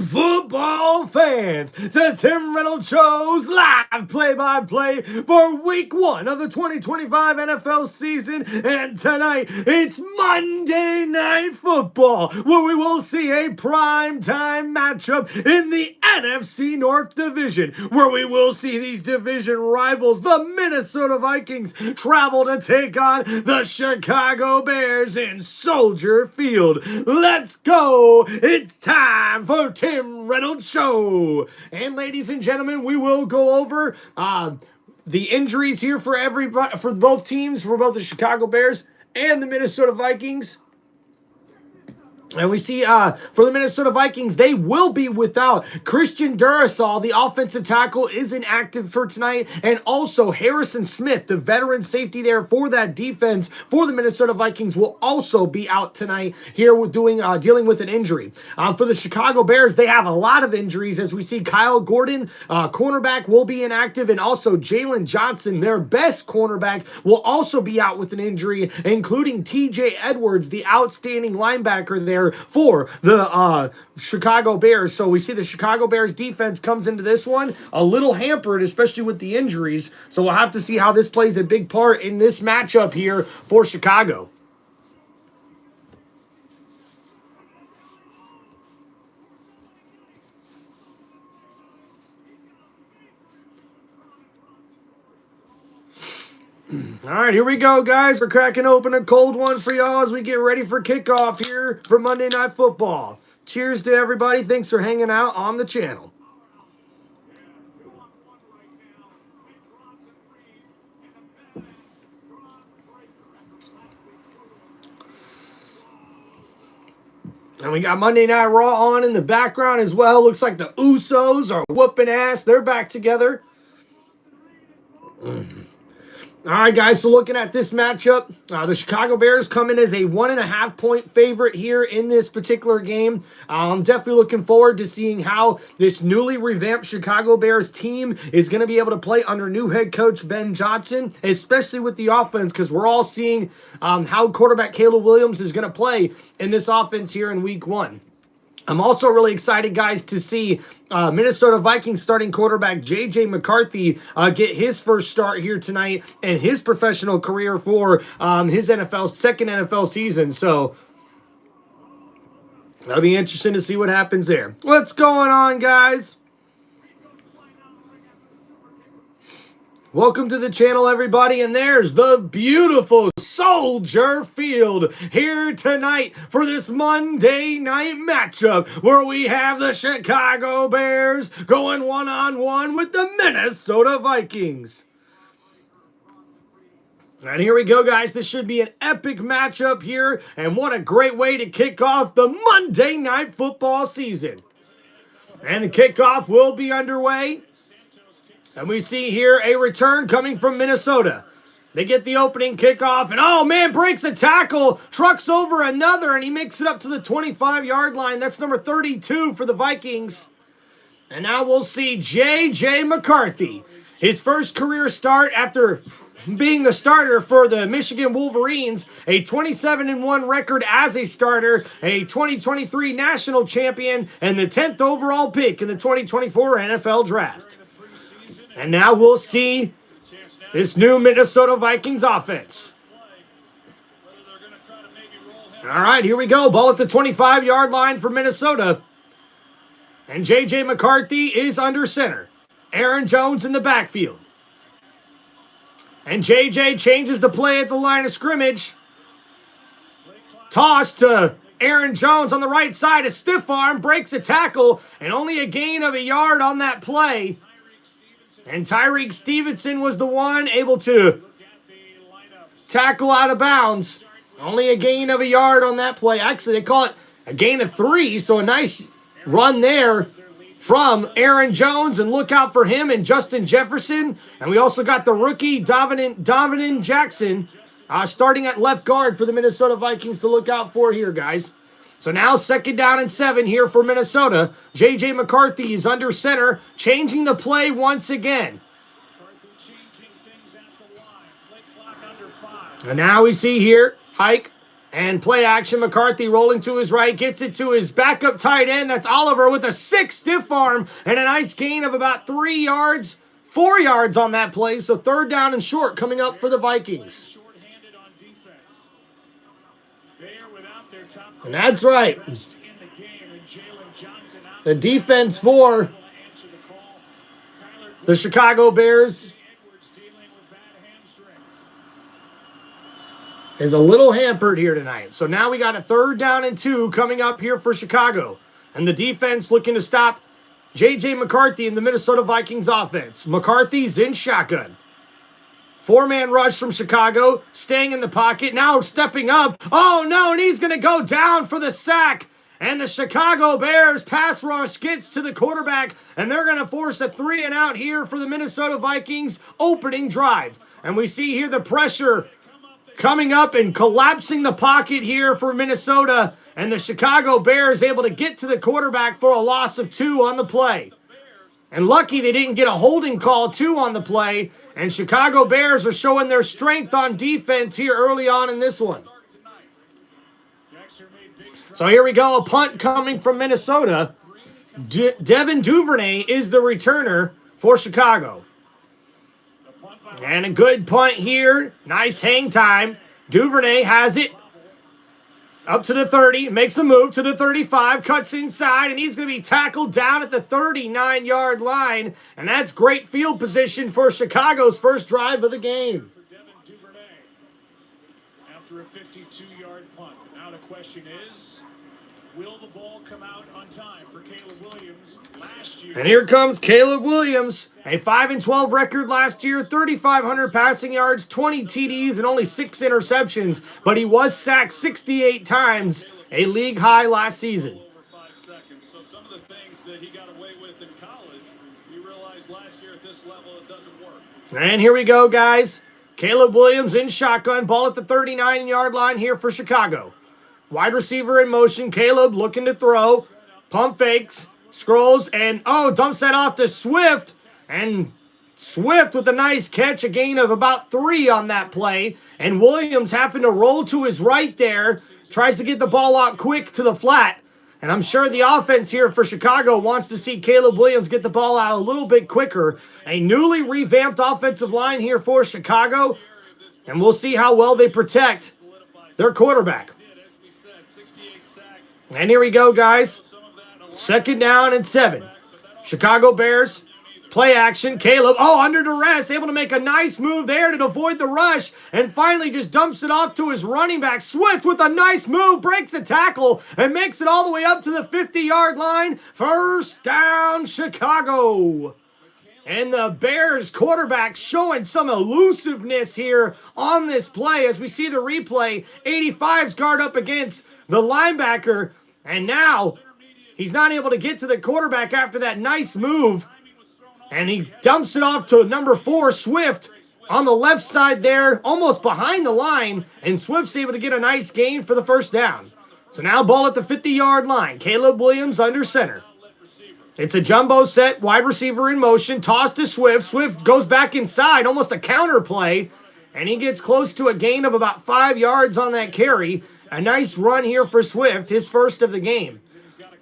Welcome, football fans, to Tim Reynolds Show's live play-by-play for Week 1 of the 2025 NFL season. And tonight, it's Monday Night Football, where we will see a prime-time matchup in the NFC North Division, where we will see these division rivals, the Minnesota Vikings, travel to take on the Chicago Bears in Soldier Field. Let's go! It's time for Tim Reynolds Show. And ladies and gentlemen, we will go over the injuries here for everybody, for both teams, for both the Chicago Bears and the Minnesota Vikings. And we see for the Minnesota Vikings, they will be without Christian Durasol, the offensive tackle, is inactive for tonight. And also Harrison Smith, the veteran safety there for that defense for the Minnesota Vikings, will also be out tonight here with dealing with an injury. For the Chicago Bears, they have a lot of injuries, as we see Kyle Gordon, cornerback, will be inactive. And also Jalen Johnson, their best cornerback, will also be out with an injury, including TJ Edwards, the outstanding linebacker there for the Chicago Bears. So we see the Chicago Bears defense comes into this one a little hampered, especially with the injuries. So we'll have to see how this plays a big part in this matchup here for Chicago. All right, here we go, guys. We're cracking open a cold one for y'all as we get ready for kickoff here for Monday Night Football. Cheers to everybody. Thanks for hanging out on the channel. And we got Monday Night Raw on in the background as well. Looks like the Usos are whooping ass. They're back together. All right, guys, so looking at this matchup, the Chicago Bears come in as a 1.5-point favorite here in this particular game. I'm definitely looking forward to seeing how this newly revamped Chicago Bears team is going to be able to play under new head coach Ben Johnson, especially with the offense, because we're all seeing how quarterback Caleb Williams is going to play in this offense here in Week 1. I'm also really excited, guys, to see Minnesota Vikings starting quarterback J.J. McCarthy get his first start here tonight in his professional career for his second NFL season. So that'll be interesting to see what happens there. What's going on, guys? Welcome to the channel, everybody, and there's the beautiful Soldier Field here tonight for this Monday night matchup where we have the Chicago Bears going one-on-one with the Minnesota Vikings. And here we go, guys. This should be an epic matchup here, and what a great way to kick off the Monday Night Football season. And the kickoff will be underway. And we see here a return coming from Minnesota. They get the opening kickoff, and oh man, breaks a tackle, trucks over another, and he makes it up to the 25-yard line. That's number 32 for the Vikings. And now we'll see J.J. McCarthy. His first career start after being the starter for the Michigan Wolverines, a 27-1 record as a starter, a 2023 national champion, and the 10th overall pick in the 2024 NFL Draft. And now we'll see this new Minnesota Vikings offense. All right, here we go. Ball at the 25-yard line for Minnesota. And J.J. McCarthy is under center. Aaron Jones in the backfield. And J.J. changes the play at the line of scrimmage. Toss to Aaron Jones on the right side. A stiff arm breaks a tackle, and only a gain of a yard on that play. And Tyreek Stevenson was the one able to tackle out of bounds. Only a gain of a yard on that play. Actually, they call it a gain of 3, so a nice run there from Aaron Jones. And look out for him and Justin Jefferson. And we also got the rookie Donovan Jackson starting at left guard for the Minnesota Vikings to look out for here, guys. So now 2nd down and 7 here for Minnesota. J.J. McCarthy is under center, changing the play once again. And now we see here, hike, And play action, McCarthy rolling to his right, gets it to his backup tight end. That's Oliver with a 6 stiff arm and a nice gain of about 3 yards, 4 yards on that play. So 3rd down and short coming up for the Vikings. And that's right. The defense for the Chicago Bears is a little hampered here tonight. So now we got a 3rd down and 2 coming up here for Chicago. And the defense looking to stop J.J. McCarthy in the Minnesota Vikings offense. McCarthy's in shotgun. 4-man rush from Chicago, staying in the pocket, now stepping up. Oh no, and he's going to go down for the sack. And the Chicago Bears pass rush gets to the quarterback, and they're going to force a 3 and out here for the Minnesota Vikings opening drive. And we see here the pressure coming up and collapsing the pocket here for Minnesota, and the Chicago Bears able to get to the quarterback for a loss of 2 on the play. And lucky they didn't get a holding call too on the play, and Chicago Bears are showing their strength on defense here early on in this one. So here we go, a punt coming from Minnesota. Devin Duvernay is the returner for Chicago. And a good punt here. Nice hang time. Duvernay has it up to the 30. Makes a move to the 35. Cuts inside. And he's going to be tackled down at the 39-yard line. And that's great field position for Chicago's first drive of the game. After a 52-yard punt. Now the question is, will the ball come out on time for Caleb Williams last year? And here comes Caleb Williams, a 5-12 record last year, 3,500 passing yards, 20 TDs, and only 6 interceptions. But he was sacked 68 times, a league high last season. So some of the things that he got away with in college, you realized last year at this level it doesn't work. And here we go, guys. Caleb Williams in shotgun, ball at the 39-yard line here for Chicago. Wide receiver in motion. Caleb looking to throw. Pump fakes. Scrolls. And, dumps that off to Swift. And Swift with a nice catch. A gain of about 3 on that play. And Williams having to roll to his right there. Tries to get the ball out quick to the flat. And I'm sure the offense here for Chicago wants to see Caleb Williams get the ball out a little bit quicker. A newly revamped offensive line here for Chicago. And we'll see how well they protect their quarterback. And here we go, guys. 2nd down and 7. Chicago Bears, play action. Caleb, under duress, able to make a nice move there to avoid the rush, and finally just dumps it off to his running back. Swift with a nice move, breaks a tackle, and makes it all the way up to the 50-yard line. 1st down, Chicago. And the Bears quarterback showing some elusiveness here on this play as we see the replay. 85's guard up against the linebacker. And now he's not able to get to the quarterback after that nice move. And he dumps it off to number 4, Swift, on the left side there, almost behind the line. And Swift's able to get a nice gain for the 1st down. So now ball at the 50-yard line. Caleb Williams under center. It's a jumbo set, wide receiver in motion, toss to Swift. Swift goes back inside, almost a counter play. And he gets close to a gain of about 5 yards on that carry. A nice run here for Swift, his first of the game.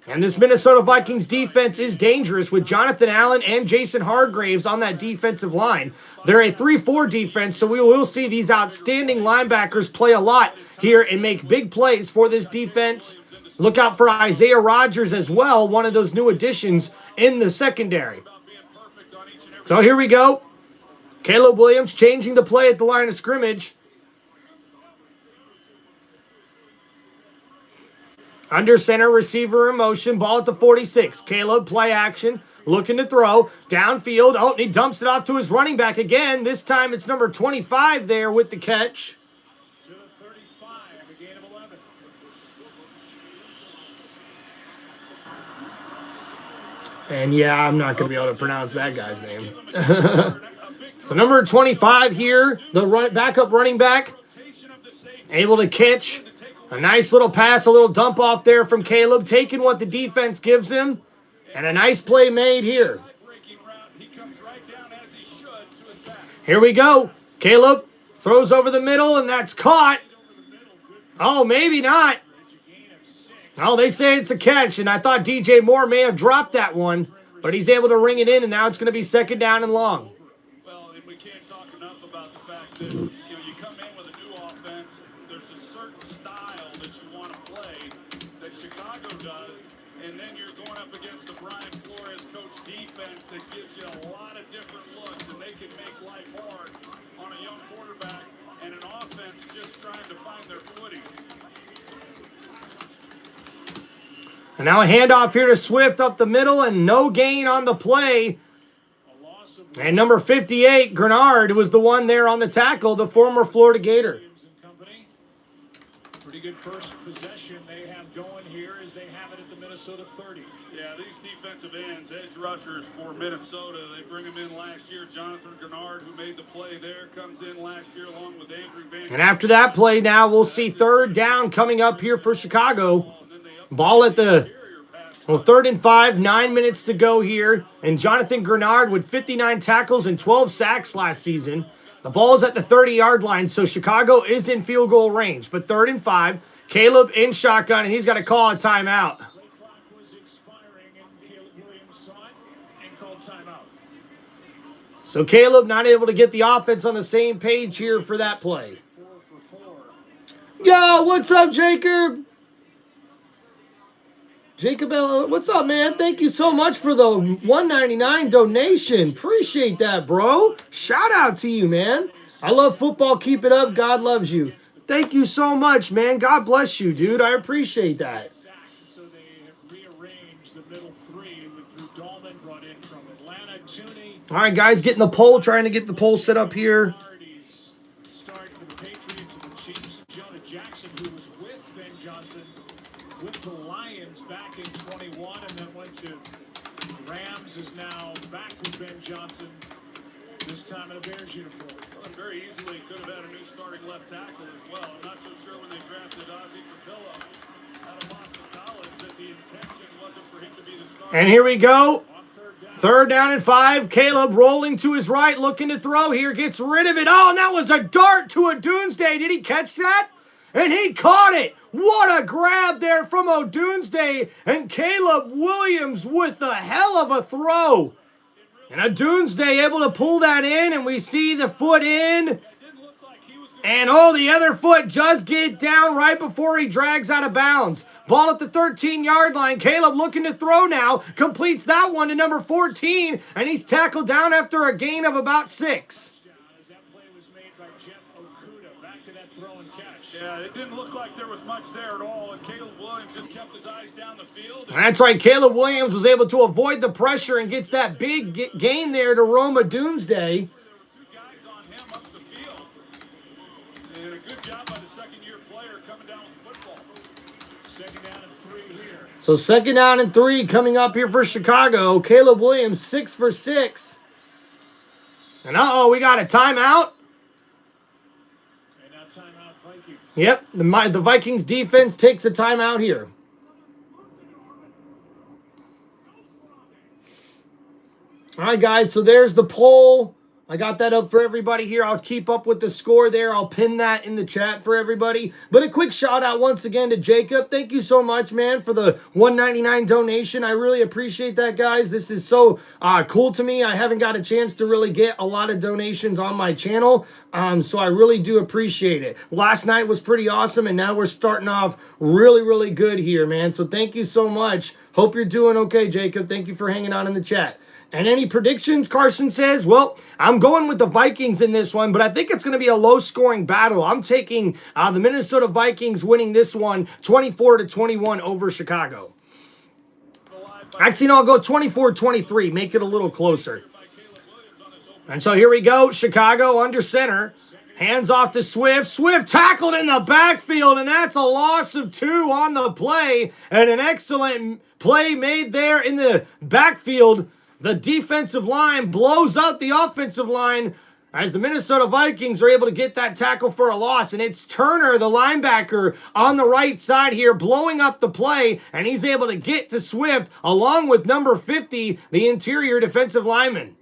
And this Minnesota Vikings defense is dangerous with Jonathan Allen and Jason Hargraves on that defensive line. They're a 3-4 defense, so we will see these outstanding linebackers play a lot here and make big plays for this defense. Look out for Isaiah Rodgers as well, one of those new additions in the secondary. So here we go. Caleb Williams changing the play at the line of scrimmage. Under center, receiver in motion, ball at the 46. Caleb, play action, looking to throw, downfield. And he dumps it off to his running back again. This time it's number 25 there with the catch. To the 35, a gain of 11. And yeah, I'm not going to be able to pronounce that guy's name. So number 25 here, the backup running back, able to catch a nice little pass, a little dump off there from Caleb, taking what the defense gives him, and a nice play made here. Here we go. Caleb throws over the middle, and that's caught. Oh, maybe not. Oh, they say it's a catch, and I thought DJ Moore may have dropped that one, but he's able to ring it in, and now it's going to be second down and long. Well, and we can't talk enough about the fact that you come in with a new offense. There's a certain style that you want to play that Chicago does, and then you're going up against the Brian Flores coach defense that gives you a lot of different looks, and they can make life hard on a young quarterback and an offense just trying to find their footing. And now a handoff here to Swift up the middle, and no gain on the play. And number 58, Grenard, was the one there on the tackle, the former Florida Gator. Pretty good first possession they have going here as they have it at the Minnesota 30. Yeah, these defensive ends, edge rushers for Minnesota, they bring them in last year. Jonathan Grenard, who made the play there, comes in last year along with Andrew Van. And after that play now, we'll see third down coming up here for Chicago. Ball at the, well, 3rd and 5, 9 minutes to go here. And Jonathan Grenard with 59 tackles and 12 sacks last season. The ball is at the 30-yard line, so Chicago is in field goal range. But 3rd and 5, Caleb in shotgun, and he's got to call a timeout. So Caleb not able to get the offense on the same page here for that play. Yo, what's up, Jacob? Jacob, what's up, man? Thank you so much for the $1.99 donation. Appreciate that, bro. Shout out to you, man. I love football. Keep it up. God loves you. Thank you so much, man. God bless you, dude. I appreciate that. So they have rearranged the middle three with Drew Dahlman brought in from Atlanta. All right, guys, getting the poll, trying to get the poll set up here. Start for the Patriots and the Chiefs. Jonah Jackson, who was with Ben Johnson with the Lions back in 21 and then went to Rams, is now back with Ben Johnson, this time in a Bears uniform. Well, and very easily could have had a new starting left tackle as well. I'm not so sure when they drafted Ozzie Capilla out of Boston College that the intention wasn't for him to be the starter. And here we go. 3rd down and 5. Caleb rolling to his right, looking to throw here. Gets rid of it. Oh, and that was a dart to a Doomsday. Did he catch that? And he caught it. What a grab there from O'Doomsday. And Caleb Williams with a hell of a throw. And O'Doomsday able to pull that in, and we see the foot in. And, oh, the other foot just get down right before he drags out of bounds. Ball at the 13-yard line. Caleb looking to throw now. Completes that one to number 14, and he's tackled down after a gain of about 6. Yeah, it didn't look like there was much there at all, and Caleb Williams just kept his eyes down the field. That's right. Caleb Williams was able to avoid the pressure and gets that big gain there to Roma Doomsday. There were 2 guys on him up the field. And a good job by the second-year player coming down with the football. 2nd down and 3 here. So 2nd down and 3 coming up here for Chicago. Caleb Williams 6 for 6. And we got a timeout. Yep, the Vikings defense takes a timeout here. All right, guys, so there's the poll. I got that up for everybody here. I'll keep up with the score there. I'll pin that in the chat for everybody. But a quick shout out once again to Jacob. Thank you so much, man, for the $1.99 donation. I really appreciate that, guys. This is so cool to me. I haven't got a chance to really get a lot of donations on my channel. So I really do appreciate it. Last night was pretty awesome, and now we're starting off really, really good here, man. So thank you so much. Hope you're doing okay, Jacob. Thank you for hanging out in the chat. And any predictions, Carson says? Well, I'm going with the Vikings in this one, but I think it's going to be a low-scoring battle. I'm taking the Minnesota Vikings winning this one 24-21 over Chicago. Actually, no, I'll go 24-23. Make it a little closer. And so here we go. Chicago under center. Hands off to Swift. Swift tackled in the backfield, and that's a loss of 2 on the play. And an excellent play made there in the backfield. The defensive line blows up the offensive line as the Minnesota Vikings are able to get that tackle for a loss. And it's Turner, the linebacker, on the right side here, blowing up the play. And he's able to get to Swift along with number 50, the interior defensive lineman.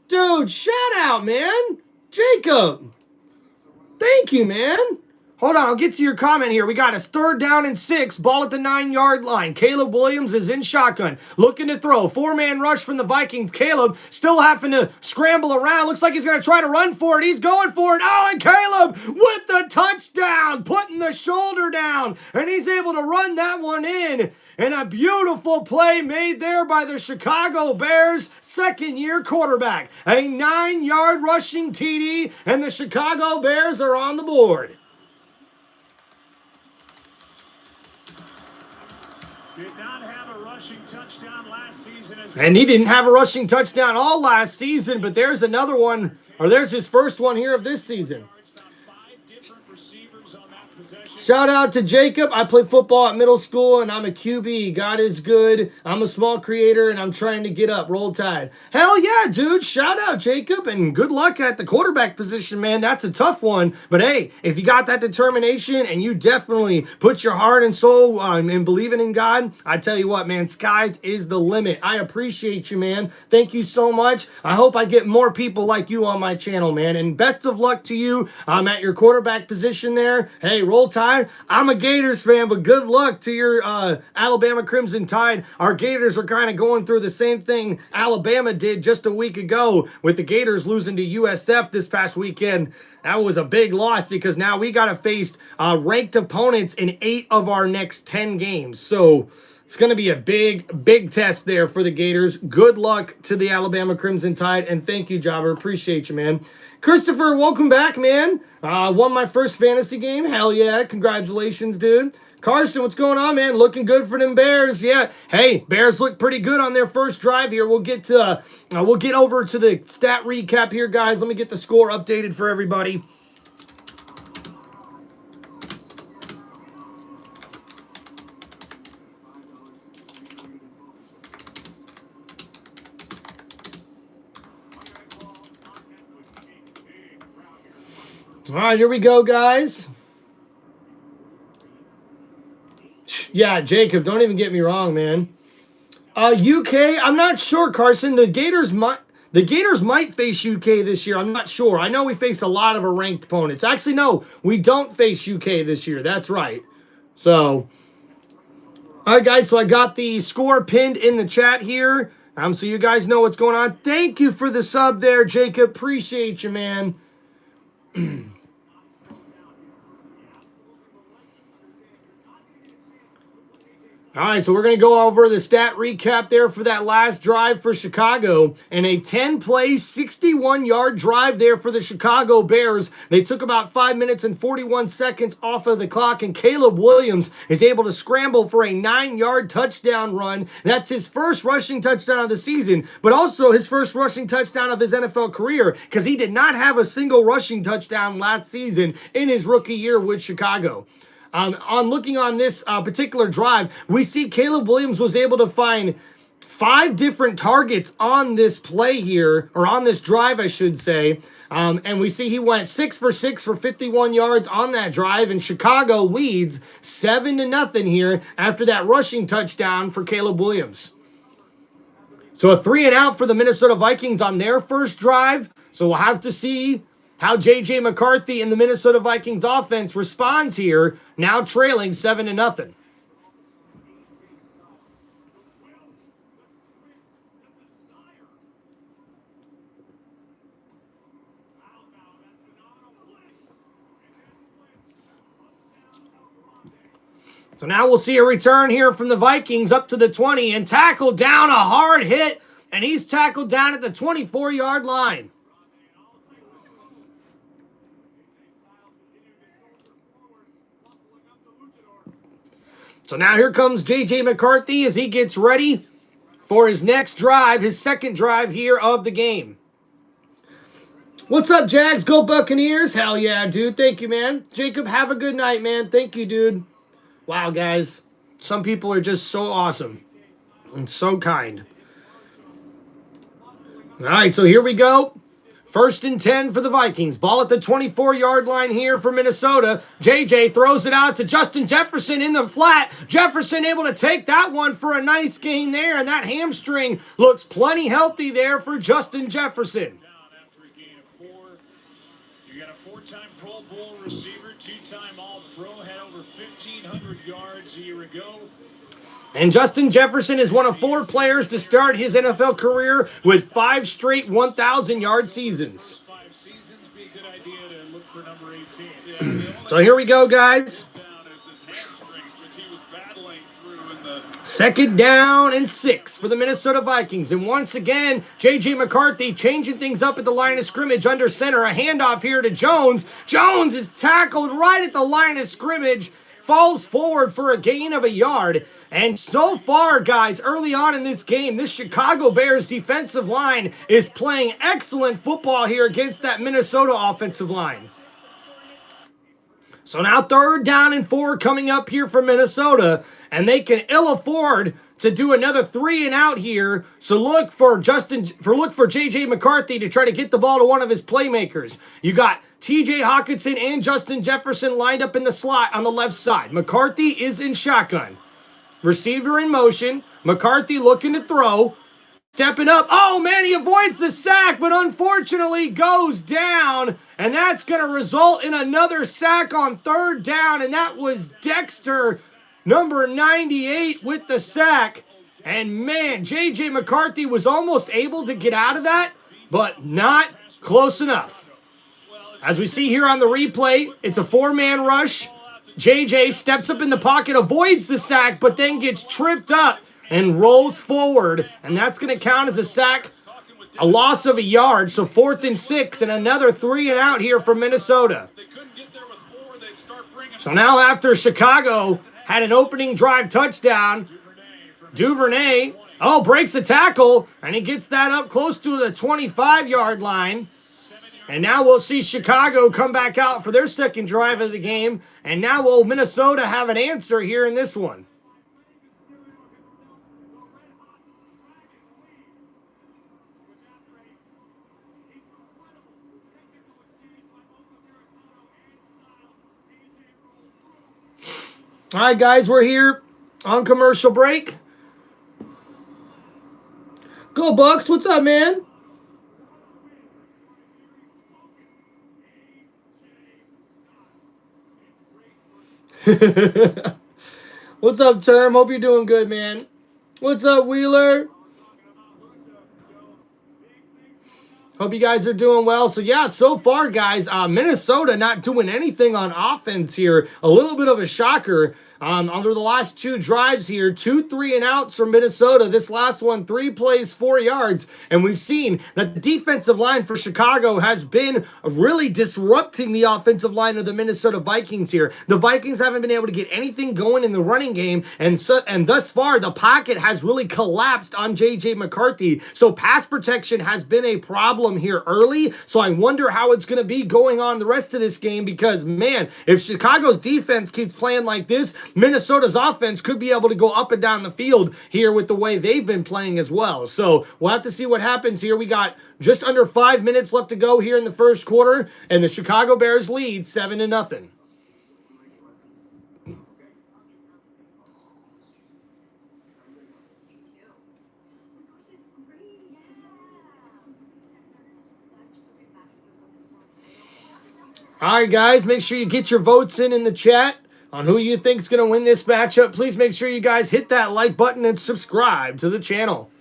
Dude, shout out, man. Jacob. Thank you, man. Hold on, I'll get to your comment here. We got us 3rd down and 6, ball at the 9-yard line. Caleb Williams is in shotgun, looking to throw. 4-man rush from the Vikings. Caleb still having to scramble around. Looks like he's going to try to run for it. He's going for it. Oh, and Caleb with the touchdown, putting the shoulder down, and he's able to run that one in. And a beautiful play made there by the Chicago Bears, second-year quarterback. A 9-yard rushing TD, and the Chicago Bears are on the board. Did not have a rushing touchdown last season. And he didn't have a rushing touchdown all last season, but there's another one, or there's his first one here of this season. Shout out to Jacob. I play football at middle school, and I'm a QB. God is good. I'm a small creator, and I'm trying to get up. Roll Tide. Hell yeah, dude. Shout out, Jacob, and good luck at the quarterback position, man. That's a tough one. But, hey, if you got that determination and you definitely put your heart and soul in believing in God, I tell you what, man, skies is the limit. I appreciate you, man. Thank you so much. I hope I get more people like you on my channel, man. And best of luck to you. I'm at your quarterback position there. Hey, Roll Tide. I'm a Gators fan, but good luck to your Alabama Crimson Tide. Our Gators are kind of going through the same thing Alabama did just a week ago with the Gators losing to USF this past weekend. That was a big loss because now we got to face ranked opponents in 8 of our next 10 games. So it's going to be a big test there for the Gators. Good luck to the Alabama Crimson Tide, and thank you, Jobber. Appreciate you, man. Christopher, welcome back, man. Won my first fantasy game. Hell yeah. Congratulations, dude. Carson, what's going on, man? Looking good for them Bears. Yeah. Hey, Bears look pretty good on their first drive here. We'll get over to the stat recap here, guys. Let me get the score updated for everybody. All right, here we go, guys. Yeah, Jacob, don't even get me wrong, man. UK, I'm not sure, Carson. The Gators might face UK this year. I'm not sure. I know we face a lot of our ranked opponents. Actually, no, we don't face UK this year. That's right. So, all right, guys, so I got the score pinned in the chat here. So you guys know what's going on. Thank you for the sub there, Jacob. Appreciate you, man. All right, so we're going to go over the stat recap there for that last drive for Chicago. And a 10-play, 61-yard drive there for the Chicago Bears. They took about 5 minutes and 41 seconds off of the clock, and Caleb Williams is able to scramble for a 9-yard touchdown run. That's his first rushing touchdown of the season, but also his first rushing touchdown of his NFL career, because he did not have a single rushing touchdown last season in his rookie year with Chicago. On looking on this particular drive, we see Caleb Williams was able to find 5 different targets on this play here, or on this drive, I should say. And we see he went 6 for 6 for 51 yards on that drive, and Chicago leads 7-0 here after that rushing touchdown for Caleb Williams. So a 3-and-out for the Minnesota Vikings on their first drive. So we'll have to see how J.J. McCarthy and the Minnesota Vikings offense responds here, now trailing 7-0. So now we'll see a return here from the Vikings up to the 20 and tackled down, a hard hit, and he's tackled down at the 24-yard line. So now here comes J.J. McCarthy as he gets ready for his next drive, his second drive here of the game. What's up, Jags? Go Buccaneers. Hell yeah, dude. Thank you, man. Jacob, have a good night, man. Thank you, dude. Wow, guys. Some people are just so awesome and so kind. All right, so here we go. 1st and 10 for the Vikings. Ball at the 24-yard line here for Minnesota. JJ throws it out to Justin Jefferson in the flat. Jefferson able to take that one for a nice gain there, and that hamstring looks plenty healthy there for Justin Jefferson. Two-time Pro Bowl receiver, two-time All-Pro, had over 1,500 yards a year ago. And Justin Jefferson is one of 4 players to start his NFL career with 5 straight 1,000-yard seasons. 5 seasons be a good idea to look for number 18. So here we go, guys. Second down and 6 for the Minnesota Vikings. And once again, J.J. McCarthy changing things up at the line of scrimmage under center. A handoff here to Jones. Jones is tackled right at the line of scrimmage. Falls forward for a gain of a yard. And so far, guys, early on in this game, this Chicago Bears defensive line is playing excellent football here against that Minnesota offensive line. So now third down and 4 coming up here for Minnesota, and they can ill afford to do another 3 and out here. So look for J.J. McCarthy to try to get the ball to one of his playmakers. You got T.J. Hawkinson and Justin Jefferson lined up in the slot on the left side. McCarthy is in shotgun. Receiver in motion. McCarthy looking to throw. Stepping up. Oh, man, he avoids the sack, but unfortunately goes down. And that's going to result in another sack on third down. And that was Dexter, number 98, with the sack. And, man, J.J. McCarthy was almost able to get out of that, but not close enough. As we see here on the replay, it's a 4-man rush. J.J. steps up in the pocket, avoids the sack, but then gets tripped up and rolls forward, and that's going to count as a sack, a loss of a yard. So 4th and 6, and another 3 and out here for Minnesota. So now after Chicago had an opening drive touchdown, Duvernay, breaks a tackle, and he gets that up close to the 25-yard line. And now we'll see Chicago come back out for their second drive of the game, and now will Minnesota have an answer here in this one. All right, guys, we're here on commercial break. Go Bucks, what's up, man? What's up, Term? Hope you're doing good, man. What's up, Wheeler? Hope you guys are doing well. So, yeah, so far, guys, Minnesota not doing anything on offense here. A little bit of a shocker. Under the last 2 drives here, 2 3 and outs from Minnesota. This last one, 3 plays, 4 yards. And we've seen that the defensive line for Chicago has been really disrupting the offensive line of the Minnesota Vikings here. The Vikings haven't been able to get anything going in the running game. And thus far, the pocket has really collapsed on J.J. McCarthy. So pass protection has been a problem here early. So I wonder how it's going to be going on the rest of this game because, man, if Chicago's defense keeps playing like this, Minnesota's offense could be able to go up and down the field here with the way they've been playing as well. So we'll have to see what happens here. We got just under 5 minutes left to go here in the first quarter, and the Chicago Bears lead 7-0. All right, guys, make sure you get your votes in the chat on who you think is going to win this matchup. Please make sure you guys hit that like button and subscribe to the channel.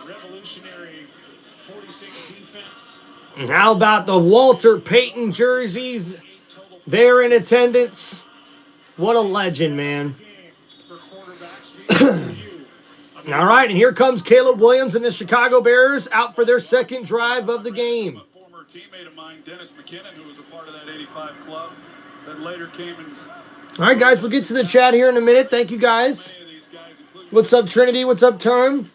Revolutionary 46 defense. And how about the Walter Payton jerseys? They're in attendance. What a legend, man. All right, and here comes Caleb Williams and the Chicago Bears out for their second drive of the game. A former teammate of mine, Dennis McKinnon, who was a part of that 85 club that later came in. All right, guys, we'll get to the chat here in a minute. Thank you, guys. What's up, Trinity? What's up, Term?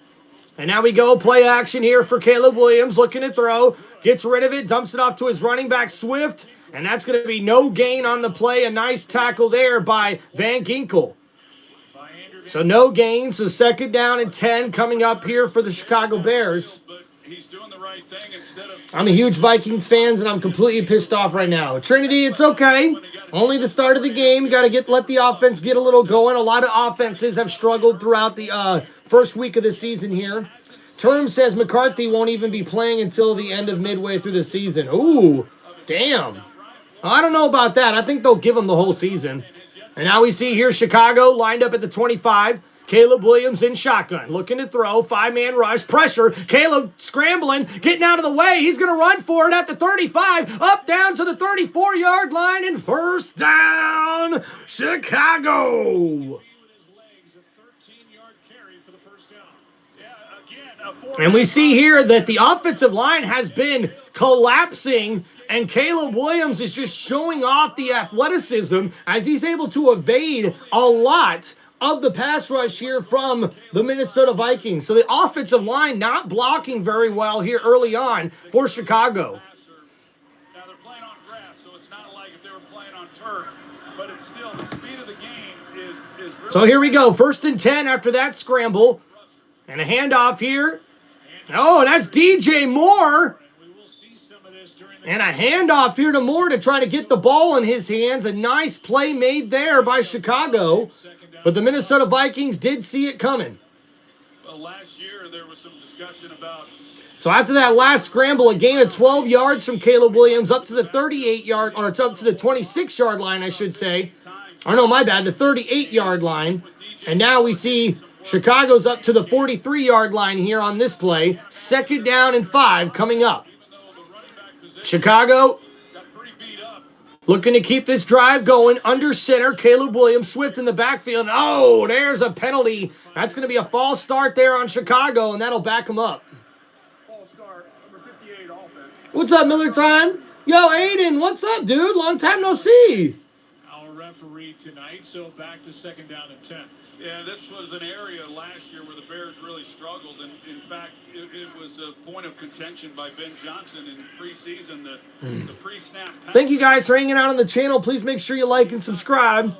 And now we go play action here for Caleb Williams, looking to throw, gets rid of it, dumps it off to his running back, Swift, and that's going to be no gain on the play. A nice tackle there by Van Ginkel. So no gain, so second down and 10 coming up here for the Chicago Bears. he's doing the right thing instead of... I'm a huge Vikings fan, and I'm completely pissed off right now. Trinity, it's okay. Only the start of the game. Got to let the offense get a little going. A lot of offenses have struggled throughout the first week of the season here. Term says McCarthy won't even be playing until the end of midway through the season. Ooh, damn. I don't know about that. I think they'll give him the whole season. And now we see here Chicago lined up at the 25. Caleb Williams in shotgun, looking to throw, 5-man rush, pressure. Caleb scrambling, getting out of the way. He's going to run for it at the 35, up down to the 34-yard line, and first down, Chicago. And we see here that the offensive line has been collapsing, and Caleb Williams is just showing off the athleticism as he's able to evade a lot of the pass rush here from the Minnesota Vikings. So the offensive line not blocking very well here early on for Chicago. Now they're playing on grass, so it's not like if they were playing on turf, but it's still the speed of the game is really... So here we go, 1st and 10 after that scramble. And a handoff here. Oh, and that's DJ Moore. And a handoff here to Moore to try to get the ball in his hands. A nice play made there by Chicago. But the Minnesota Vikings did see it coming. Well, last year there was some discussion about... So after that last scramble, a gain of 12 yards from Caleb Williams up to the 38-yard, or it's up to the 26-yard line, I should say. Or no, my bad, the 38-yard line. And now we see Chicago's up to the 43-yard line here on this play. 2nd down and 5 coming up. Chicago looking to keep this drive going. Under center, Caleb Williams, Swift in the backfield. Oh, there's a penalty. That's going to be a false start there on Chicago, and that'll back them up. False start, number 58 offense. What's up, Miller Time? Yo, Aiden, what's up, dude? Long time no see. Our referee tonight, so back to 2nd down and 10. Yeah, this was an area last year where the Bears really struggled, and in fact, it was a point of contention by Ben Johnson in preseason, the pre-snap. Thank you guys for hanging out on the channel. Please make sure you like and subscribe.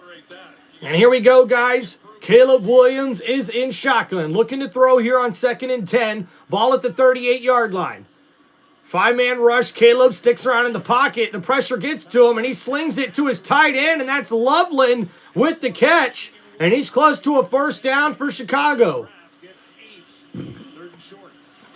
And here we go, guys. Caleb Williams is in shotgun, looking to throw here on 2nd and 10. Ball at the 38-yard line. 5-man rush. Caleb sticks around in the pocket. The pressure gets to him, and he slings it to his tight end, and that's Loveland with the catch. And he's close to a 1st down for Chicago.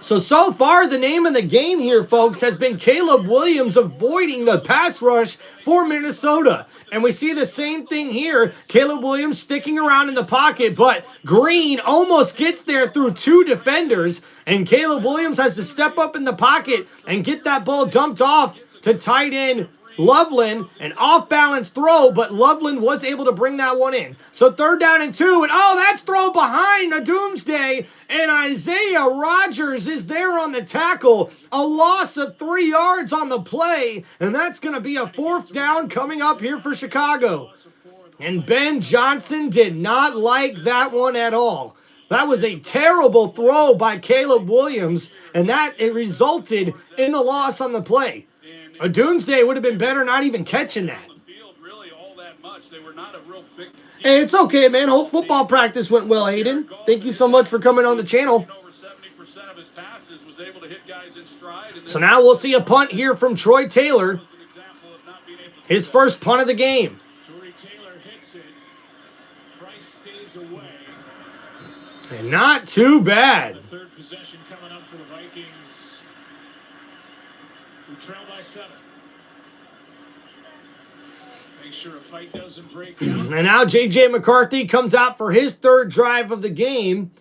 So far, the name of the game here, folks, has been Caleb Williams avoiding the pass rush for Minnesota. And we see the same thing here. Caleb Williams sticking around in the pocket, but Green almost gets there through 2 defenders. And Caleb Williams has to step up in the pocket and get that ball dumped off to tight end Loveland, an off-balance throw, but Loveland was able to bring that one in. So 3rd down and 2, and oh, that's throw behind a Doomsday, and Isaiah Rodgers is there on the tackle. A loss of 3 yards on the play, and that's going to be a 4th down coming up here for Chicago. And Ben Johnson did not like that one at all. That was a terrible throw by Caleb Williams, and that it resulted in the loss on the play. A Doomsday would have been better not even catching that. Hey, it's okay, man. Whole football practice went well, Aiden. Thank you so much for coming on the channel. So now we'll see a punt here from Troy Taylor. His first punt of the game. Troy Taylor hits it. Price stays away. And not too bad. The 3rd possession coming up for the Vikings. We trail by 7. Make sure a fight doesn't break out. And now J.J. McCarthy comes out for his 3rd drive of the game.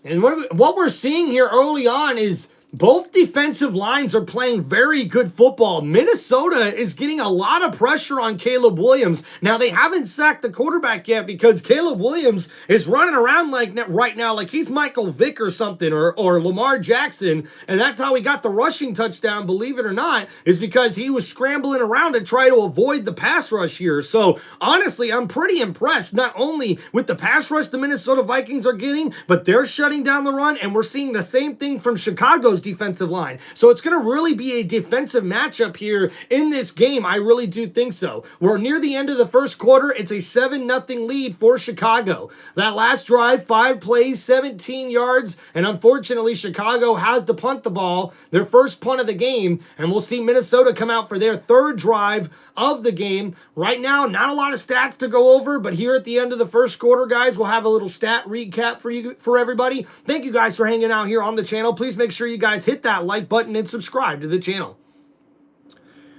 And what we're seeing here early on is both defensive lines are playing very good football. Minnesota is getting a lot of pressure on Caleb Williams. Now, they haven't sacked the quarterback yet because Caleb Williams is running around like right now like he's Michael Vick or something or Lamar Jackson. And that's how he got the rushing touchdown, believe it or not, is because he was scrambling around to try to avoid the pass rush here. So, honestly, I'm pretty impressed not only with the pass rush the Minnesota Vikings are getting, but they're shutting down the run. And we're seeing the same thing from Chicago's Chicago's defensive line. So it's going to really be a defensive matchup here in this game. I really do think so. We're near the end of the first quarter. It's a 7-0 lead for Chicago. That last drive, 5 plays, 17 yards, and unfortunately, Chicago has to punt the ball, their first punt of the game, and we'll see Minnesota come out for their third drive of the game. Right now, not a lot of stats to go over, but here at the end of the first quarter, guys, we'll have a little stat recap for everybody. Thank you guys for hanging out here on the channel. Please make sure you guys hit that like button and subscribe to the channel.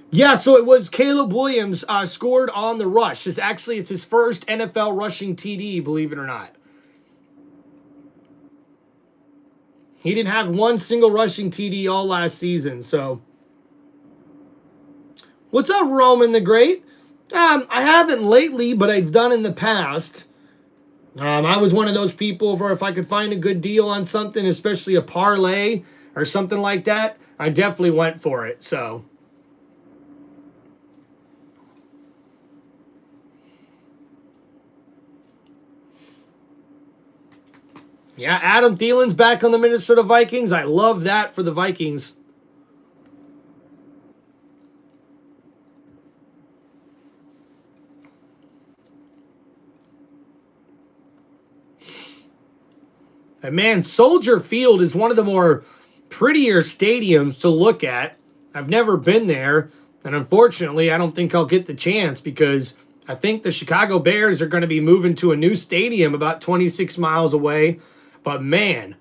Yeah, so it was Caleb Williams scored on the rush. It's his first NFL rushing TD, believe it or not. He didn't have one single rushing TD all last season, so. What's up, Roman the Great? I haven't lately, but I've done in the past. I was one of those people where if I could find a good deal on something, especially a parlay or something like that, I definitely went for it, so. Yeah, Adam Thielen's back on the Minnesota Vikings. I love that for the Vikings. And man, Soldier Field is one of the more prettier stadiums to look at. I've never been there, and unfortunately, I don't think I'll get the chance because I think the Chicago Bears are going to be moving to a new stadium about 26 miles away. But man,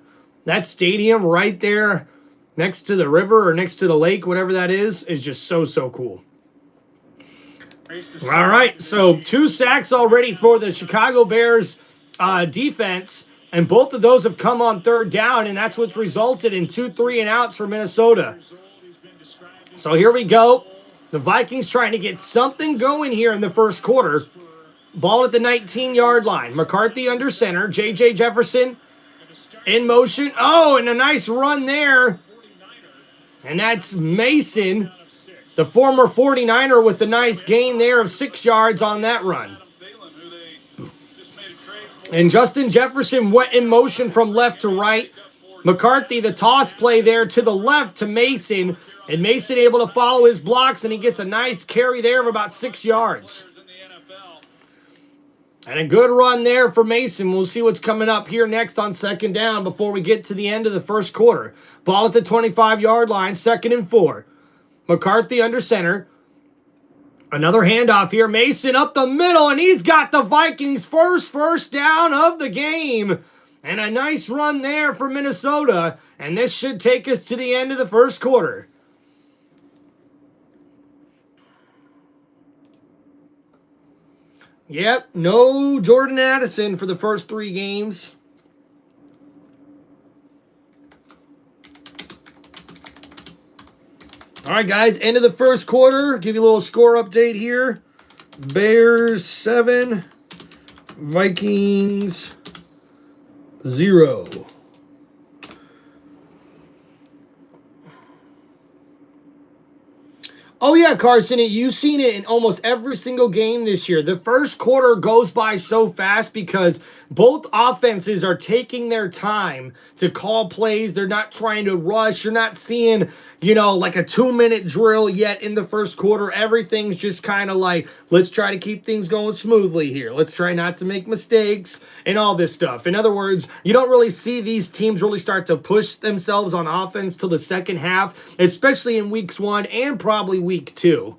that stadium right there next to the river or next to the lake, whatever that is just so, so cool. All right, so 2 sacks already for the Chicago Bears defense. And both of those have come on third down, and that's what's resulted in 2 3-and-outs for Minnesota. So here we go. The Vikings trying to get something going here in the first quarter. Ball at the 19-yard line. McCarthy under center. J.J. Jefferson in motion. Oh, and a nice run there. And that's Mason, the former 49er, with a nice gain there of 6 yards on that run. And Justin Jefferson went in motion from left to right. McCarthy, the toss play there to the left to Mason. And Mason able to follow his blocks, and he gets a nice carry there of about 6 yards. And a good run there for Mason. We'll see what's coming up here next on second down before we get to the end of the first quarter. Ball at the 25-yard line, 2nd and 4. McCarthy under center. Another handoff here. Mason up the middle, and he's got the Vikings' first down of the game. And a nice run there for Minnesota. And this should take us to the end of the first quarter. Yep, no Jordan Addison for the first 3 games. All right, guys, end of the first quarter. Give you a little score update here. Bears 7, Vikings 0. Oh, yeah, Carson, you've seen it in almost every single game this year. The first quarter goes by so fast because both offenses are taking their time to call plays. They're not trying to rush. You're not seeing, like a 2-minute drill yet in the first quarter. Everything's just kind of like, let's try to keep things going smoothly here. Let's try not to make mistakes and all this stuff. In other words, you don't really see these teams really start to push themselves on offense till the second half, especially in weeks 1 and probably week 2.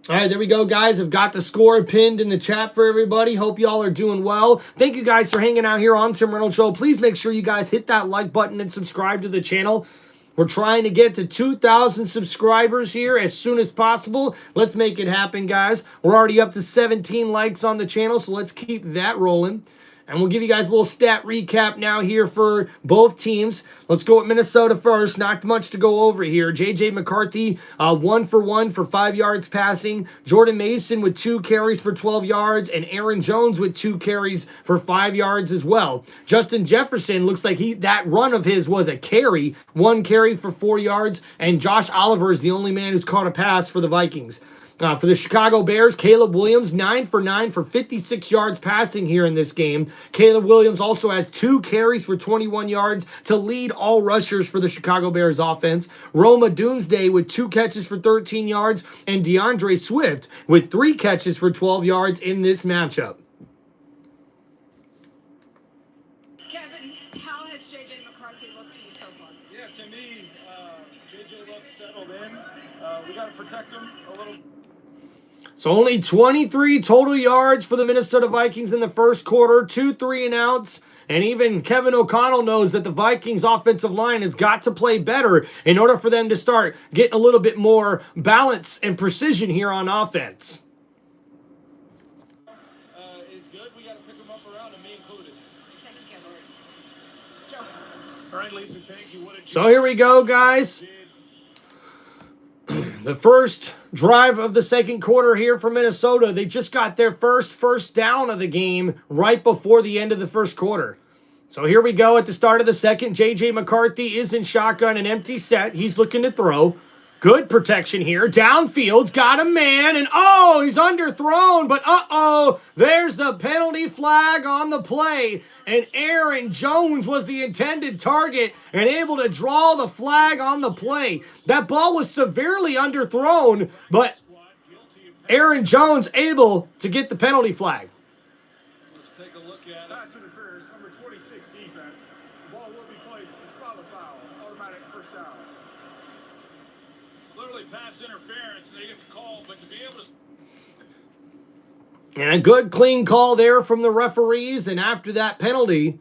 All right, there we go, guys. I've got the score pinned in the chat for everybody. Hope y'all are doing well. Thank you guys for hanging out here on Tim Reynolds Show. Please make sure you guys hit that like button and subscribe to the channel. We're trying to get to 2,000 subscribers here as soon as possible. Let's make it happen, guys. We're already up to 17 likes on the channel, so let's keep that rolling. And we'll give you guys a little stat recap now here for both teams. Let's go with Minnesota first. Not much to go over here. J.J. McCarthy, 1 for 1 for 5 yards passing. Jordan Mason with 2 carries for 12 yards. And Aaron Jones with 2 carries for 5 yards as well. Justin Jefferson, looks like that run of his was a carry. 1 carry for 4 yards. And Josh Oliver is the only man who's caught a pass for the Vikings. For the Chicago Bears, Caleb Williams, 9 for 9 for 56 yards passing here in this game. Caleb Williams also has 2 carries for 21 yards to lead all rushers for the Chicago Bears offense. Roma Doomsday with 2 catches for 13 yards, and DeAndre Swift with 3 catches for 12 yards in this matchup. Kevin, how has J.J. McCarthy looked to you so far? Yeah, to me, J.J. looks settled in. We got to protect him a little. So only 23 total yards for the Minnesota Vikings in the first quarter, 2 3-and-outs. And even Kevin O'Connell knows that the Vikings offensive line has got to play better in order for them to start getting a little bit more balance and precision here on offense. Is good. We got to pick him up around, and me included. Thank you, Kevin. Joe. All right, Lisa, thank you. What a So here we go, guys. The first drive of the second quarter here for Minnesota. They just got their first down of the game right before the end of the first quarter. So here we go at the start of the second. J.J. McCarthy is in shotgun, an empty set. He's looking to throw. Good protection here. Downfield's got a man, and oh, he's underthrown, but uh-oh, there's the penalty flag on the play. And Aaron Jones was the intended target and able to draw the flag on the play. That ball was severely underthrown, but Aaron Jones able to get the penalty flag. Let's take a look at it. Pass interference, number 26 defense. The ball will be placed. It's not a foul. Automatic first down. Literally pass interference. They get the call, but to be able to. And a good clean call there from the referees. And after that penalty,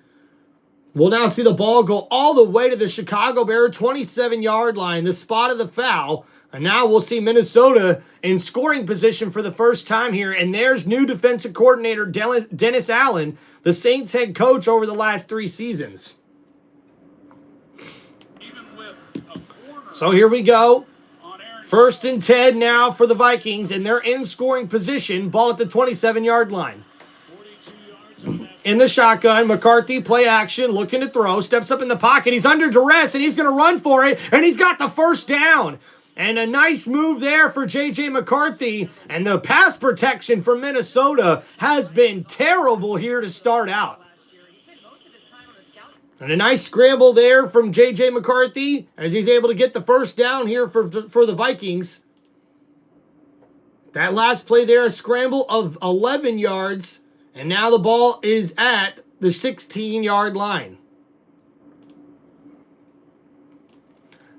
we'll now see the ball go all the way to the Chicago Bear 27-yard line, the spot of the foul. And now we'll see Minnesota in scoring position for the first time here. And there's new defensive coordinator Dennis Allen, the Saints head coach over the last 3 seasons. Even with a corner. So here we go. On Aaron 1st and 10 now for the Vikings, and they're in scoring position. Ball at the 27-yard line. 42 yards on that. In the shotgun, McCarthy, play action, looking to throw, steps up in the pocket. He's under duress, and he's going to run for it, and he's got the first down. And a nice move there for J.J. McCarthy, and the pass protection for Minnesota has been terrible here to start out. And a nice scramble there from J.J. McCarthy as he's able to get the first down here for the Vikings. That last play there, a scramble of 11 yards. And now the ball is at the 16-yard line.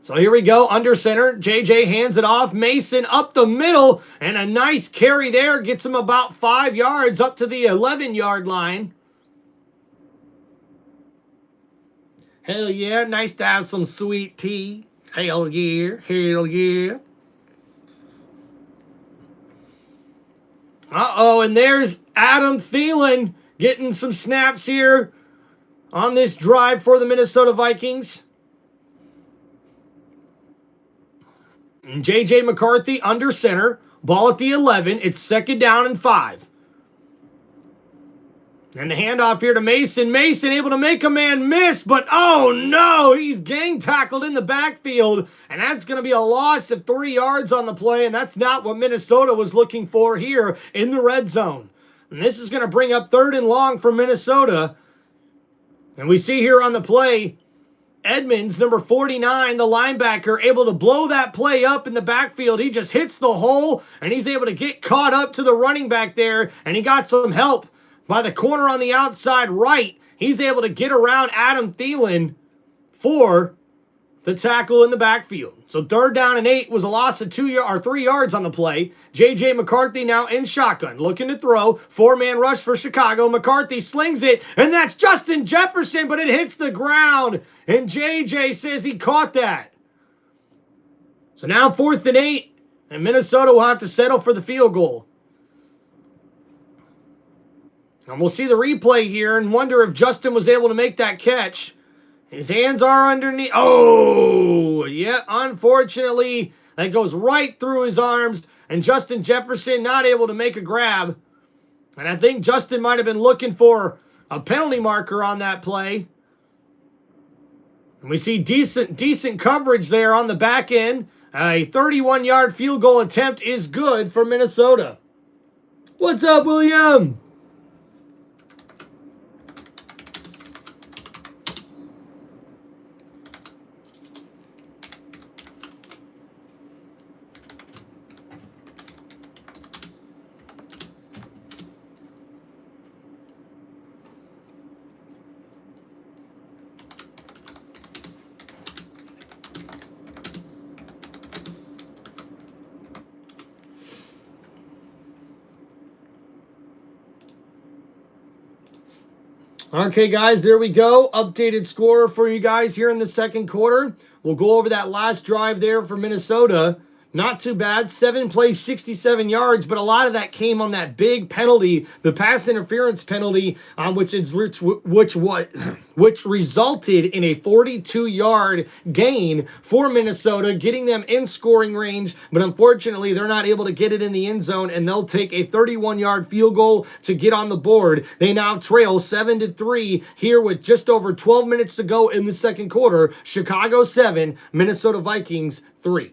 So here we go, under center. J.J. hands it off. Mason up the middle. And a nice carry there. Gets him about 5 yards up to the 11-yard line. Hell yeah, nice to have some sweet tea. Hell yeah, hell yeah. Uh-oh, and there's Adam Thielen getting some snaps here on this drive for the Minnesota Vikings. And J.J. McCarthy under center. Ball at the 11. It's 2nd down and 5. And the handoff here to Mason. Mason able to make a man miss, but oh no, he's gang tackled in the backfield. And that's going to be a loss of 3 yards on the play, and that's not what Minnesota was looking for here in the red zone. And this is going to bring up 3rd and long for Minnesota. And we see here on the play, Edmonds, number 49, the linebacker, able to blow that play up in the backfield. He just hits the hole, and he's able to get caught up to the running back there, and he got some help by the corner on the outside right. He's able to get around Adam Thielen for the tackle in the backfield. So 3rd down and 8 was a loss of 3 yards on the play. J.J. McCarthy now in shotgun, looking to throw. 4-man rush for Chicago. McCarthy slings it, and that's Justin Jefferson, but it hits the ground. And J.J. says he caught that. So now 4th and 8, and Minnesota will have to settle for the field goal. And we'll see the replay here and wonder if Justin was able to make that catch. His hands are underneath. Oh, yeah, unfortunately, that goes right through his arms. And Justin Jefferson not able to make a grab. And I think Justin might have been looking for a penalty marker on that play. And we see decent coverage there on the back end A 31-yard field goal attempt is good for Minnesota. What's up, William? Okay, guys, there we go. Updated score for you guys here in the second quarter. We'll go over that last drive there for Minnesota. Not too bad. 7 plays, 67 yards, but a lot of that came on that big penalty, the pass interference penalty, which resulted in a 42-yard gain for Minnesota, getting them in scoring range. But unfortunately, they're not able to get it in the end zone, and they'll take a 31-yard field goal to get on the board. They now trail 7-3 here with just over 12 minutes to go in the second quarter. Chicago 7, Minnesota Vikings 3.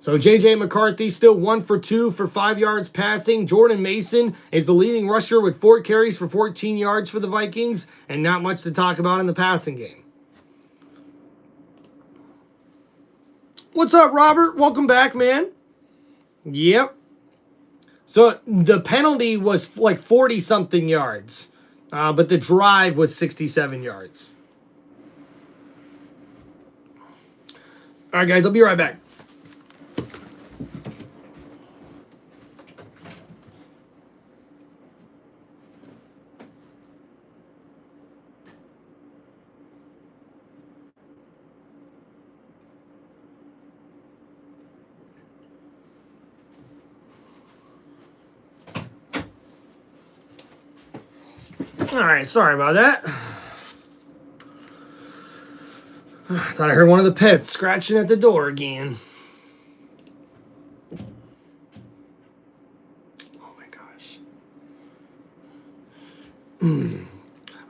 So J.J. McCarthy still 1 for 2 for 5 yards passing. Jordan Mason is the leading rusher with 4 carries for 14 yards for the Vikings, and not much to talk about in the passing game. What's up, Robert? Welcome back, man. Yep. So the penalty was like 40-something yards, but the drive was 67 yards. All right, guys, I'll be right back. All right, sorry about that. I thought I heard one of the pets scratching at the door again. Oh my gosh.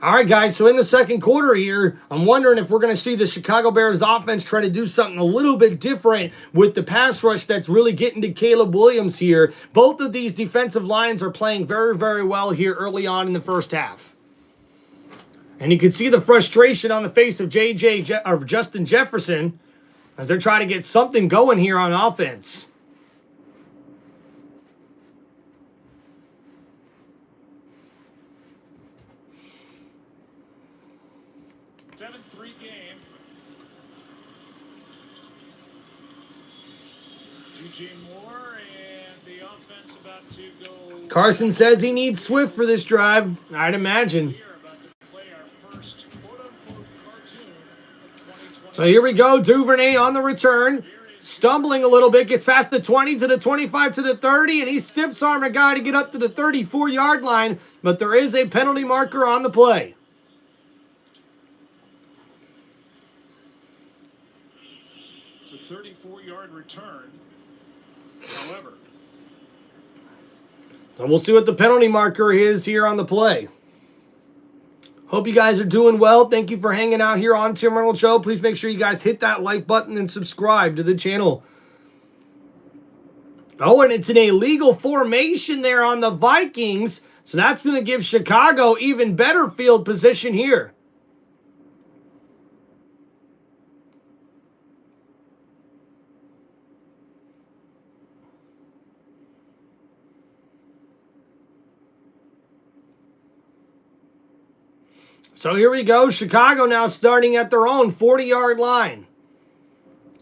All right, guys, so in the second quarter here, I'm wondering if we're going to see the Chicago Bears offense try to do something a little bit different with the pass rush that's really getting to Caleb Williams here. Both of these defensive lines are playing very, very well here early on in the first half. And you can see the frustration on the face of Justin Jefferson as they're trying to get something going here on offense. Moore and the offense about to go. Carson says he needs Swift for this drive. I'd imagine. So here we go. Duvernay on the return. Stumbling a little bit. Gets past the 20 to the 25 to the 30. And he stiffs arm a guy to get up to the 34-yard line. But there is a penalty marker on the play. It's a 34-yard return. However, so we'll see what the penalty marker is here on the play. Hope you guys are doing well. Thank you for hanging out here on Tim Reynolds Show. Please make sure you guys hit that like button and subscribe to the channel. Oh, and it's an illegal formation there on the Vikings. So that's going to give Chicago even better field position here. So here we go. Chicago now starting at their own 40-yard line.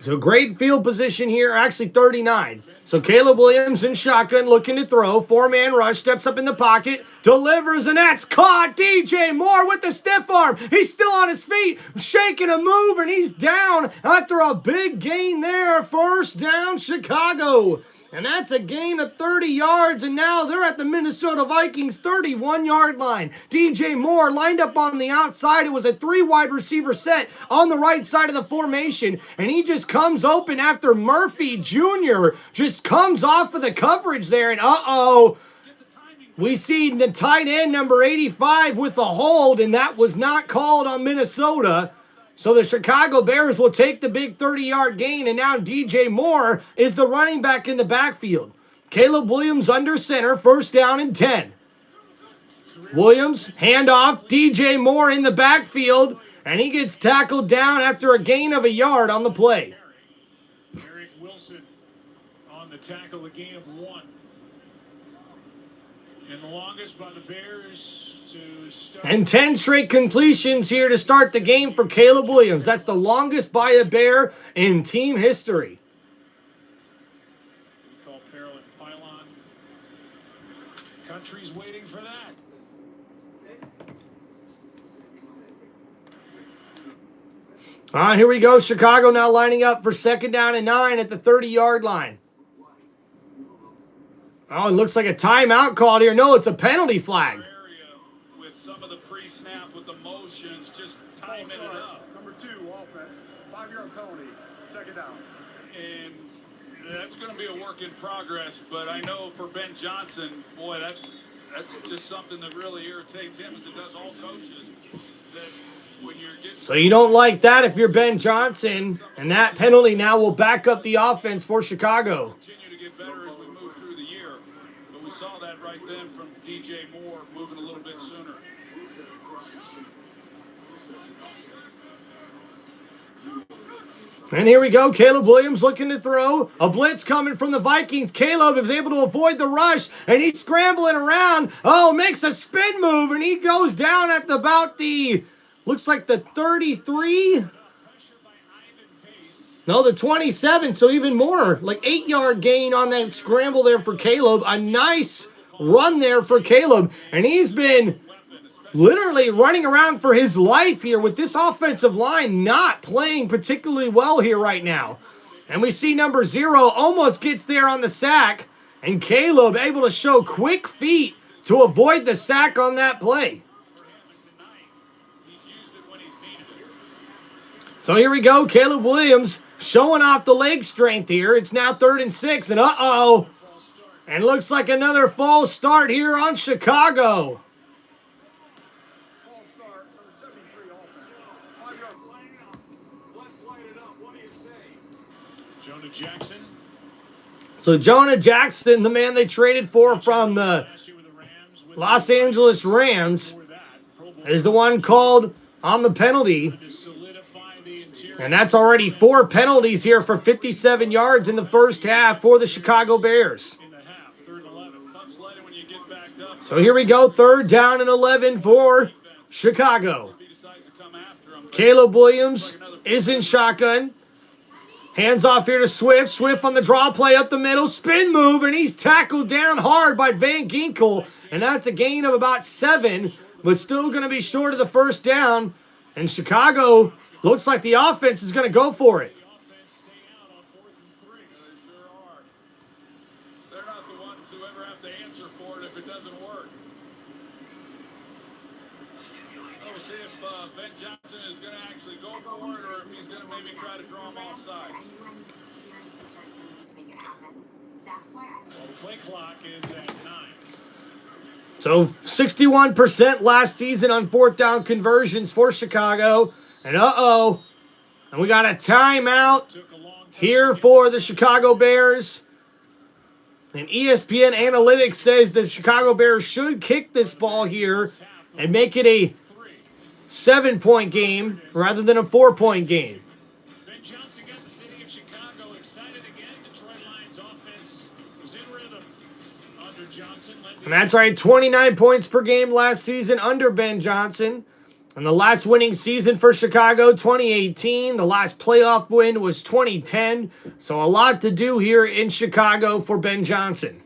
So great field position here. Actually 39. So Caleb Williams in shotgun looking to throw. 4-man rush. Steps up in the pocket. Delivers, and that's caught. DJ Moore with the stiff arm. He's still on his feet. Shaking a move, and he's down after a big gain there. First down, Chicago. And that's a gain of 30 yards, and now they're at the Minnesota Vikings 31-yard line. DJ Moore lined up on the outside. It was a 3-wide receiver set on the right side of the formation, and he just comes open after Murphy Jr. just comes off of the coverage there, and we see the tight end number 85 with a hold, and that was not called on Minnesota. So the Chicago Bears will take the big 30-yard gain, and now DJ Moore is the running back in the backfield. Caleb Williams under center, first down and 10. Williams, handoff, DJ Moore in the backfield, and he gets tackled down after a gain of a yard on the play. Eric Wilson on the tackle, a gain of 1. And the longest by the Bears to start. And 10 straight completions here to start the game for Caleb Williams. That's the longest by a Bear in team history. We call parallel pylon. Country's waiting for that. Here we go. Chicago now lining up for second down and 9 at the 30-yard line. Oh, it looks like a timeout called here. No, it's a penalty flag. With some of the pre-snap with the motions, just timing it up. Number 2, offense. 5-yard penalty. Second down. And that's going to be a work in progress, but I know for Ben Johnson, boy, that's just something that really irritates him, as it does all coaches. That when you're getting, So you don't like that if you're Ben Johnson, and that penalty now will back up the offense for Chicago. continue to get better as we move through the year, but we saw that right then from DJ Moore moving a little bit sooner. And here we go. Caleb Williams looking to throw. A blitz coming from the Vikings. Caleb is able to avoid the rush, and he's scrambling around. Oh, makes a spin move, and he goes down at about the, looks like the 33. No, the 27, so even more. Like 8-yard gain on that scramble there for Caleb. A nice run there for Caleb, and he's been literally running around for his life here with this offensive line not playing particularly well here right now. And we see number 0 almost gets there on the sack, and Caleb able to show quick feet to avoid the sack on that play. So here we go, Caleb Williams showing off the leg strength here. It's now 3rd and 6, and uh-oh. And looks like another false start here on Chicago. Jonah Jackson. So Jonah Jackson, the man they traded for from the Los Angeles Rams, is the one called on the penalty. And that's already 4 penalties here for 57 yards in the first half for the Chicago Bears. So here we go, 3rd down and 11 for Chicago. Caleb Williams is in shotgun. Hands off here to Swift. Swift on the draw play up the middle. Spin move, and he's tackled down hard by Van Ginkel. And that's a gain of about 7, but still going to be short of the first down. And Chicago looks like the offense is going to go for it. They're not the ones who ever have to answer for it if it doesn't work. We'll see if Ben Johnson is going to actually go for it, or if he's going to maybe try to draw him offside. Well, the play clock is at 9. So 61% last season on 4th down conversions for Chicago. And uh-oh. And we got a timeout here for the Chicago Bears. And ESPN Analytics says the Chicago Bears should kick this ball here and make it a 7-point game rather than a 4-point game. Ben Johnson got the city of Chicago excited again. Detroit Lions offense was in rhythm under Johnson. And that's right, 29 points per game last season under Ben Johnson. And the last winning season for Chicago, 2018. The last playoff win was 2010. So a lot to do here in Chicago for Ben Johnson.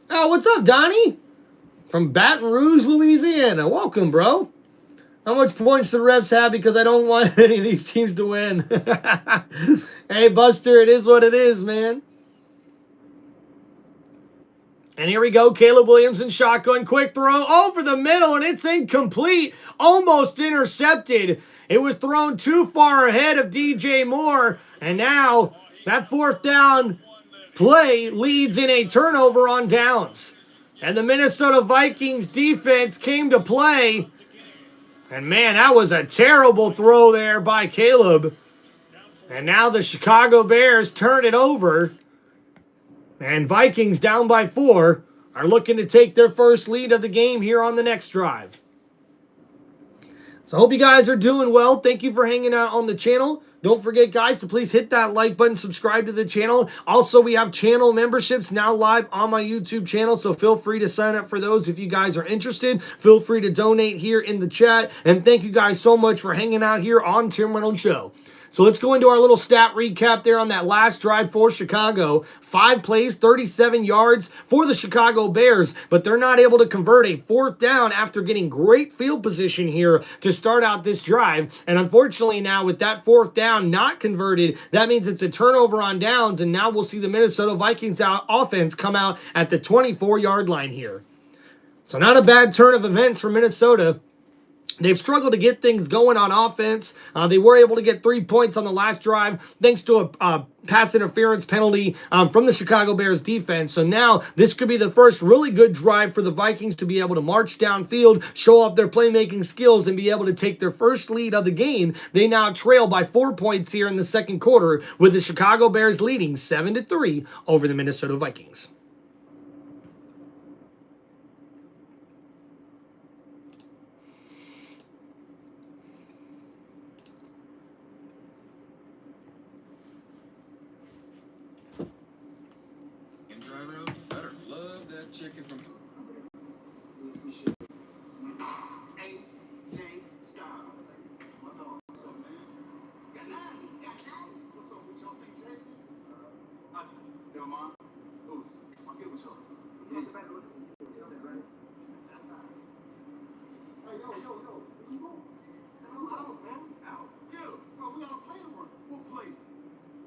Oh, what's up, Donnie? From Baton Rouge, Louisiana. Welcome, bro. How much points do the refs have? Because I don't want any of these teams to win. Hey, Buster, it is what it is, man. And here we go, Caleb Williams in shotgun, quick throw over the middle, and it's incomplete, almost intercepted. It was thrown too far ahead of DJ Moore, and now that 4th down play leads in a turnover on downs. And the Minnesota Vikings defense came to play, And man, that was a terrible throw there by Caleb. And now the Chicago Bears turn it over. And Vikings down by 4 are looking to take their first lead of the game here on the next drive. So I hope you guys are doing well. Thank you for hanging out on the channel. Don't forget, guys, to please hit that like button, subscribe to the channel. Also, we have channel memberships now live on my YouTube channel, so feel free to sign up for those if you guys are interested. Feel free to donate here in the chat. And thank you guys so much for hanging out here on Tim Reynolds Show. So let's go into our little stat recap there on that last drive for Chicago. 5 plays, 37 yards for the Chicago Bears, but they're not able to convert a 4th down after getting great field position here to start out this drive. And unfortunately now with that 4th down not converted, that means it's a turnover on downs, and now we'll see the Minnesota Vikings offense come out at the 24-yard line here. So not a bad turn of events for Minnesota. They've struggled to get things going on offense. They were able to get 3 points on the last drive thanks to a pass interference penalty from the Chicago Bears defense. So now this could be the first really good drive for the Vikings to be able to march downfield, show off their playmaking skills, and be able to take their first lead of the game. They now trail by 4 points here in the second quarter, with the Chicago Bears leading 7-3 over the Minnesota Vikings. Chicken from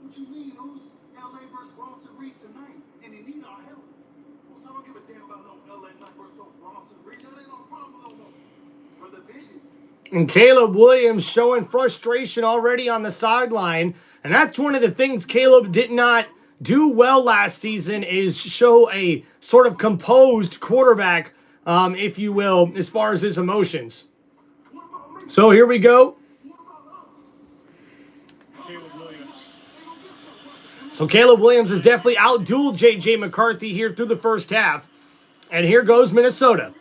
What you mean, Oos? LA versus Bronson Reed tonight, and they need our help. So I don't give a damn about no LA versus no Bronson Reed. That ain't no problem no more. For the vision. And Caleb Williams showing frustration already on the sideline. And that's one of the things Caleb did not do well last season, is show a sort of composed quarterback, if you will, as far as his emotions. So here we go. So Caleb Williams has definitely outdueled J.J. McCarthy here through the first half. And here goes Minnesota.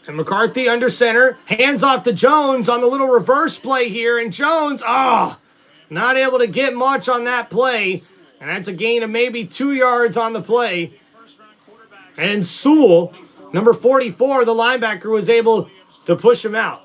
And McCarthy under center. Hands off to Jones on the little reverse play here. And Jones, not able to get much on that play. And that's a gain of maybe 2 yards on the play. And Sewell, number 44, the linebacker, was able to push him out.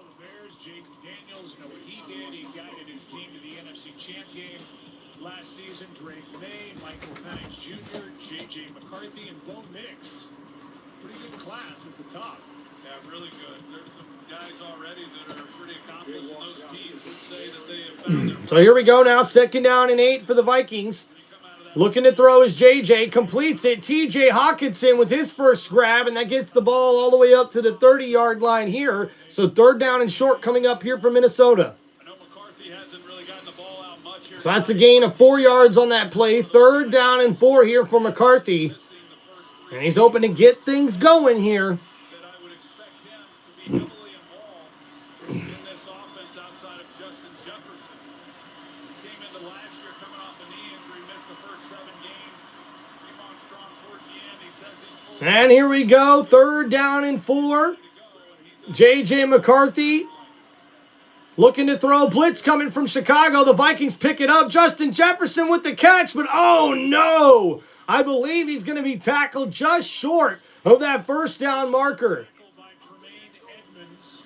Class at the top. Yeah, really good. There's some guys already that are pretty accomplished in those teams would say that they have found their. So here we go now, 2nd down and 8 for the Vikings. Looking to throw is JJ, completes it. TJ Hawkinson with his first grab, and that gets the ball all the way up to the 30-yard line here. So 3rd down and short coming up here for Minnesota. I know McCarthy hasn't really gotten the ball out much here. So that's a gain of 4 yards on that play. 3rd down and 4 here for McCarthy. And he's hoping to get things going here. That I would expect him to be heavily involved in this offense outside of Justin Jefferson. He came into last year coming off a knee injury, missed the first 7 games. Came on strong towards the end. He says he's full. And here we go, 3rd down and 4. J.J. McCarthy looking to throw. Blitz coming from Chicago. The Vikings pick it up. Justin Jefferson with the catch, but oh no! I believe he's going to be tackled just short of that 1st down marker. By Tremaine Edmonds,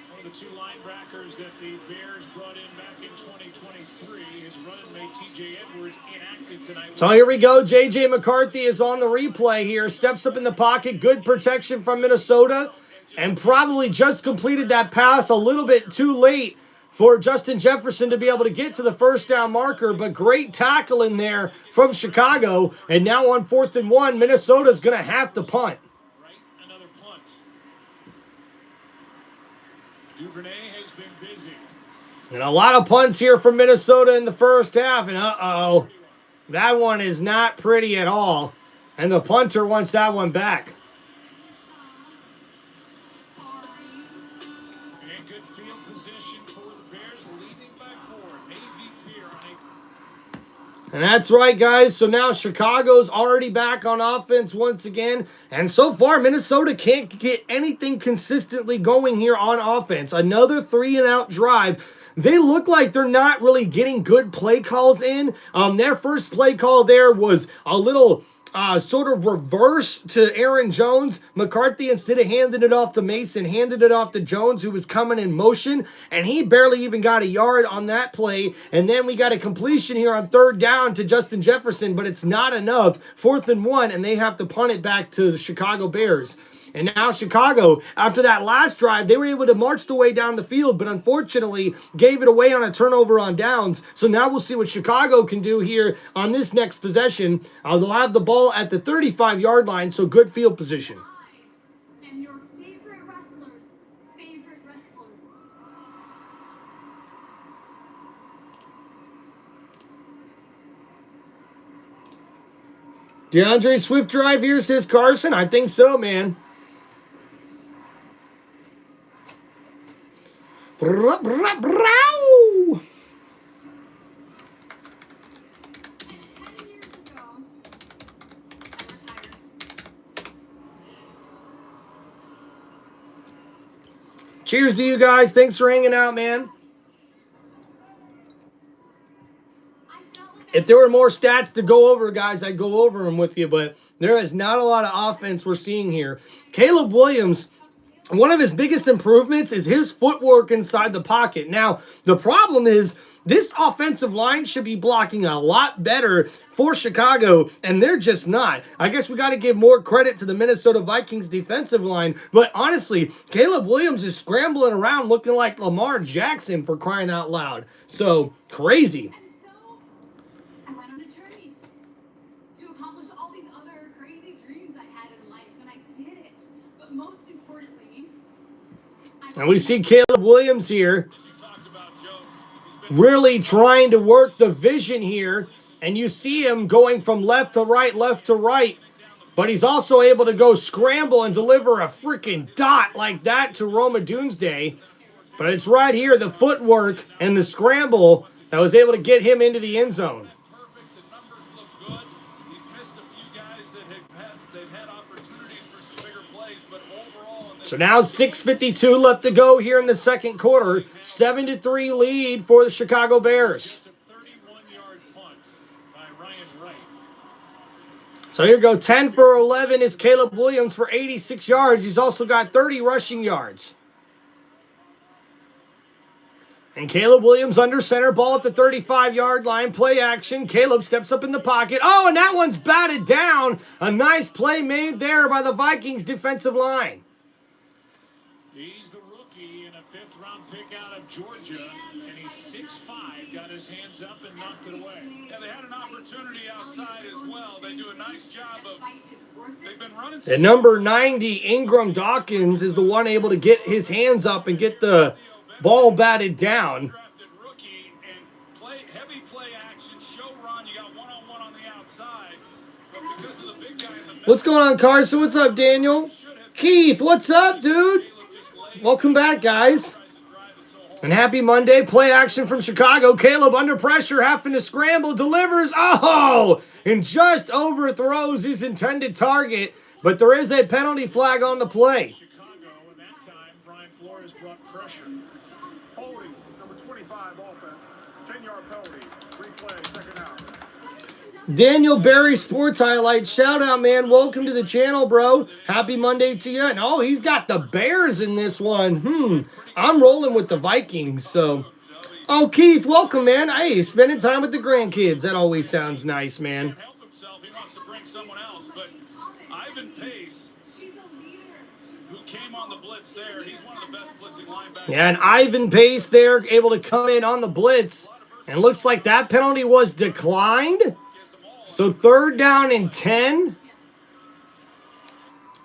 one of the 2 linebackers that the Bears brought in back in 2023. His running mate TJ Edwards inactive tonight. So here we go. J.J. McCarthy is on the replay here. Steps up in the pocket. Good protection from Minnesota. And probably just completed that pass a little bit too late for Justin Jefferson to be able to get to the 1st down marker, but great tackle in there from Chicago. And now on 4th and 1, Minnesota's going to have to punt. Right, another punt. Duvernay has been busy. And a lot of punts here from Minnesota in the first half. And uh-oh, that one is not pretty at all. And the punter wants that one back. field position for the Bears, leading back forward. AVP on And that's right, guys. So now Chicago's already back on offense once again. And so far, Minnesota can't get anything consistently going here on offense. Another 3-and-out drive. They look like they're not really getting good play calls in. Their first play call there was a little sort of reverse to Aaron Jones. McCarthy, instead of handing it off to Mason, handed it off to Jones, who was coming in motion, and he barely even got a yard on that play. And then we got a completion here on 3rd down to Justin Jefferson, but it's not enough. 4th and 1, and they have to punt it back to the Chicago Bears. And now Chicago, after that last drive, they were able to march the way down the field, but unfortunately gave it away on a turnover on downs. So now we'll see what Chicago can do here on this next possession. They'll have the ball at the 35-yard line, so good field position. And your favorite wrestler's favorite wrestler. DeAndre Swift drive here, says Carson. I think so, man. Brow. And 10 years ago, I retired. Cheers to you guys. Thanks for hanging out, man. If there were more stats to go over, guys, I'd go over them with you, but there is not a lot of offense we're seeing here. Caleb Williams, one of his biggest improvements is his footwork inside the pocket. Now, the problem is this offensive line should be blocking a lot better for Chicago, and they're just not. I guess we got to give more credit to the Minnesota Vikings defensive line, but honestly, Caleb Williams is scrambling around looking like Lamar Jackson, for crying out loud. So, crazy. I went on a journey to accomplish all these other crazy dreams I had in life, and I did it. But most importantly, And we see Caleb Williams here really trying to work the vision here. And you see him going from left to right, but he's also able to go scramble and deliver a freaking dot like that to Roma Doomsday. But it's right here, the footwork and the scramble that was able to get him into the end zone. The numbers look good. He's missed a few guys that they've had opportunities for some bigger plays, but overall. So now 6:52 left to go here in the second quarter. 7-3 lead for the Chicago Bears. It's a 31-yard punt by Ryan Wright. So here we go. 10 for 11 is Caleb Williams for 86 yards. He's also got 30 rushing yards. And Caleb Williams under center, ball at the 35-yard line, play action. Caleb steps up in the pocket. Oh, and that one's batted down. A nice play made there by the Vikings defensive line. He's the rookie and a 5th-round pick out of Georgia, and he's 6'5", got his hands up and knocked it away. Yeah, they had an opportunity outside as well. They do a nice job of. They've been running. At number 90, Ingram Dawkins is the one able to get his hands up and get the ball batted down. Drafted rookie and heavy play action, show run. You got one-on-one on the outside, but because of the big guy in the middle, What's going on, Carson? What's up, Daniel? Keith, what's up, dude? Welcome back, guys. And happy Monday. Play action from Chicago. Caleb under pressure, having to scramble, delivers. Oh! And just overthrows his intended target. But there is a penalty flag on the play. Chicago, and that time, Brian Flores brought pressure. Holding, number 25 offense. 10-yard penalty. Replay, second down. Daniel Barry Sports Highlights. Shout out, man. Welcome to the channel, bro. Happy Monday to you. And oh, he's got the Bears in this one. I'm rolling with the Vikings, so. Oh, Keith, welcome, man. Hey, spending time with the grandkids. That always sounds nice, man. can't help himself. He wants to bring someone else, but Ivan Pace, who came on the blitz there, he's one of the best blitzing linebackers. Yeah, and Ivan Pace there, able to come in on the blitz. And looks like that penalty was declined. So 3rd down and 10.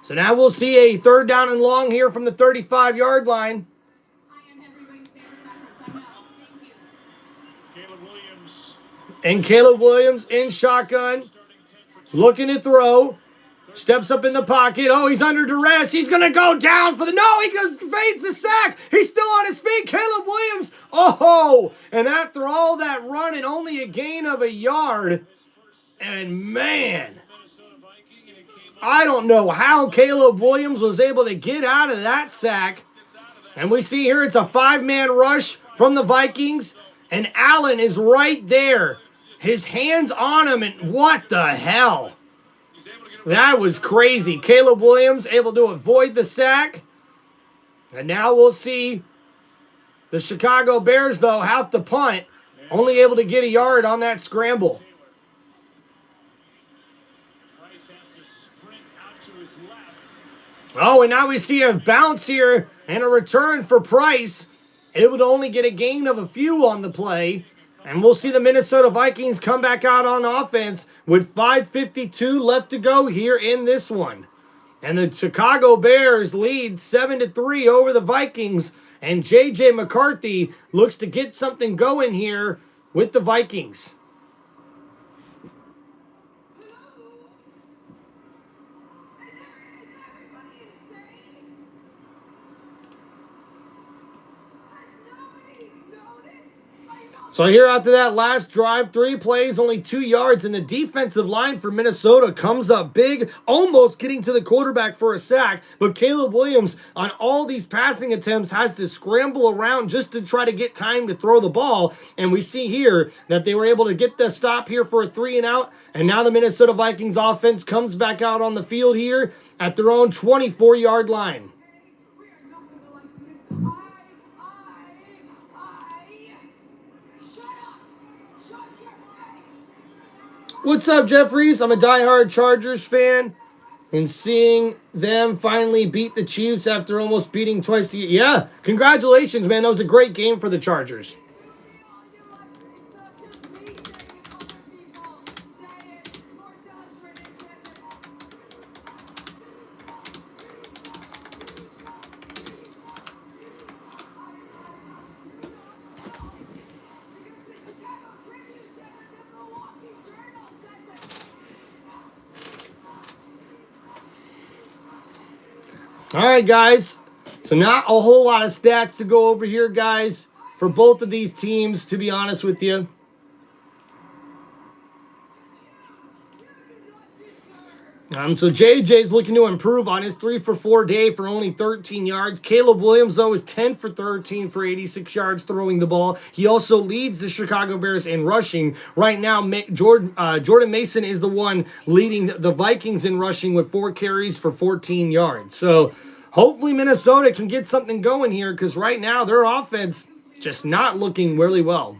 So now we'll see a 3rd down and long here from the 35-yard line. I am everybody's favorite reference. I know. Thank you. Caleb Williams, And Caleb Williams in shotgun, looking to throw. Steps up in the pocket. Oh, he's under duress. He's going to go down for the... No, he goes, fades the sack. He's still on his feet. Caleb Williams. Oh, and after all that running, only a gain of a yard. And man, I don't know how Caleb Williams was able to get out of that sack. And we see here it's a 5-man rush from the Vikings. And Allen is right there. His hands on him. And what the hell? That was crazy. Caleb Williams able to avoid the sack. And now we'll see the Chicago Bears, though, have to punt. Only able to get a yard on that scramble. Oh, and now we see a bounce here and a return for Price. It would only get a gain of a few on the play. And we'll see the Minnesota Vikings come back out on offense with 5:52 left to go here in this one. And the Chicago Bears lead 7-3 over the Vikings. And J.J. McCarthy looks to get something going here with the Vikings. So here after that last drive, 3 plays, only 2 yards, and the defensive line for Minnesota comes up big, almost getting to the quarterback for a sack. But Caleb Williams, on all these passing attempts, has to scramble around just to try to get time to throw the ball. And we see here that they were able to get the stop here for a 3-and-out. And now the Minnesota Vikings offense comes back out on the field here at their own 24-yard line. What's up, Jeffries? I'm a diehard Chargers fan, and seeing them finally beat the Chiefs after almost beating twice. Yeah, congratulations, man. That was a great game for the Chargers. All right, guys. So not a whole lot of stats to go over here, guys, for both of these teams, to be honest with you. So JJ's looking to improve on his 3-for-4 day for only 13 yards. Caleb Williams, though, is 10 for 13 for 86 yards throwing the ball. He also leads the Chicago Bears in rushing. Right now, Jordan Mason is the one leading the Vikings in rushing with 4 carries for 14 yards. So hopefully Minnesota can get something going here, because right now their offense just not looking really well.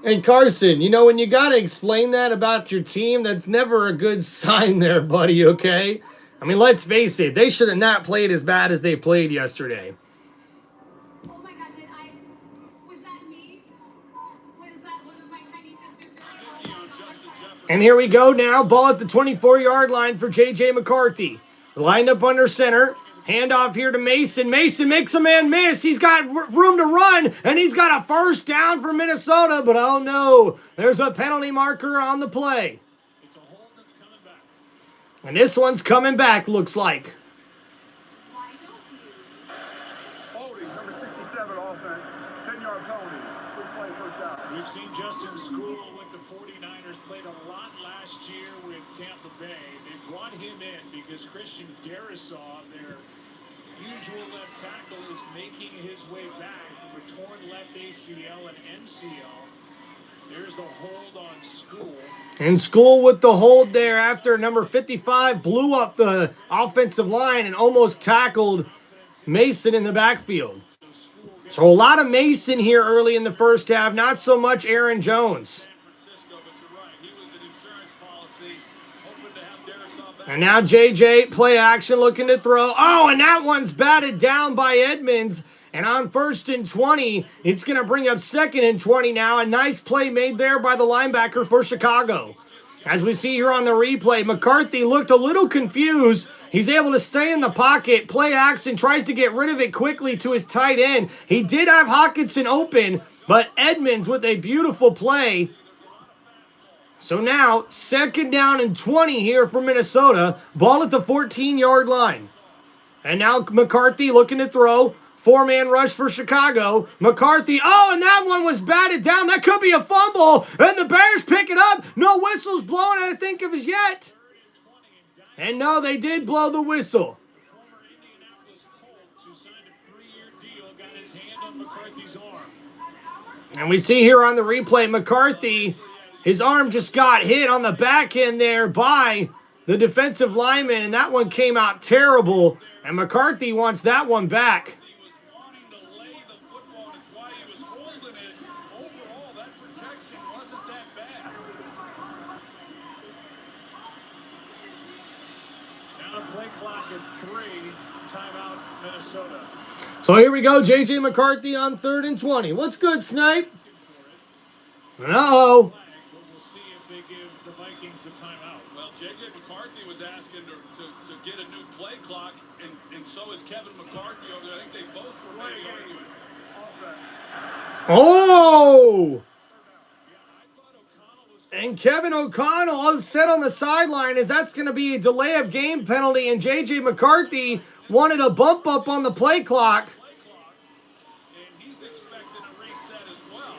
Hey, Carson, you know, when you got to explain that about your team, that's never a good sign there, buddy, okay? I mean, let's face it. They should have not played as bad as they played yesterday. Oh my God, was that me? Was that one of my tiny sisters? And here we go now. Ball at the 24-yard line for J.J. McCarthy. Lined up under center. Handoff here to Mason. Mason makes a man miss. He's got room to run, and he's got a first down for Minnesota. But oh no, there's a penalty marker on the play. It's a hold that's coming back. And this one's coming back, looks like. Holding, number 67 offense. 10-yard penalty. Quick play, first down. We've seen Justin School with the 49ers played a lot last year with Tampa Bay. They brought him in because Christian Darrisaw, their usual left tackle, is making his way back with torn left ACL and MCL. There's the hold on School. And School with the hold there after number 55 blew up the offensive line and almost tackled Mason in the backfield. So a lot of Mason here early in the first half, not so much Aaron Jones. And now JJ, play action, looking to throw. Oh, and that one's batted down by Edmonds. And on 1st and 20, it's going to bring up 2nd and 20 now. A nice play made there by the linebacker for Chicago. As we see here on the replay, McCarthy looked a little confused. He's able to stay in the pocket, play action, tries to get rid of it quickly to his tight end. He did have Hockenson open, but Edmonds with a beautiful play. So now, 2nd down and 20 here for Minnesota. Ball at the 14-yard line. And now McCarthy looking to throw. 4-man rush for Chicago. McCarthy, and that one was batted down. That could be a fumble. And the Bears pick it up. No whistles blown, I think of as yet. And no, they did blow the whistle. Former Indianapolis Colts, who signed a 3-year deal, got his hand on McCarthy's arm. And we see here on the replay, McCarthy, his arm just got hit on the back end there by the defensive lineman, and that one came out terrible. And McCarthy wants that one back. Minnesota. So here we go, J.J. McCarthy on 3rd and 20. What's good, Snipe? Uh-oh. We'll see if they give the Vikings the timeout. Well, J.J. McCarthy was asking to get a new play clock, and so is Kevin McCarthy over there. I think they both were maybe arguing. Oh! And Kevin O'Connell upset on the sideline as that's going to be a delay of game penalty, and J.J. McCarthy wanted a bump up on the play clock. And he's expecting a reset as well.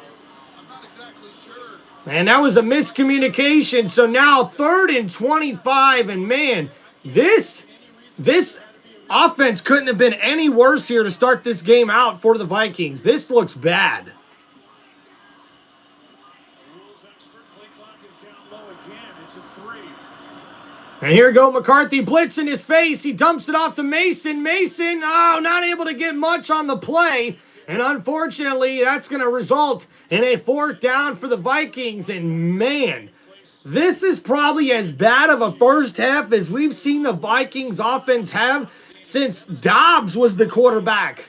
I'm not exactly sure. And that was a miscommunication. So now 3rd and 25. And man, this offense couldn't have been any worse here to start this game out for the Vikings. This looks bad. Rules expert, play clock is down low again. It's a 3. And here we go, McCarthy, blitz in his face. He dumps it off to Mason. Mason, not able to get much on the play. And unfortunately, that's going to result in a 4th down for the Vikings. And man, this is probably as bad of a first half as we've seen the Vikings offense have since Dobbs was the quarterback.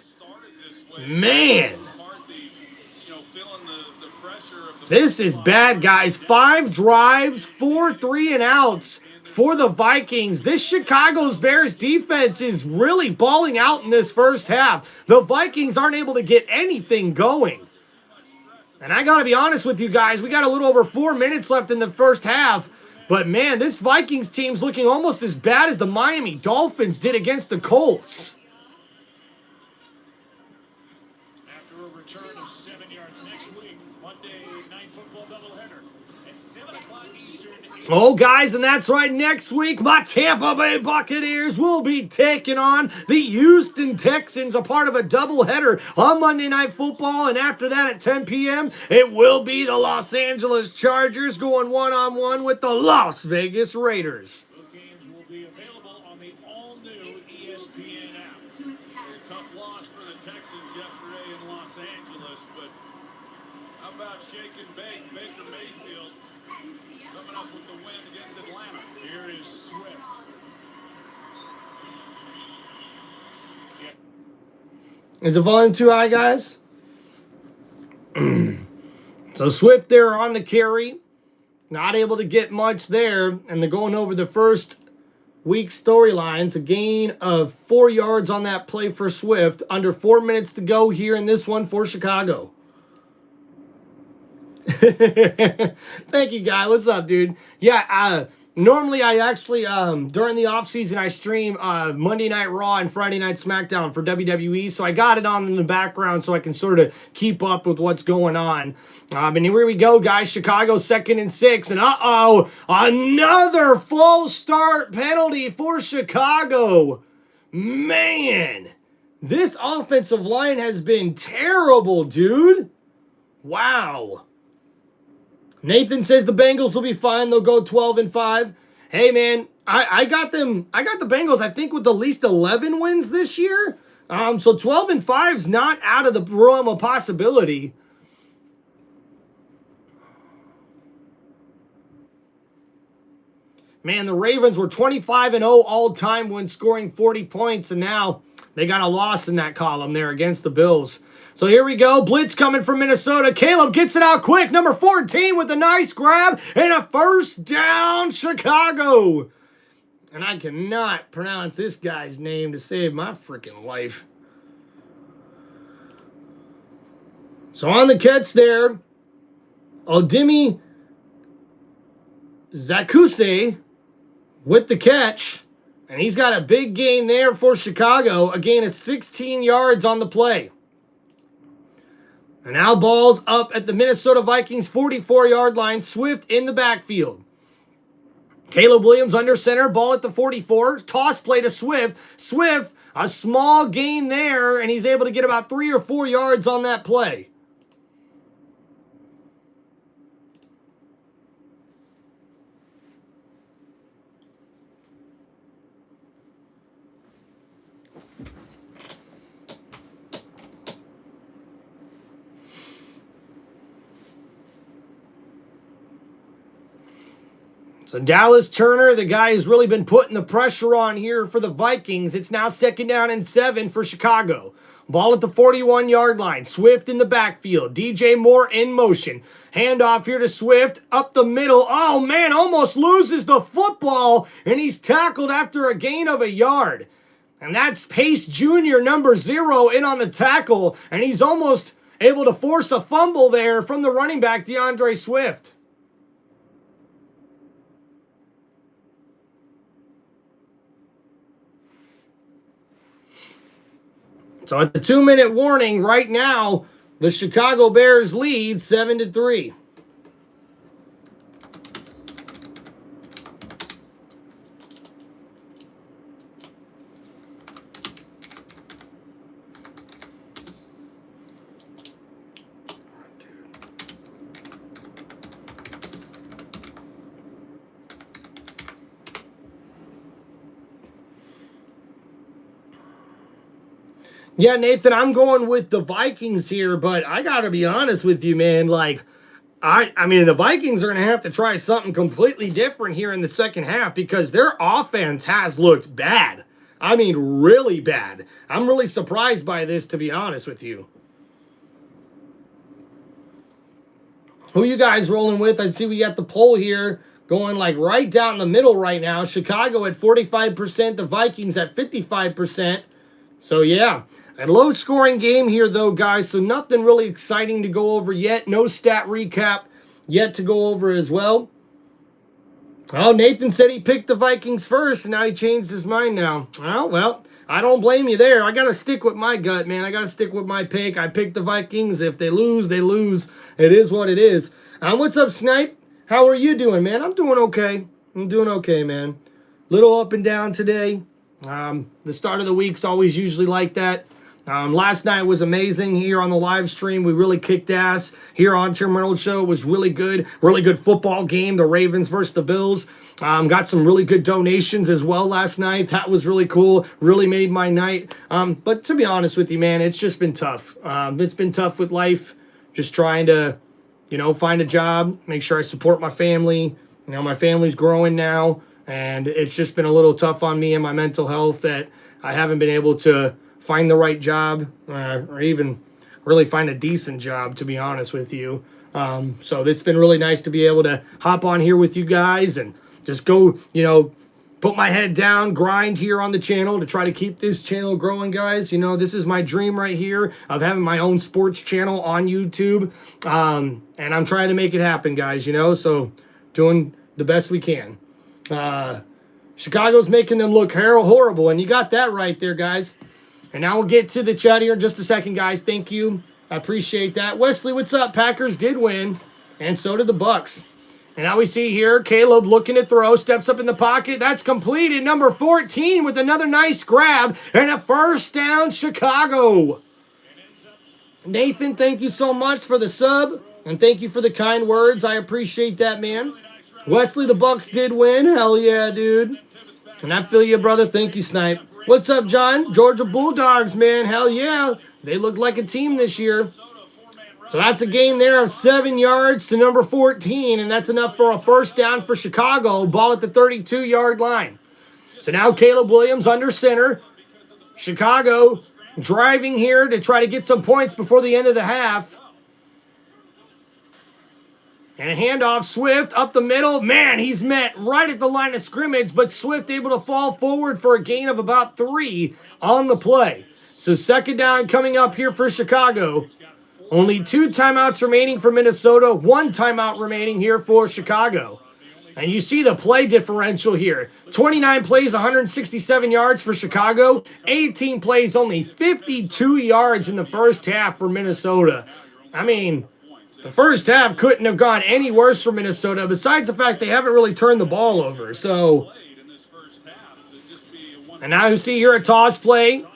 Man. This is bad, guys. 5 drives, 4 3-and-outs. For the Vikings. This Chicago's Bears defense is really balling out in this first half. The Vikings aren't able to get anything going. And I got to be honest with you guys, we got a little over 4 minutes left in the first half. But man, this Vikings team's looking almost as bad as the Miami Dolphins did against the Colts. After a return of 7 yards next week, Monday Night Football doubleheader at 7 o'clock Eastern. Oh, guys, and that's right. Next week, my Tampa Bay Buccaneers will be taking on the Houston Texans, a part of a doubleheader on Monday Night Football. And after that, at 10 p.m., it will be the Los Angeles Chargers going one-on-one with the Las Vegas Raiders. Those games will be available on the all-new ESPN app. A tough loss for the Texans yesterday in Los Angeles, but how about shake and bake Baker Mayfield coming up with the win against Atlanta? Here is Swift. Is the volume too high, guys? So Swift there on the carry. Not able to get much there. And they're going over the first week storylines. A gain of 4 yards on that play for Swift. Under 4 minutes to go here in this one for Chicago. Thank you, guy. What's up, dude? Yeah, normally I actually, during the offseason, I stream Monday Night Raw and Friday Night SmackDown for WWE, so I got it on in the background so I can sort of keep up with what's going on. And here we go, guys. Chicago 2nd and 6, and another false start penalty for Chicago. Man, this offensive line has been terrible, dude. Wow. Nathan says the Bengals will be fine. They'll go 12-5. Hey, man, I got them. I got the Bengals, I think, with at least 11 wins this year. So 12-5 is not out of the realm of possibility. Man, the Ravens were 25-0 all time when scoring 40 points, and now They got a loss in that column there against the Bills. So here we go. Blitz coming from Minnesota. Caleb gets it out quick. Number 14 with a nice grab and a first down, Chicago. And I cannot pronounce this guy's name to save my freaking life. So on the catch there, Odimi Zakuse with the catch. And he's got a big gain there for Chicago. A gain of 16 yards on the play. And now ball's up at the Minnesota Vikings 44-yard line. Swift in the backfield. Caleb Williams under center. Ball at the 44. Toss play to Swift. Swift, a small gain there. And he's able to get about 3 or 4 yards on that play. So Dallas Turner, the guy who's really been putting the pressure on here for the Vikings. It's now 2nd down and 7 for Chicago. Ball at the 41-yard line. Swift in the backfield. DJ Moore in motion. Handoff here to Swift. Up the middle. Oh, man, almost loses the football. And he's tackled after a gain of a yard. And that's Pace Jr., number 0, in on the tackle. And he's almost able to force a fumble there from the running back, DeAndre Swift. So at the 2-minute warning right now, the Chicago Bears lead 7-3. Yeah, Nathan, I'm going with the Vikings here, but I got to be honest with you, man. Like, I mean, the Vikings are going to have to try something completely different here in the second half because their offense has looked bad. I mean, really bad. I'm really surprised by this, to be honest with you. Who you guys rolling with? I see we got the poll here going like right down the middle right now. Chicago at 45%, the Vikings at 55%. So, yeah. A low-scoring game here, though, guys, so nothing really exciting to go over yet. No stat recap yet to go over as well. Oh, Nathan said he picked the Vikings first, and now he changed his mind now. Oh, well, I don't blame you there. I got to stick with my gut, man. I got to stick with my pick. I picked the Vikings. If they lose, they lose. It is what it is. What's up, Snipe? How are you doing, man? I'm doing okay. I'm doing okay, man. Little up and down today. The start of the week's always usually like that. Last night was amazing here on the live stream. We really kicked ass here on TimReynoldsShow. It was really good football game. The Ravens versus the Bills. Got some really good donations as well last night. That was really cool. Really made my night. But to be honest with you, man, it's just been tough. It's been tough with life. Just trying to, find a job, make sure I support my family. My family's growing now. And it's just been a little tough on me and my mental health that I haven't been able to find the right job or even really find a decent job, to be honest with you. So it's been really nice to be able to hop on here with you guys and just go, put my head down, grind here on the channel to try to keep this channel growing, guys. This is my dream right here of having my own sports channel on YouTube. And I'm trying to make it happen, guys, so doing the best we can. Chicago's making them look horrible, and you got that right there, guys. And now we'll get to the chat here in just a second, guys. Thank you. I appreciate that. Wesley, what's up? Packers did win, and so did the Bucks. And now we see here Caleb looking to throw, steps up in the pocket. That's completed. Number 14 with another nice grab and a first down, Chicago. Nathan, thank you so much for the sub, and thank you for the kind words. I appreciate that, man. Wesley, the Bucks did win. Hell yeah, dude. And I feel you, brother. Thank you, Snipe. What's up, John? Georgia Bulldogs, man. Hell yeah. They look like a team this year. So that's a gain there of 7 yards to number 14, and that's enough for a first down for Chicago. Ball at the 32-yard line. So now Caleb Williams under center. Chicago driving here to try to get some points before the end of the half. And a handoff, Swift up the middle. Man, he's met right at the line of scrimmage, but Swift able to fall forward for a gain of about 3 on the play. So second down coming up here for Chicago. Only 2 timeouts remaining for Minnesota, 1 timeout remaining here for Chicago. And you see the play differential here. 29 plays, 167 yards for Chicago. 18 plays, only 52 yards in the first half for Minnesota. I mean, the first half couldn't have gone any worse for Minnesota, besides the fact they haven't really turned the ball over. So, and now you see here a toss play.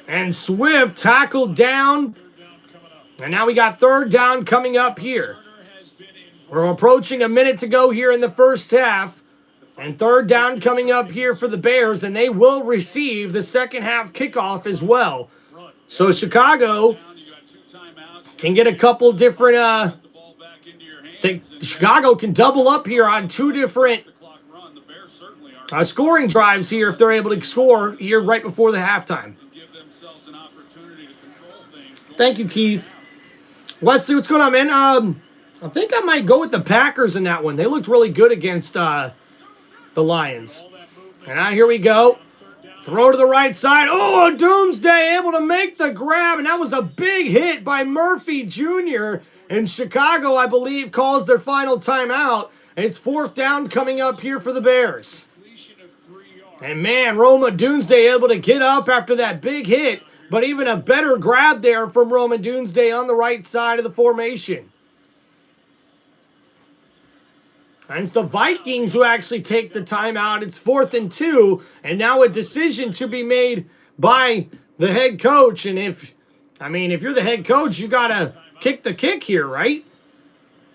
And Swift tackled down. And now we got third down coming up here. We're approaching a minute to go here in the first half. And third down coming up here for the Bears. And they will receive the second half kickoff as well. So Chicago can get a couple different, Chicago can double up here on 2 different scoring drives here if they're able to score here right before the halftime. Thank you, Keith. Wesley, what's going on, man? I think I might go with the Packers in that one. They looked really good against the Lions. And now here we go. Throw to the right side. Oh, Doomsday able to make the grab. And that was a big hit by Murphy Jr. And Chicago, I believe, calls their final timeout. And it's fourth down coming up here for the Bears. And man, Roma Doomsday able to get up after that big hit. But even a better grab there from Roman Doomsday on the right side of the formation. And it's the Vikings who actually take the timeout. It's 4th and 2. And now a decision to be made by the head coach. And if you're the head coach, you got to kick the kick here, right?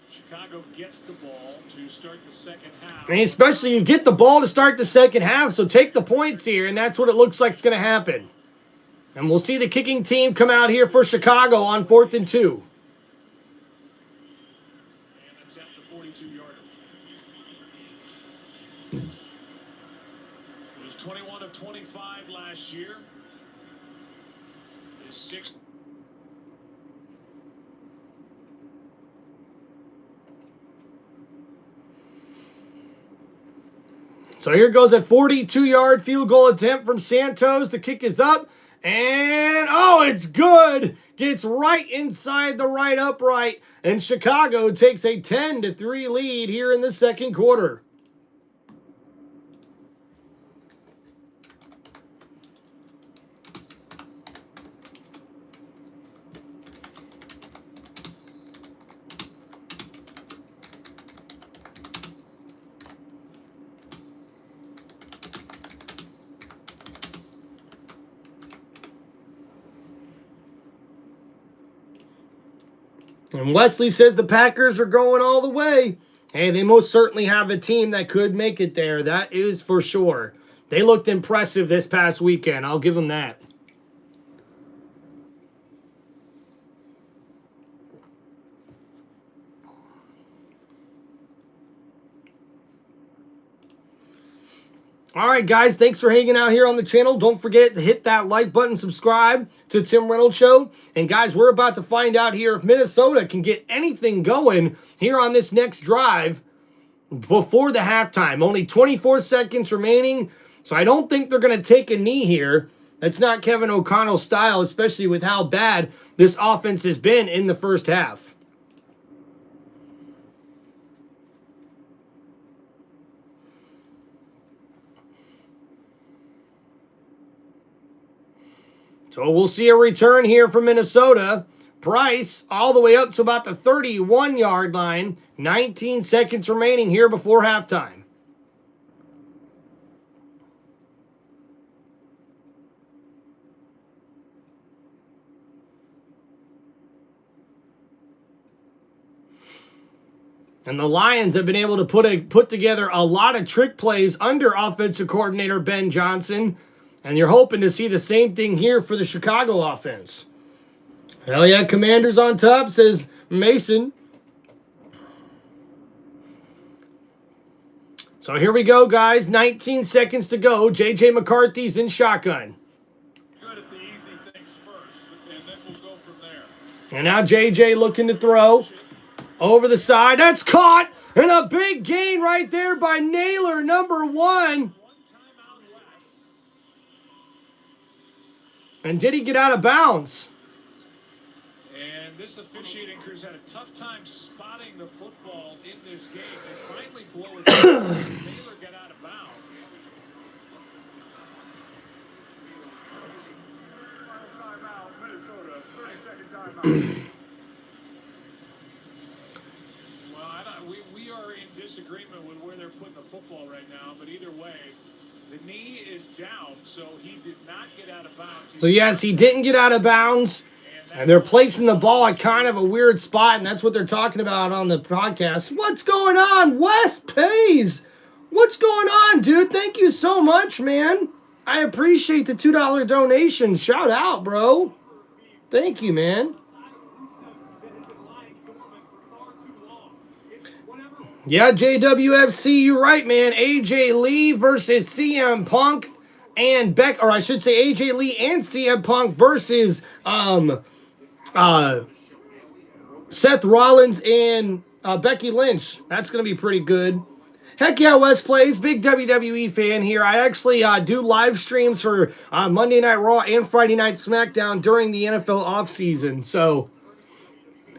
Chicago gets the ball to start the second half. And especially you get the ball to start the second half. So take the points here. And that's what it looks like is going to happen. And we'll see the kicking team come out here for Chicago on 4th and 2. And attempt the 42-yarder. It was 21 of 25 last year. His 6th. So here goes a 42-yard field goal attempt from Santos. The kick is up. And, oh, it's good. Gets right inside the right upright. And Chicago takes a 10-3 lead here in the second quarter. And Wesley says the Packers are going all the way. Hey, they most certainly have a team that could make it there. That is for sure. They looked impressive this past weekend. I'll give them that. All right, guys, thanks for hanging out here on the channel. Don't forget to hit that like button, subscribe to Tim Reynolds Show. And, guys, we're about to find out here if Minnesota can get anything going here on this next drive before the halftime. Only 24 seconds remaining, so I don't think they're going to take a knee here. That's not Kevin O'Connell's style, especially with how bad this offense has been in the first half. So we'll see a return here from Minnesota. Price all the way up to about the 31-yard line. 19 seconds remaining here before halftime. And the Lions have been able to put together a lot of trick plays under offensive coordinator Ben Johnson. And you're hoping to see the same thing here for the Chicago offense. Hell yeah, Commanders on top, says Mason. So here we go, guys. 19 seconds to go. J.J. McCarthy's in shotgun. And now JJ looking to throw. Over the side. That's caught. And a big gain right there by Naylor, number 1. And did he get out of bounds? And this officiating crew's had a tough time spotting the football in this game. They finally blow it down. Naylor got out of bounds. Timeout, Minnesota. 30-second timeout. We are in disagreement with where they're putting the football right now, but either way, the knee is down, so he did not get out of bounds. So yes, he didn't get out of bounds, and they're placing the ball at kind of a weird spot, and that's what they're talking about on the podcast. What's going on? Wes Pays, what's going on, dude? Thank you so much, man. I appreciate the $2 donation. Shout out, bro. Thank you, man. Yeah, JWFC, you're right, man. AJ Lee versus CM Punk and AJ Lee and CM Punk versus Seth Rollins and Becky Lynch. That's going to be pretty good. Heck yeah, Wes Plays. Big WWE fan here. I actually do live streams for Monday Night Raw and Friday Night SmackDown during the NFL offseason. So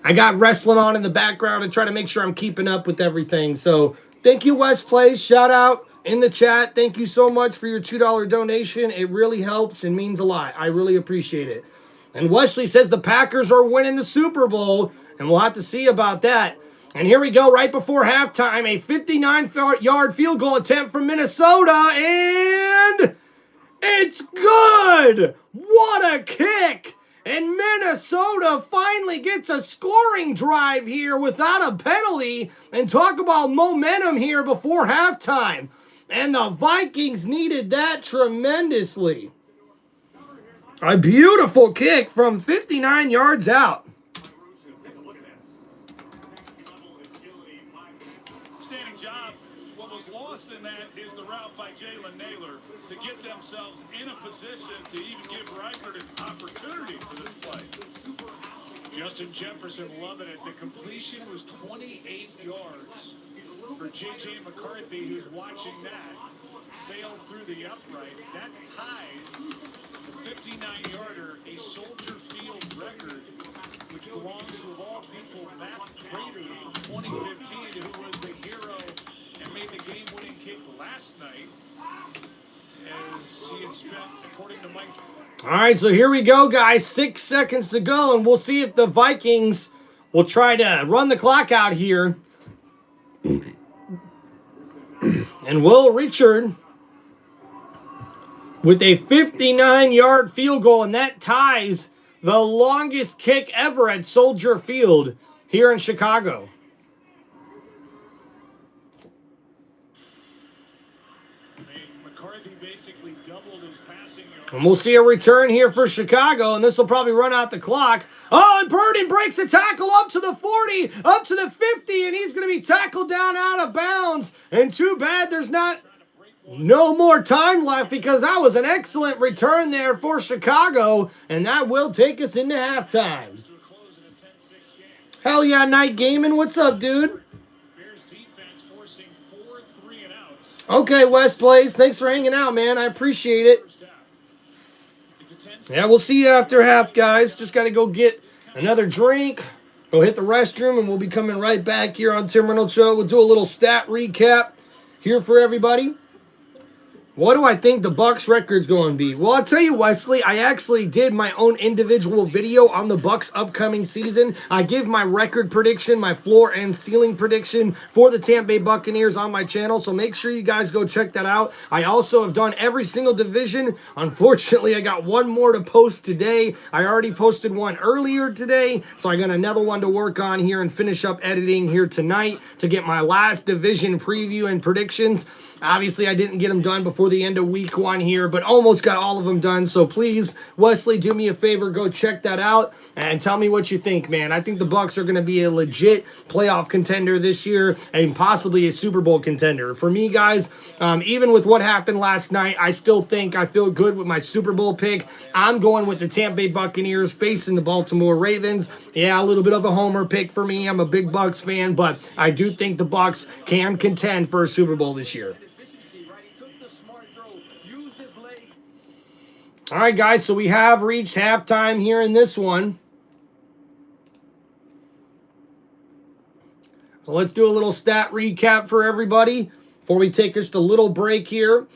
I got wrestling on in the background and try to make sure I'm keeping up with everything. So thank you, Wes Plays. Shout out in the chat. Thank you so much for your $2 donation. It really helps and means a lot. I really appreciate it. And Wesley says the Packers are winning the Super Bowl, and we'll have to see about that. And here we go, right before halftime, a 59-yard field goal attempt from Minnesota, and it's good! What a kick! And Minnesota finally gets a scoring drive here without a penalty. And talk about momentum here before halftime. And the Vikings needed that tremendously. A beautiful kick from 59 yards out. Outstanding job. What was lost in that is the route by Jalen Naylor to get themselves in a position to even give Reichert an opportunity for this play. Justin Jefferson loving it. The completion was 28 yards for J.J. McCarthy, who's watching that sail through the uprights. That ties the 59-yarder, a Soldier Field record, which belongs to, of all people, Matt Prater from 2015, who was the hero and made the game-winning kick last night, as he had spent, according to Mike. All right, so here we go, guys. 6 seconds to go, and we'll see if the Vikings will try to run the clock out here. And Will Richard with a 59-yard field goal, and that ties the longest kick ever at Soldier Field here in Chicago. McCarthy basically doubled his passing yards. And we'll see a return here for Chicago, and this will probably run out the clock. Oh, and Burden breaks a tackle up to the 40, up to the 50, and he's going to be tackled down out of bounds. And too bad there's no more time left, because that was an excellent return there for Chicago, and that will take us into halftime. Hell yeah, Night Gaming. What's up, dude? Okay, West Plays. Thanks for hanging out, man. I appreciate it. Yeah, we'll see you after half, guys. Just got to go get another drink, go hit the restroom, and we'll be coming right back here on Tim Reynolds Show. We'll do a little stat recap here for everybody. What do I think the Bucs record's going to be? Well, I'll tell you, Wesley, I actually did my own individual video on the Bucs upcoming season. I give my record prediction, my floor and ceiling prediction for the Tampa Bay Buccaneers on my channel, so make sure you guys go check that out. I also have done every single division. Unfortunately, I got one more to post today. I already posted one earlier today, so I got another one to work on here and finish up editing here tonight to get my last division preview and predictions. Obviously, I didn't get them done before the end of week 1 here, but almost got all of them done. So please, Wesley, do me a favor, go check that out and tell me what you think, man. I think the Bucs are going to be a legit playoff contender this year and possibly a Super Bowl contender. For me, guys, even with what happened last night, I still think I feel good with my Super Bowl pick. I'm going with the Tampa Bay Buccaneers facing the Baltimore Ravens. Yeah, a little bit of a homer pick for me. I'm a big Bucs fan, but I do think the Bucs can contend for a Super Bowl this year. All right, guys, so we have reached halftime here in this one. So let's do a little stat recap for everybody before we take just a little break here.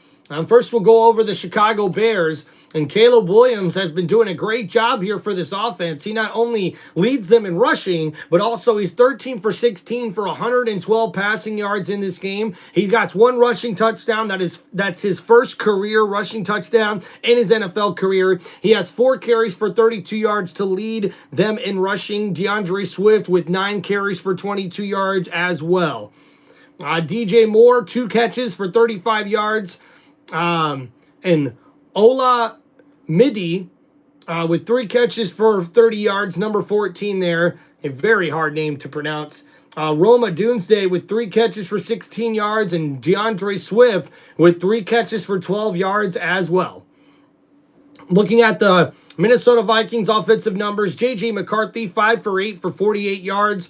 First, we'll go over the Chicago Bears. And Caleb Williams has been doing a great job here for this offense. He not only leads them in rushing, but also he's 13 for 16 for 112 passing yards in this game. He got 1 rushing touchdown. That's his first career rushing touchdown in his NFL career. He has 4 carries for 32 yards to lead them in rushing. DeAndre Swift with 9 carries for 22 yards as well. DJ Moore, 2 catches for 35 yards. And Ola Midi with 3 catches for 30 yards, number 14 there. A very hard name to pronounce. Roma Doomsday with 3 catches for 16 yards, and DeAndre Swift with 3 catches for 12 yards as well. Looking at the Minnesota Vikings offensive numbers, J.J. McCarthy, 5 for 8 for 48 yards.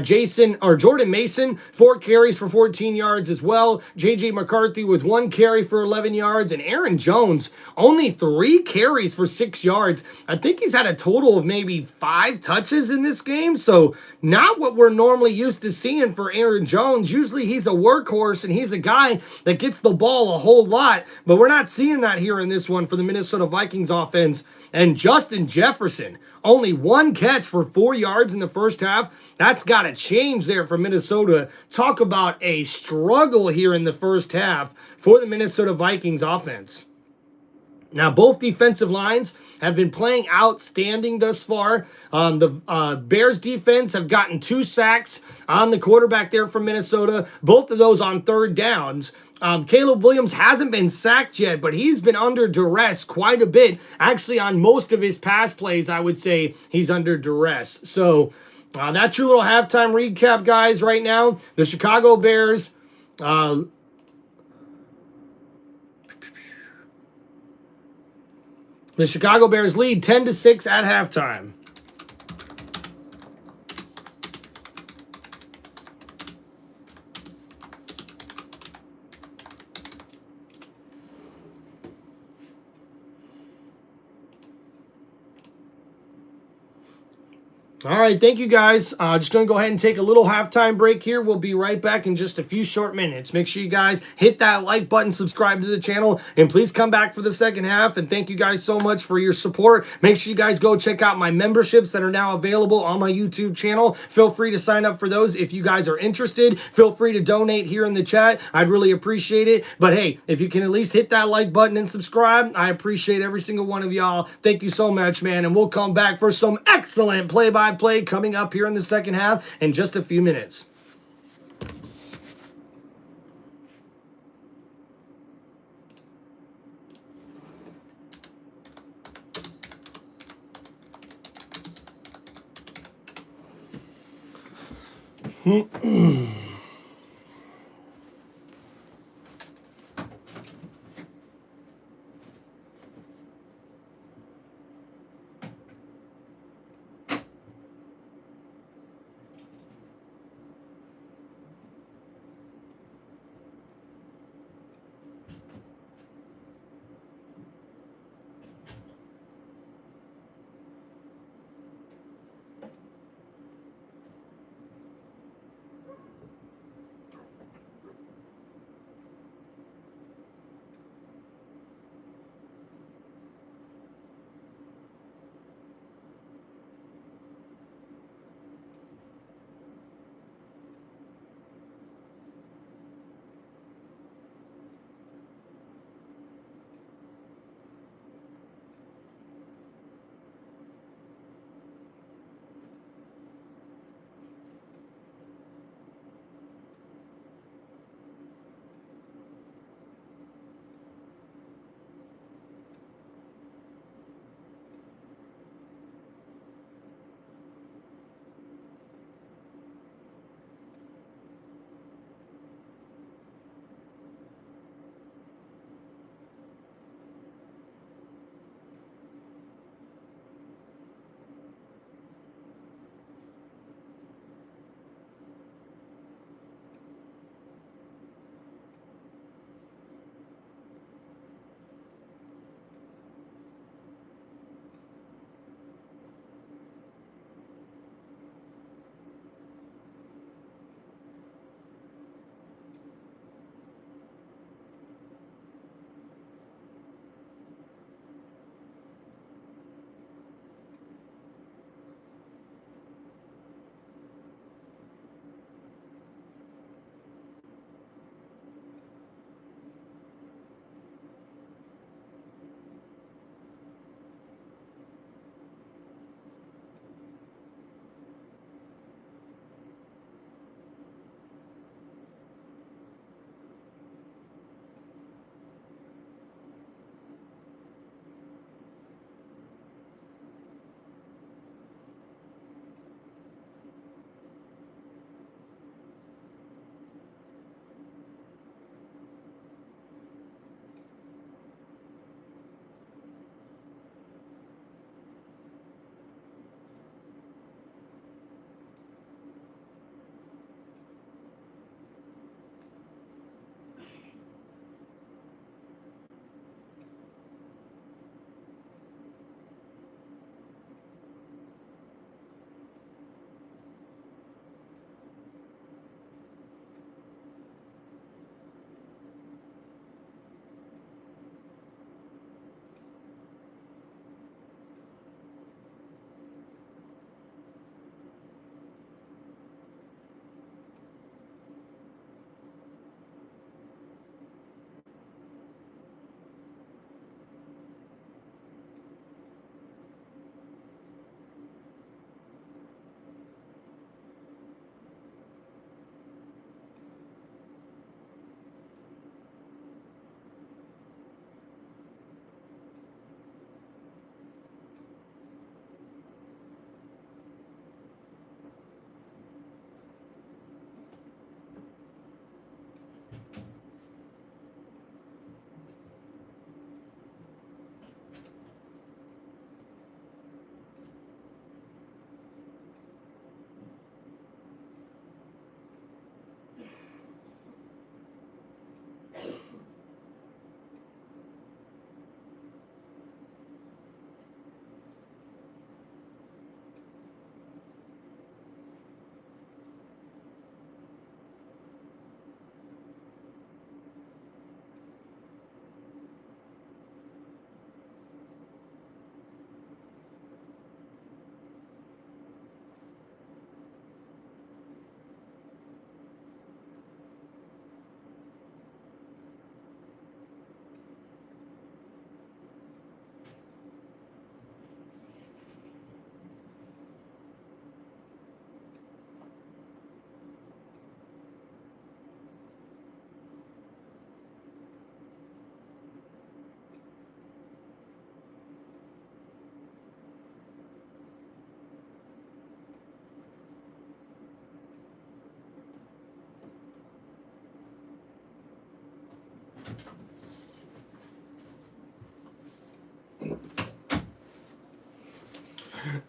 Jordan Mason, 4 carries for 14 yards as well. J.J. McCarthy with 1 carry for 11 yards. And Aaron Jones, only 3 carries for 6 yards. I think he's had a total of maybe 5 touches in this game. So not what we're normally used to seeing for Aaron Jones. Usually he's a workhorse and he's a guy that gets the ball a whole lot. But we're not seeing that here in this one for the Minnesota Vikings offense. And Justin Jefferson, only 1 catch for 4 yards in the first half. That's got to change there for Minnesota. Talk about a struggle here in the first half for the Minnesota Vikings offense. Now, both defensive lines have been playing outstanding thus far. The Bears defense have gotten 2 sacks on the quarterback there from Minnesota, both of those on 3rd downs. Caleb Williams hasn't been sacked yet, but he's been under duress quite a bit. Actually, on most of his pass plays, I would say he's under duress. So that's your little halftime recap, guys, right now. The Chicago Bears... The Chicago Bears lead 10-6 at halftime. All right, thank you guys. Just going to go ahead and take a little halftime break here. We'll be right back in just a few short minutes. Make sure you guys hit that like button, subscribe to the channel, and please come back for the second half. And thank you guys so much for your support. Make sure you guys go check out my memberships that are now available on my YouTube channel. Feel free to sign up for those if you guys are interested. Feel free to donate here in the chat. I'd really appreciate it. But hey, if you can at least hit that like button and subscribe, I appreciate every single one of y'all. Thank you so much, man. And we'll come back for some excellent play-by-play coming up here in the second half in just a few minutes.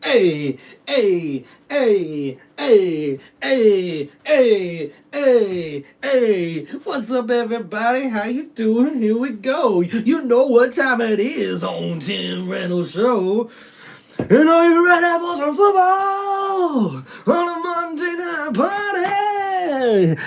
Hey, hey, hey, hey, hey, hey, hey, hey. What's up, everybody? How you doing? Here we go. You know what time it is on Tim Reynolds Show. And are you ready for some football on a Monday night party?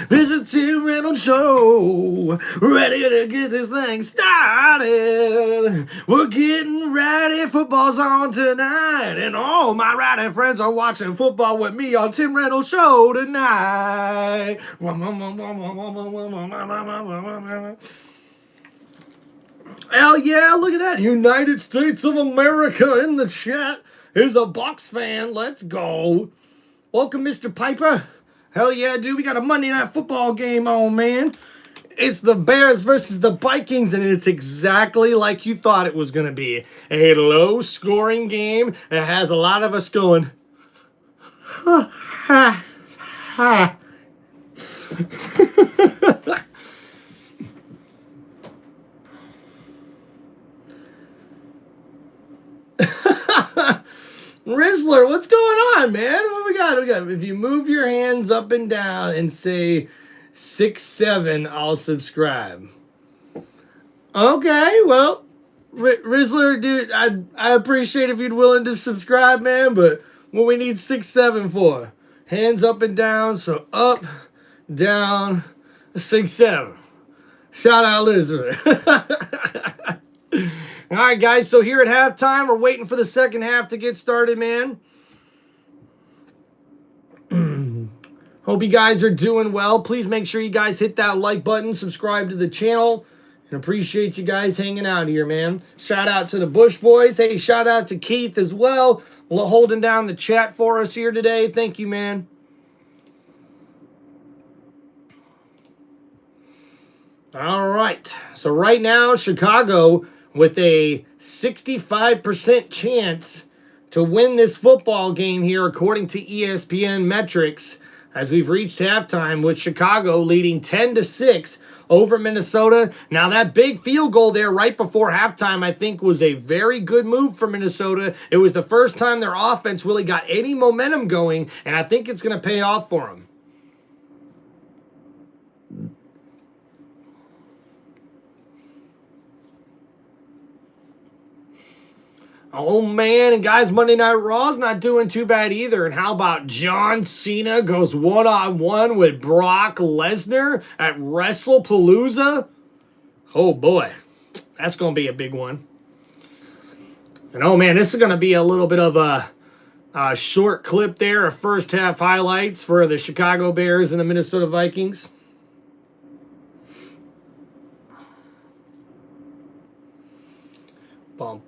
This is Tim Reynolds Show, ready to get this thing started. We're getting ready, football's on tonight, and all my righty friends are watching football with me on Tim Reynolds Show tonight. Hell yeah, look at that. United States of America in the chat is a Bucks fan. Let's go. Welcome, Mr. Piper. Hell yeah, dude. We got a Monday Night Football game on, man. It's the Bears versus the Vikings, and it's exactly like you thought it was going to be. A low-scoring game that has a lot of us going, ha, ha, ha. Rizzler, what's going on, man? What we got? If you move your hands up and down and say 6-7, I'll subscribe. Okay, well, Rizzler, dude, I appreciate if you'd willing to subscribe, man, but what we need 6-7 for? Hands up and down, so up, down, 6-7. Shout out, Rizzler. All right, guys, so here at halftime, we're waiting for the second half to get started, man. Hope you guys are doing well. Please make sure you guys hit that like button, subscribe to the channel, and appreciate you guys hanging out here, man. Shout out to the Bush Boys. Hey, shout out to Keith as well, holding down the chat for us here today. Thank you, man. All right, so right now, Chicago with a 65% chance to win this football game here, according to ESPN metrics, as we've reached halftime with Chicago leading 10-6 over Minnesota. Now, that big field goal there right before halftime, I think, was a very good move for Minnesota. It was the first time their offense really got any momentum going, and I think it's going to pay off for them. Oh, man, and guys, Monday Night Raw's not doing too bad either. And how about John Cena goes one-on-one with Brock Lesnar at WrestlePalooza? Oh, boy, that's going to be a big one. And, oh, man, this is going to be a little bit of a short clip there of first-half highlights for the Chicago Bears and the Minnesota Vikings. Bang,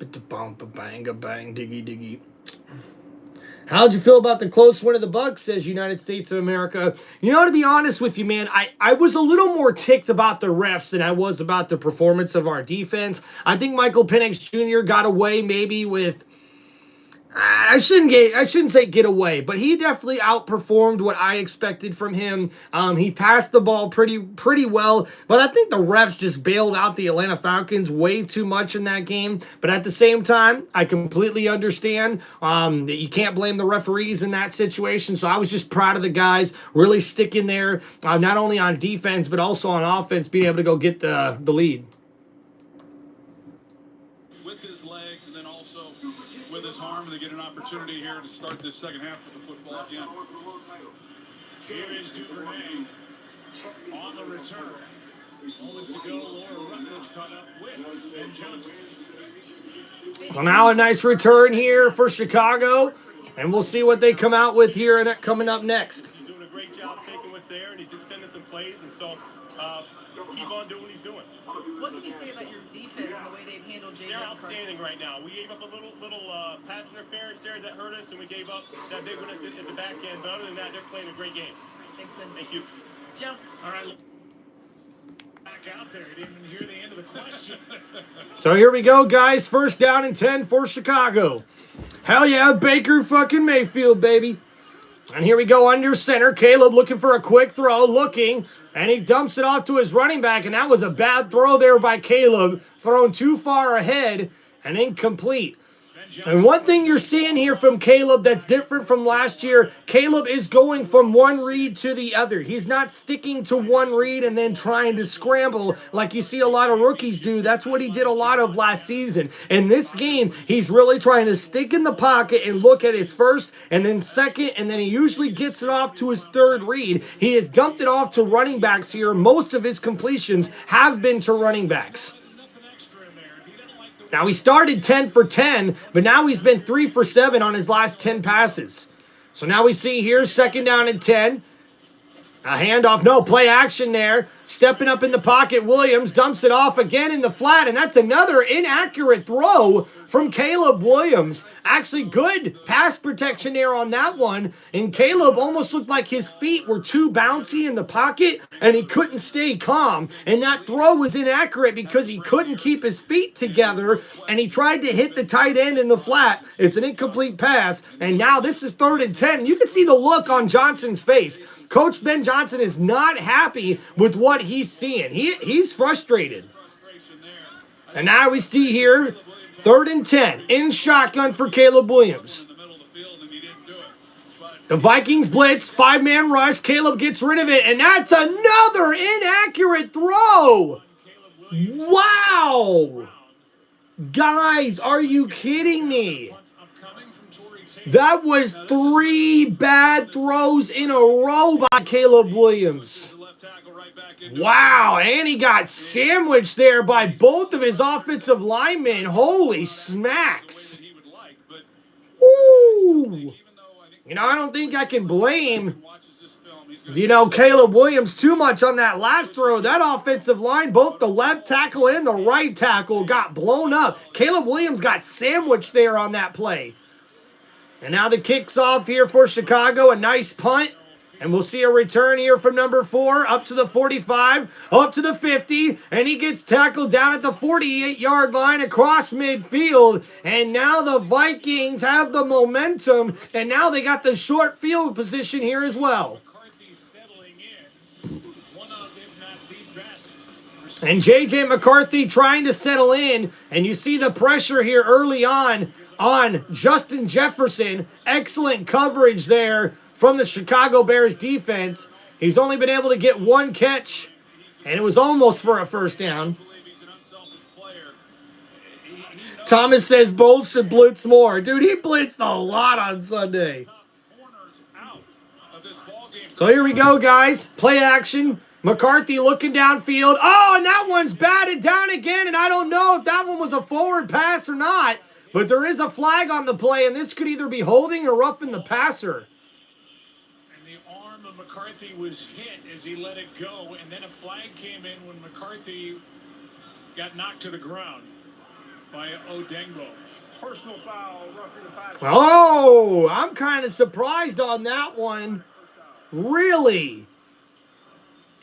bang, diggy, diggy. How'd you feel about the close win of the Bucks, says United States of America? You know, to be honest with you, man, I was a little more ticked about the refs than I was about the performance of our defense. I think Michael Penix Jr. got away maybe with... I shouldn't say get away, but he definitely outperformed what I expected from him. He passed the ball pretty well, but I think the refs just bailed out the Atlanta Falcons way too much in that game. But at the same time, I completely understand that you can't blame the referees in that situation. So I was just proud of the guys really sticking there, not only on defense but also on offense, being able to go get the lead. With his legs and then also with his arm, they get an opportunity here to start this second half of the football again. Here is Duvernay on the return. Moments ago, Laura Rutledge caught up with Ben Johnson. So now a nice return here for Chicago, and we'll see what they come out with here and coming up next. He's doing a great job taking what's there, and he's extending some plays, and so keep on doing what he's doing. What can you say about your defense and the way they've handled Jay? They're outstanding right now. We gave up a little pass interference there that hurt us, and we gave up that big one at the back end. But other than that, they're playing a great game. Thanks, Ben. Thank you. Joe. All right. Back out there. He didn't even hear the end of the question. So here we go, guys. First down and 10 for Chicago. Hell yeah, Baker fucking Mayfield, baby. And here we go under center. Caleb looking for a quick throw, and he dumps it off to his running back, and that was a bad throw there by Caleb, thrown too far ahead and incomplete. And one thing you're seeing here from Caleb that's different from last year, Caleb is going from one read to the other. He's not sticking to one read and then trying to scramble like you see a lot of rookies do. That's what he did a lot of last season. In this game, he's really trying to stick in the pocket and look at his first and then second, and then he usually gets it off to his third read. He has dumped it off to running backs here. Most of his completions have been to running backs. Now, he started 10 for 10, but now he's been 3 for 7 on his last 10 passes. So now we see here, second down and 10. A handoff, no, play action there. Stepping up in the pocket, Williams dumps it off again in the flat, and that's another inaccurate throw from Caleb Williams. Actually, good pass protection there on that one, and Caleb almost looked like his feet were too bouncy in the pocket, and he couldn't stay calm, and that throw was inaccurate because he couldn't keep his feet together, and he tried to hit the tight end in the flat. It's an incomplete pass, and now this is 3rd and 10. You can see the look on Johnson's face. Coach Ben Johnson is not happy with what he's seeing. He's frustrated. And now we see here, 3rd and 10, in shotgun for Caleb Williams. The Vikings blitz, 5-man rush. Caleb gets rid of it, and that's another inaccurate throw. Wow. Guys, are you kidding me? That was 3 bad throws in a row by Caleb Williams. Wow, and he got sandwiched there by both of his offensive linemen. Holy smacks. Woo. You know, I don't think I can blame, Caleb Williams too much on that last throw. That offensive line, both the left tackle and the right tackle got blown up. Caleb Williams got sandwiched there on that play. And now the kick's off here for Chicago. A nice punt. And we'll see a return here from number 4 up to the 45, up to the 50. And he gets tackled down at the 48-yard line across midfield. And now the Vikings have the momentum. And now they got the short field position here as well. And J.J. McCarthy trying to settle in. And you see the pressure here early on Justin Jefferson. Excellent coverage there from the Chicago Bears defense. He's only been able to get 1 catch, and it was almost for a first down. Thomas says Bowles should blitz more. Dude, he blitzed a lot on Sunday. So here we go, guys. Play action. McCarthy looking downfield. Oh, and that one's batted down again, and I don't know if that one was a forward pass or not. But there is a flag on the play, and this could either be holding or roughing the passer. And the arm of McCarthy was hit as he let it go, and then a flag came in when McCarthy got knocked to the ground by Odengbo. Personal foul, roughing the passer. Oh, I'm kind of surprised on that one. Really?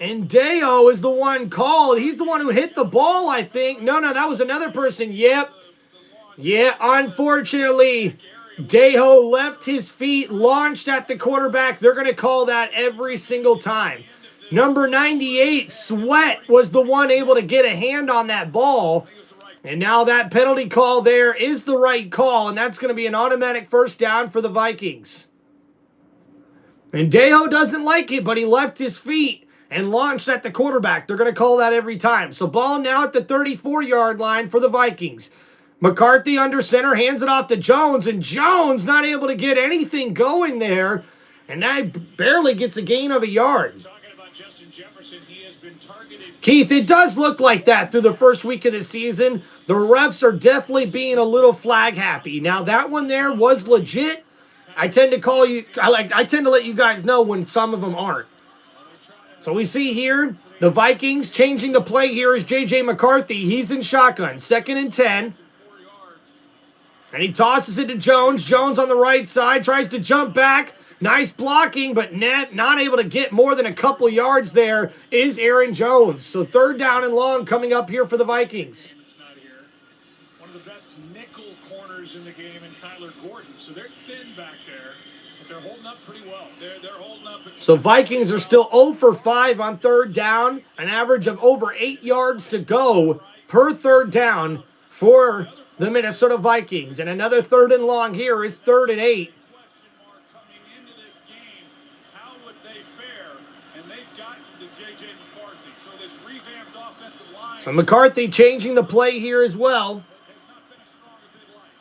And Deo is the one called. He's the one who hit the ball, I think. No, that was another person. Yep. Yeah, unfortunately, Dejo left his feet, launched at the quarterback. They're going to call that every single time. Number 98, Sweat, was the one able to get a hand on that ball. And now that penalty call there is the right call, and that's going to be an automatic first down for the Vikings. And Dejo doesn't like it, but he left his feet and launched at the quarterback. They're going to call that every time. So ball now at the 34-yard line for the Vikings. McCarthy under center, hands it off to Jones, and Jones not able to get anything going there, and that barely gets a gain of a yard. Keith, it does look like that through the first week of the season. The refs are definitely being a little flag happy. Now, that one there was legit. I tend to let you guys know when some of them aren't. So we see here, the Vikings changing the play here is J.J. McCarthy. He's in shotgun, 2nd and 10. And he tosses it to Jones. Jones on the right side, tries to jump back. Nice blocking, but not able to get more than a couple yards there is Aaron Jones. So 3rd down and long coming up here for the Vikings. One of the best nickel corners in the game in Kyler Gordon. So they're thin back there, but they're holding up pretty well. They're holding up. So Vikings are still 0 for 5 on 3rd down, an average of over 8 yards to go per 3rd down for the Minnesota Vikings. And another 3rd and long here. It's 3rd and 8. Question mark coming into this game. How would they fare? And they've gotten to J.J. McCarthy. So this revamped offensive line So McCarthy changing the play here as well. has not been as strong as they'd like.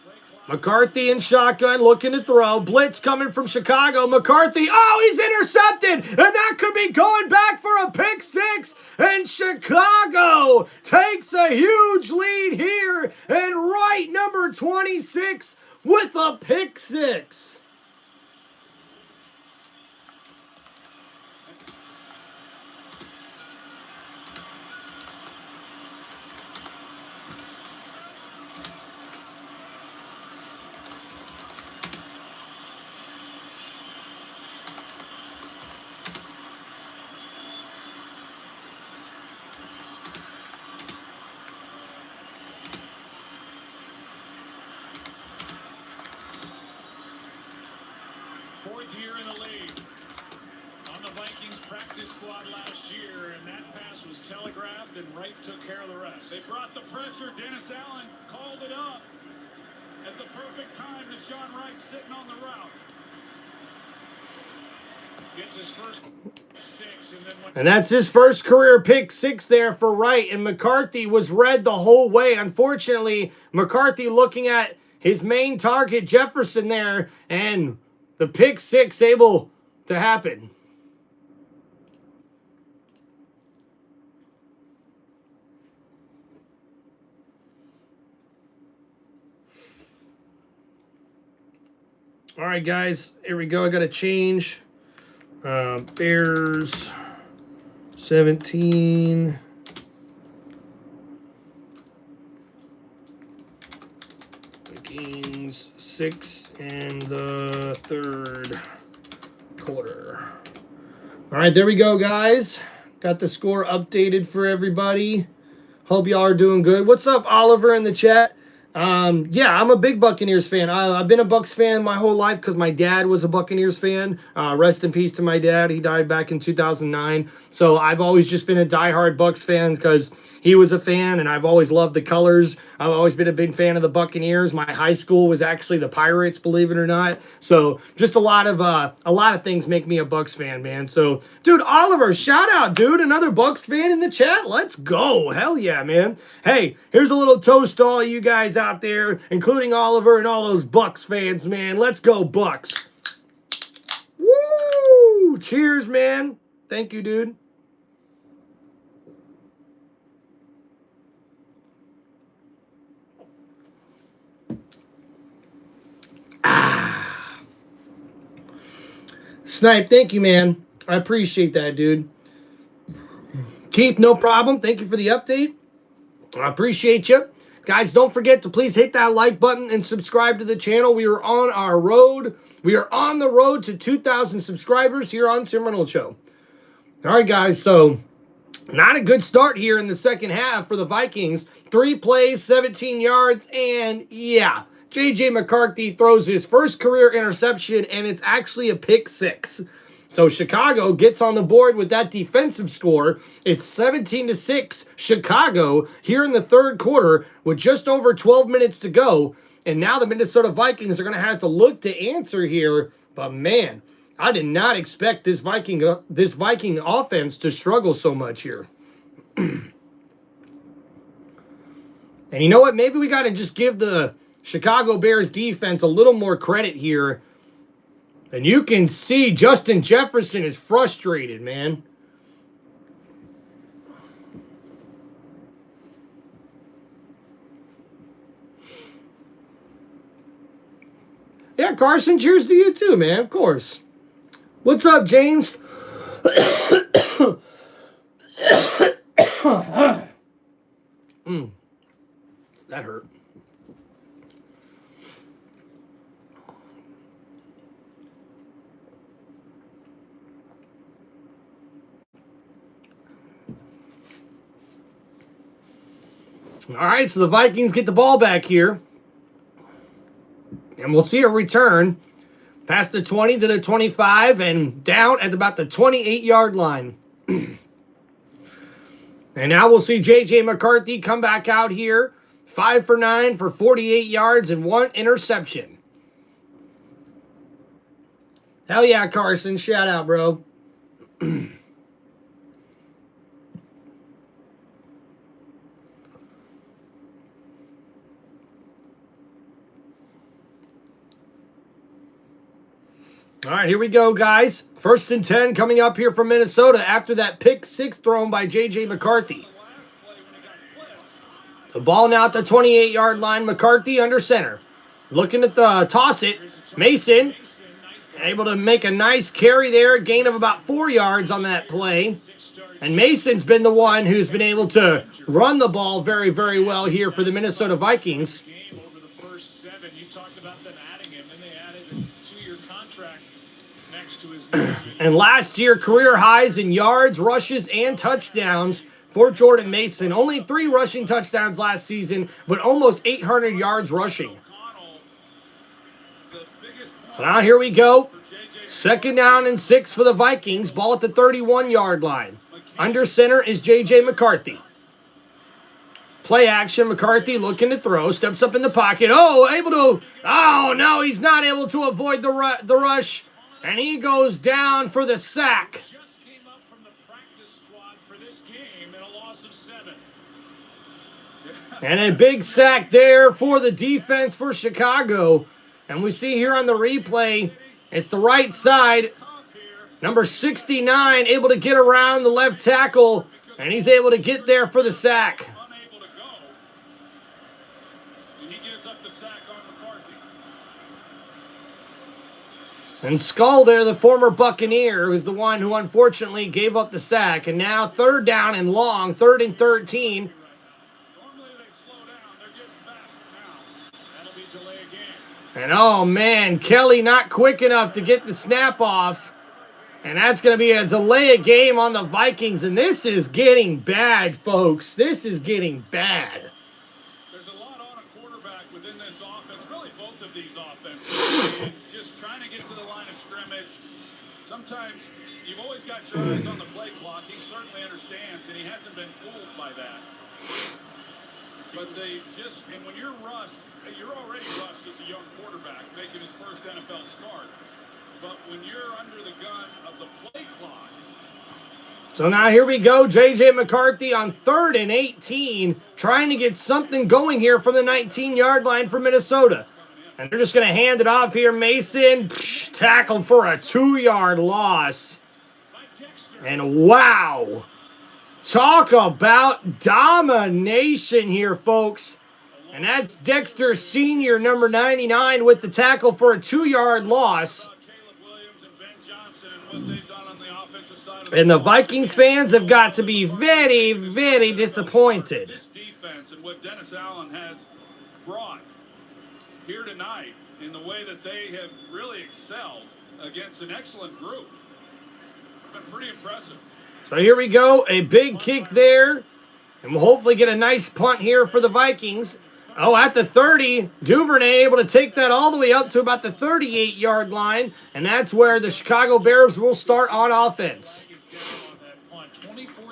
Ray Cloud McCarthy in shotgun, looking to throw. Blitz coming from Chicago. McCarthy, oh, he's intercepted. And that could be going back for a pick 6. And Chicago takes a huge lead here. And right number 26 with a pick 6. Fourth year in the league. On the Vikings practice squad last year, and that pass was telegraphed, and Wright took care of the rest. They brought the pressure. Dennis Allen called it up at the perfect time to Sean Wright sitting on the route. Gets his first 6, and then when And that's his first career pick 6 there for Wright. And McCarthy was red the whole way. Unfortunately, McCarthy looking at his main target, Jefferson, there, and the pick 6 able to happen. All right, guys, here we go. I got to change. Bears 17. Vikings 6 in the 3rd quarter. All right, there we go, guys. Got the score updated for everybody. Hope y'all are doing good. What's up, Oliver, in the chat? Yeah, I'm a big Buccaneers fan. I've been a Bucs fan my whole life because my dad was a Buccaneers fan. Rest in peace to my dad. He died back in 2009. So I've always just been a diehard Bucs fan because he was a fan, and I've always loved the colors. I've always been a big fan of the Buccaneers. My high school was actually the Pirates, believe it or not. So just a lot of things make me a Bucs fan, man. So, dude, Oliver, shout out, dude. Another Bucs fan in the chat. Let's go. Hell yeah, man. Hey, here's a little toast to all you guys out there, including Oliver and all those Bucs fans, man. Let's go, Bucs. Woo! Cheers, man. Thank you, dude. Snipe, thank you, man. I appreciate that, dude. Keith, no problem. Thank you for the update. I appreciate you. Guys, don't forget to please hit that like button and subscribe to the channel. We are on our road. We are on the road to 2,000 subscribers here on Tim Reynolds Show. All right, guys, so not a good start here in the second half for the Vikings. 3 plays, 17 yards, and yeah, J.J. McCarthy throws his first career interception, and it's actually a pick 6. So Chicago gets on the board with that defensive score. It's 17-6 Chicago here in the 3rd quarter with just over 12 minutes to go. And now the Minnesota Vikings are going to have to look to answer here. But man, I did not expect this Viking offense to struggle so much here. And you know what? Maybe we got to just give the Chicago Bears defense a little more credit here. And you can see Justin Jefferson is frustrated, man. Yeah, Carson, cheers to you too, man, of course. What's up, James? That hurt. All right, so the Vikings get the ball back here. And we'll see a return past the 20 to the 25 and down at about the 28-yard line. And now we'll see J.J. McCarthy come back out here. 5 for 9 for 48 yards and 1 interception. Hell yeah, Carson. Shout out, bro. All right, here we go, guys. 1st and 10 coming up here from Minnesota after that pick 6 thrown by J.J. McCarthy. The ball now at the 28-yard line. McCarthy under center. Looking to toss it. Mason able to make a nice carry there. Gain of about 4 yards on that play. And Mason's been the one who's been able to run the ball very, very well here for the Minnesota Vikings. Over the first 7, you talked about them adding him, and they added a 2-year contract next to his name. And last year, career highs in yards, rushes, and touchdowns for Jordan Mason. Only 3 rushing touchdowns last season, but almost 800 yards rushing. So now here we go. 2nd down and 6 for the Vikings. Ball at the 31-yard line. Under center is J.J. McCarthy. Play action. McCarthy looking to throw. Steps up in the pocket. Oh, able to. Oh, no, he's not able to avoid the rush. And he goes down for the sack. Just came up from the practice squad for this game and a loss of 7. And a big sack there for the defense for Chicago. And we see here on the replay, it's the right side. Number 69 able to get around the left tackle, and he's able to get there for the sack. Unable to go. And he gives up the sack on McCarthy. And Skull there, the former Buccaneer, was the one who unfortunately gave up the sack. And now 3rd down and long, 3rd and 13. Normally they slow down. They're getting faster now. That'll be delay again. And oh man, Kelly not quick enough to get the snap off. And that's going to be a delay of game on the Vikings. And this is getting bad, folks. This is getting bad. There's a lot on a quarterback within this offense, really both of these offenses. Just trying to get to the line of scrimmage. Sometimes you've always got your eyes on the play clock. He certainly understands, and he hasn't been fooled by that. But they just, and when you're rushed, you're already rushed as a young quarterback making his first NFL start. But when you're under the gun of the play clock. So now here we go. J.J. McCarthy on 3rd and 18, trying to get something going here from the 19-yard line for Minnesota. And they're just going to hand it off here. Mason tackled for a 2-yard loss. And wow. Talk about domination here, folks. And that's Dexter Sr., number 99, with the tackle for a 2-yard loss. And the Vikings fans have got to be very, very disappointed. This defense and what Dennis Allen has brought here tonight in the way that they have really excelled against an excellent group. Been pretty impressive. So here we go. A big kick there. And we'll hopefully get a nice punt here for the Vikings. Oh, at the 30, Duvernay able to take that all the way up to about the 38-yard line. And that's where the Chicago Bears will start on offense.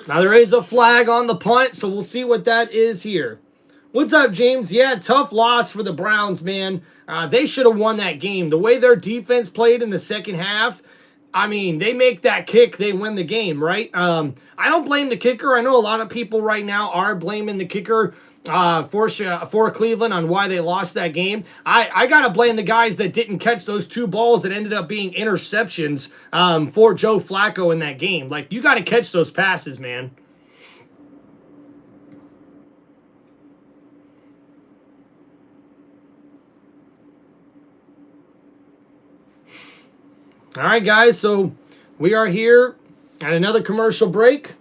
Now there is a flag on the punt, so we'll see what that is here. What's up, James? Yeah, tough loss for the Browns, man. They should have won that game. The way their defense played in the second half, I mean, they make that kick, they win the game, right? I don't blame the kicker. I know a lot of people right now are blaming the kicker for Cleveland on why they lost that game. I got to blame the guys that didn't catch those 2 balls that ended up being interceptions for Joe Flacco in that game. Like, you got to catch those passes, man. All right, guys, so we are here at another commercial break.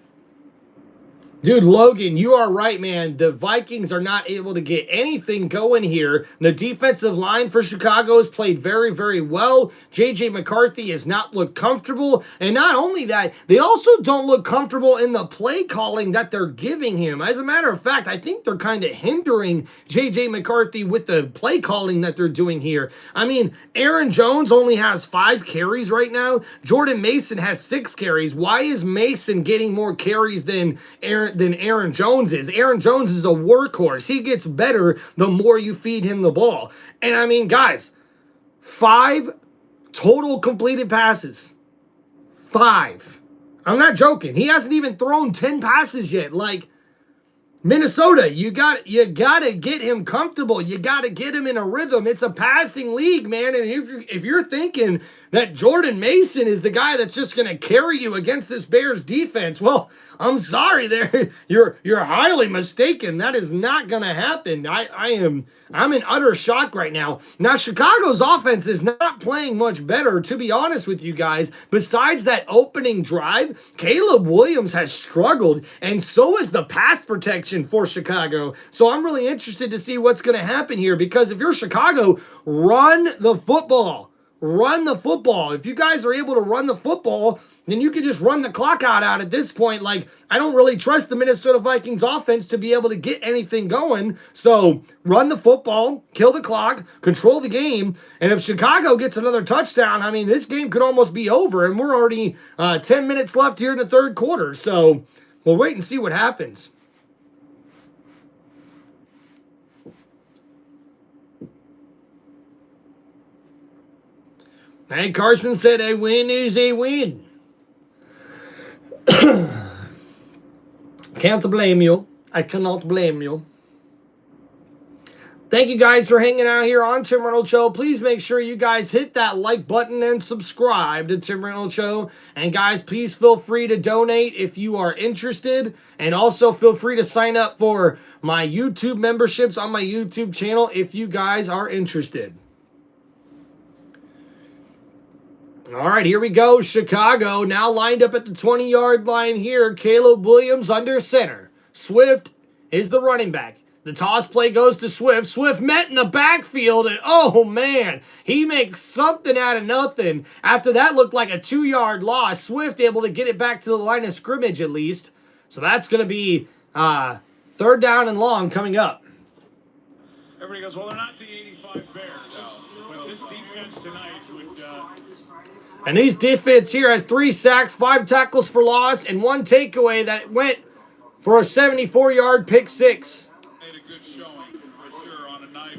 Dude, Logan, you are right, man. The Vikings are not able to get anything going here. The defensive line for Chicago has played very, very well. J.J. McCarthy has not looked comfortable. And not only that, they also don't look comfortable in the play calling that they're giving him. As a matter of fact, I think they're kind of hindering J.J. McCarthy with the play calling that they're doing here. I mean, Aaron Jones only has 5 carries right now. Jordan Mason has 6 carries. Why is Mason getting more carries than than Aaron Jones is. Aaron Jones is a workhorse. He gets better the more you feed him the ball. And I mean, guys, 5 total completed passes. 5. I'm not joking. He hasn't even thrown 10 passes yet. Like, Minnesota, you got to get him comfortable. You got to get him in a rhythm. It's a passing league, man. And if you're thinking that Jordan Mason is the guy that's just going to carry you against this Bears defense, well, I'm sorry there. You're highly mistaken. That is not going to happen. I'm in utter shock right now. Now, Chicago's offense is not playing much better, to be honest with you guys. Besides that opening drive, Caleb Williams has struggled, and so is the pass protection for Chicago. So I'm really interested to see what's going to happen here, because if you're Chicago, run the football. Run the football. If you guys are able to run the football, then you can just run the clock out at this point. Like, I don't really trust the Minnesota Vikings offense to be able to get anything going. So run the football, kill the clock, control the game. And if Chicago gets another touchdown, I mean, this game could almost be over. And we're already 10 minutes left here in the third quarter. So we'll wait and see what happens. Hey, Carson said a win is a win. Can't blame you. I cannot blame you. Thank you guys for hanging out here on Tim Reynolds Show. Please make sure you guys hit that like button and subscribe to Tim Reynolds Show. And guys, please feel free to donate if you are interested. And also feel free to sign up for my YouTube memberships on my YouTube channel if you guys are interested. All right, here we go. Chicago now lined up at the 20-yard line here. Caleb Williams under center. Swift is the running back. The toss play goes to Swift. Swift met in the backfield, and oh, man, he makes something out of nothing. After that looked like a 2-yard loss, Swift able to get it back to the line of scrimmage at least. So that's going to be 3rd down and long coming up. Everybody goes, well, they're not the 85 Bears. But this defense tonight would... And these defense here has 3 sacks, 5 tackles for loss, and 1 takeaway that went for a 74-yard pick 6. Made a good showing for sure on a night.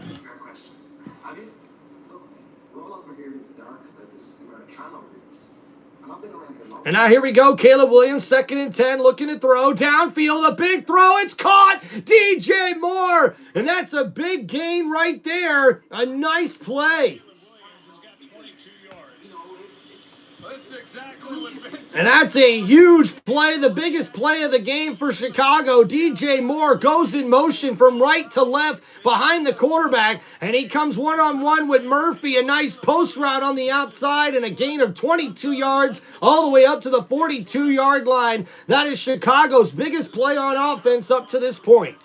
And now here we go. Caleb Williams, 2nd and 10, looking to throw. Downfield, a big throw. It's caught. DJ Moore. And that's a big gain right there. A nice play. And that's a huge play, the biggest play of the game for Chicago. DJ Moore goes in motion from right to left behind the quarterback, and he comes one-on-one with Murphy. A nice post route on the outside and a gain of 22 yards all the way up to the 42-yard line. That is Chicago's biggest play on offense up to this point.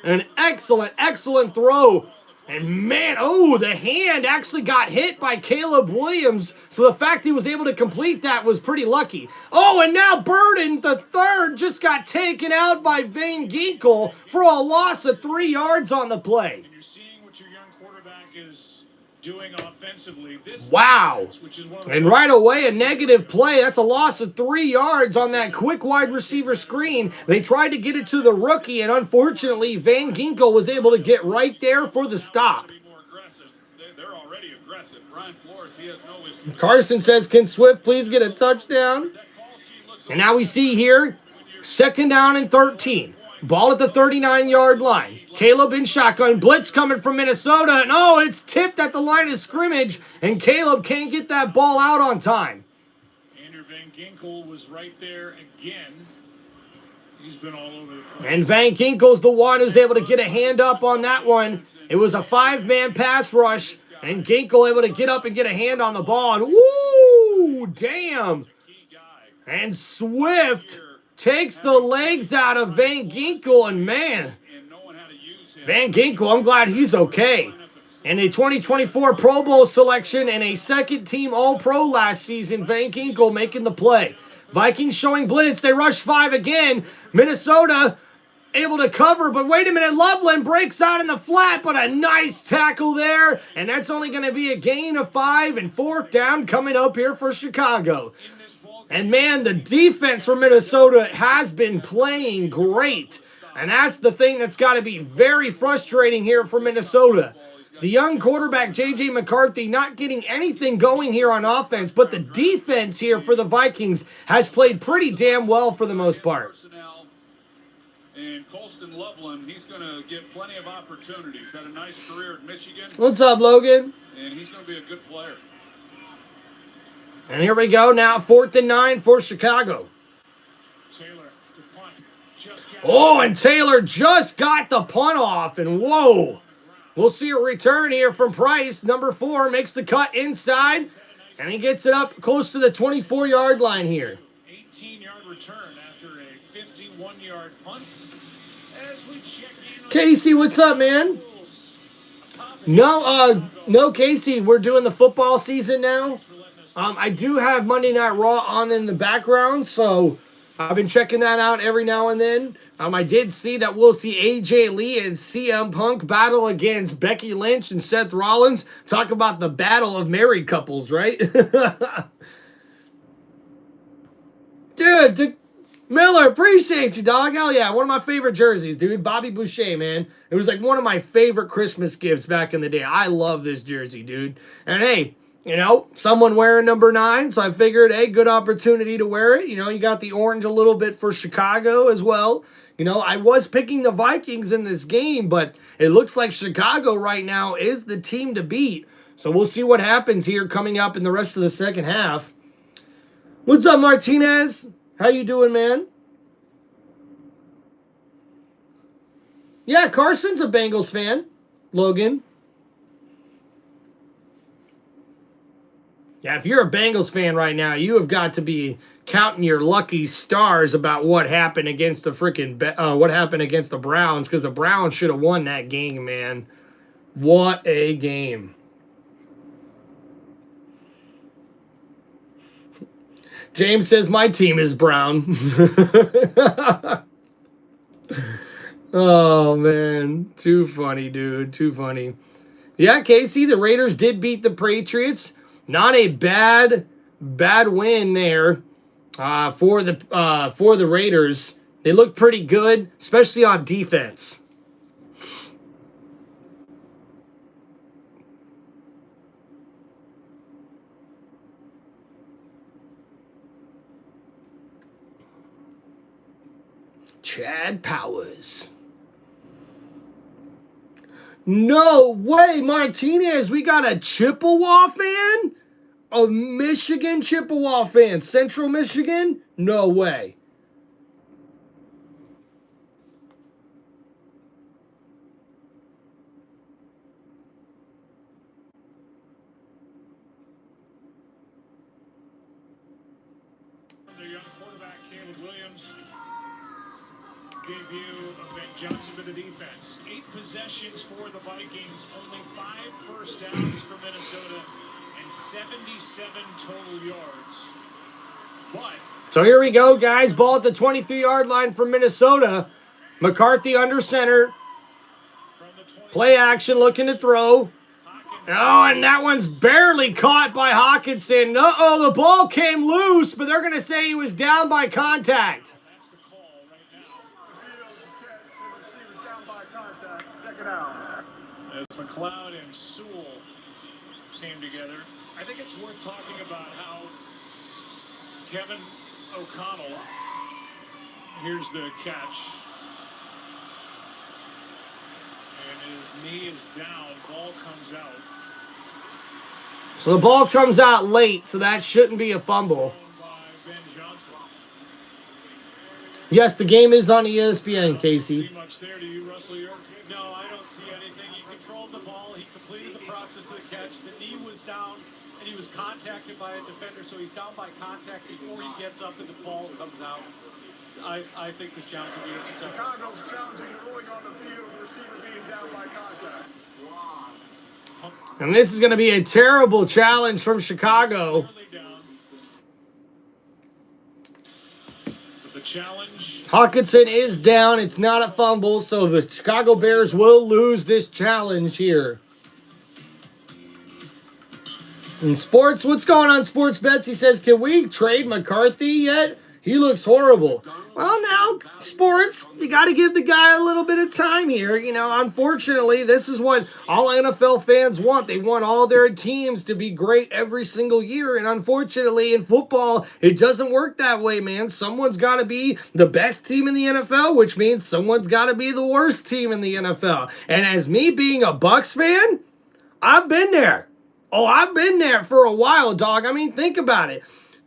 An excellent, excellent throw. And man, oh, the hand actually got hit by Caleb Williams. So the fact he was able to complete that was pretty lucky. Oh, and now Burden, the third, just got taken out by Van Ginkel for a loss of 3 yards on the play. And you're seeing what your young quarterback is doing offensively. This wow. defense, which is one of the And right away, a negative play. That's a loss of 3 yards on that quick wide receiver screen. They tried to get it to the rookie, and unfortunately, Van Ginkel was able to get right there for the stop. They're already aggressive. Brian Flores, he has no issue. Carson says, can Swift please get a touchdown? And now we see here, 2nd down and 13. Ball at the 39-yard line. Caleb in shotgun. Blitz coming from Minnesota. And oh, it's tipped at the line of scrimmage. And Caleb can't get that ball out on time. Andrew Van Ginkel was right there again. He's been all over the place. And Van Ginkel's the one who's able to get a hand up on that one. It was a 5-man pass rush. And Ginkel able to get up and get a hand on the ball. And woo, damn. And Swift takes the legs out of Van Ginkel, and man, Van Ginkel, I'm glad he's okay. And a 2024 Pro Bowl selection and a 2nd-team All-Pro last season, Van Ginkel making the play. Vikings showing blitz. They rush 5 again. Minnesota able to cover, but wait a minute. Loveland breaks out in the flat, but a nice tackle there. And that's only going to be a gain of 5 and 4th down coming up here for Chicago. In this ball And, man, the defense for Minnesota has been playing great. And that's the thing that's got to be very frustrating here for Minnesota. The young quarterback, J.J. McCarthy, not getting anything going here on offense, but the defense here for the Vikings has played pretty damn well for the most part. And Colston Loveland, he's going to get plenty of opportunities. Had a nice career at Michigan. What's up, Logan? And he's going to be a good player. And here we go now, 4th and 9 for Chicago. Taylor to punt. Oh, and Taylor just got the punt off, and whoa. We'll see a return here from Price. Number 4 makes the cut inside, and he gets it up close to the 24-yard line here. 18-yard return after a 51-yard punt. As we check in, Casey, what's up, man? No, Casey, we're doing the football season now. I do have Monday Night Raw on in the background, so I've been checking that out every now and then. I did see that we'll see AJ Lee and CM Punk battle against Becky Lynch and Seth Rollins. Talk about the battle of married couples, right? Dude, Miller, appreciate you, dog. Hell yeah, one of my favorite jerseys, dude. Bobby Boucher, man. It was like one of my favorite Christmas gifts back in the day. I love this jersey, dude. And hey, you know, someone wearing number 9, so I figured, hey, good opportunity to wear it. You know, you got the orange a little bit for Chicago as well. You know, I was picking the Vikings in this game, but it looks like Chicago right now is the team to beat. So we'll see what happens here coming up in the rest of the second half. What's up, Martinez? How you doing, man? Yeah, Carson's a Bengals fan, Logan. Yeah, if you're a Bengals fan right now, you have got to be counting your lucky stars about what happened against the Browns, because the Browns should have won that game, man. What a game. James says my team is brown. Oh, man. Too funny, dude. Too funny. Yeah, Casey, the Raiders did beat the Patriots. Not a bad win there for the Raiders. They look pretty good, especially on defense. Chad Powers. No way, Martinez. We got a Chippewa fan? A Michigan Chippewa fan. Central Michigan? No way. The young quarterback, Caleb Williams. Debut of Ben Johnson to the defense. 8 possessions for the Vikings, only 5 first downs for Minnesota, and 77 total yards. But so here we go, guys. Ball at the 23-yard line for Minnesota. McCarthy under center. Play action, looking to throw. Oh, and that one's barely caught by Hawkinson. Uh-oh, the ball came loose, but they're going to say he was down by contact. that's the call right now. As McLeod and Sewell came together, I think it's worth talking about how Kevin O'Connell, here's the catch, and his knee is down, ball comes out. So the ball comes out late, so that shouldn't be a fumble. By Ben Johnson. Yes, the game is on ESPN, Casey. See much there to you, Russell? No, I don't see anything. He controlled the ball. He completed the process of the catch. The knee was down, and he was contacted by a defender, so he's down by contact before he gets up and the ball comes out. I think this challenge will be a success. Chicago's challenging the ruling on the field, the receiver being down by contact. And this is going to be a terrible challenge from Chicago. The challenge. Hawkinson is down. It's not a fumble, so the Chicago Bears will lose this challenge here. In sports, what's going on, Sports Bets? He says, can we trade McCarthy yet? He looks horrible. Well, now, sports, you got to give the guy a little bit of time here. You know, unfortunately, this is what all NFL fans want. They want all their teams to be great every single year. And unfortunately, in football, it doesn't work that way, man. Someone's got to be the best team in the NFL, which means someone's got to be the worst team in the NFL. And as me being a Bucs fan, I've been there. Oh, I've been there for a while, dog. I mean, think about it.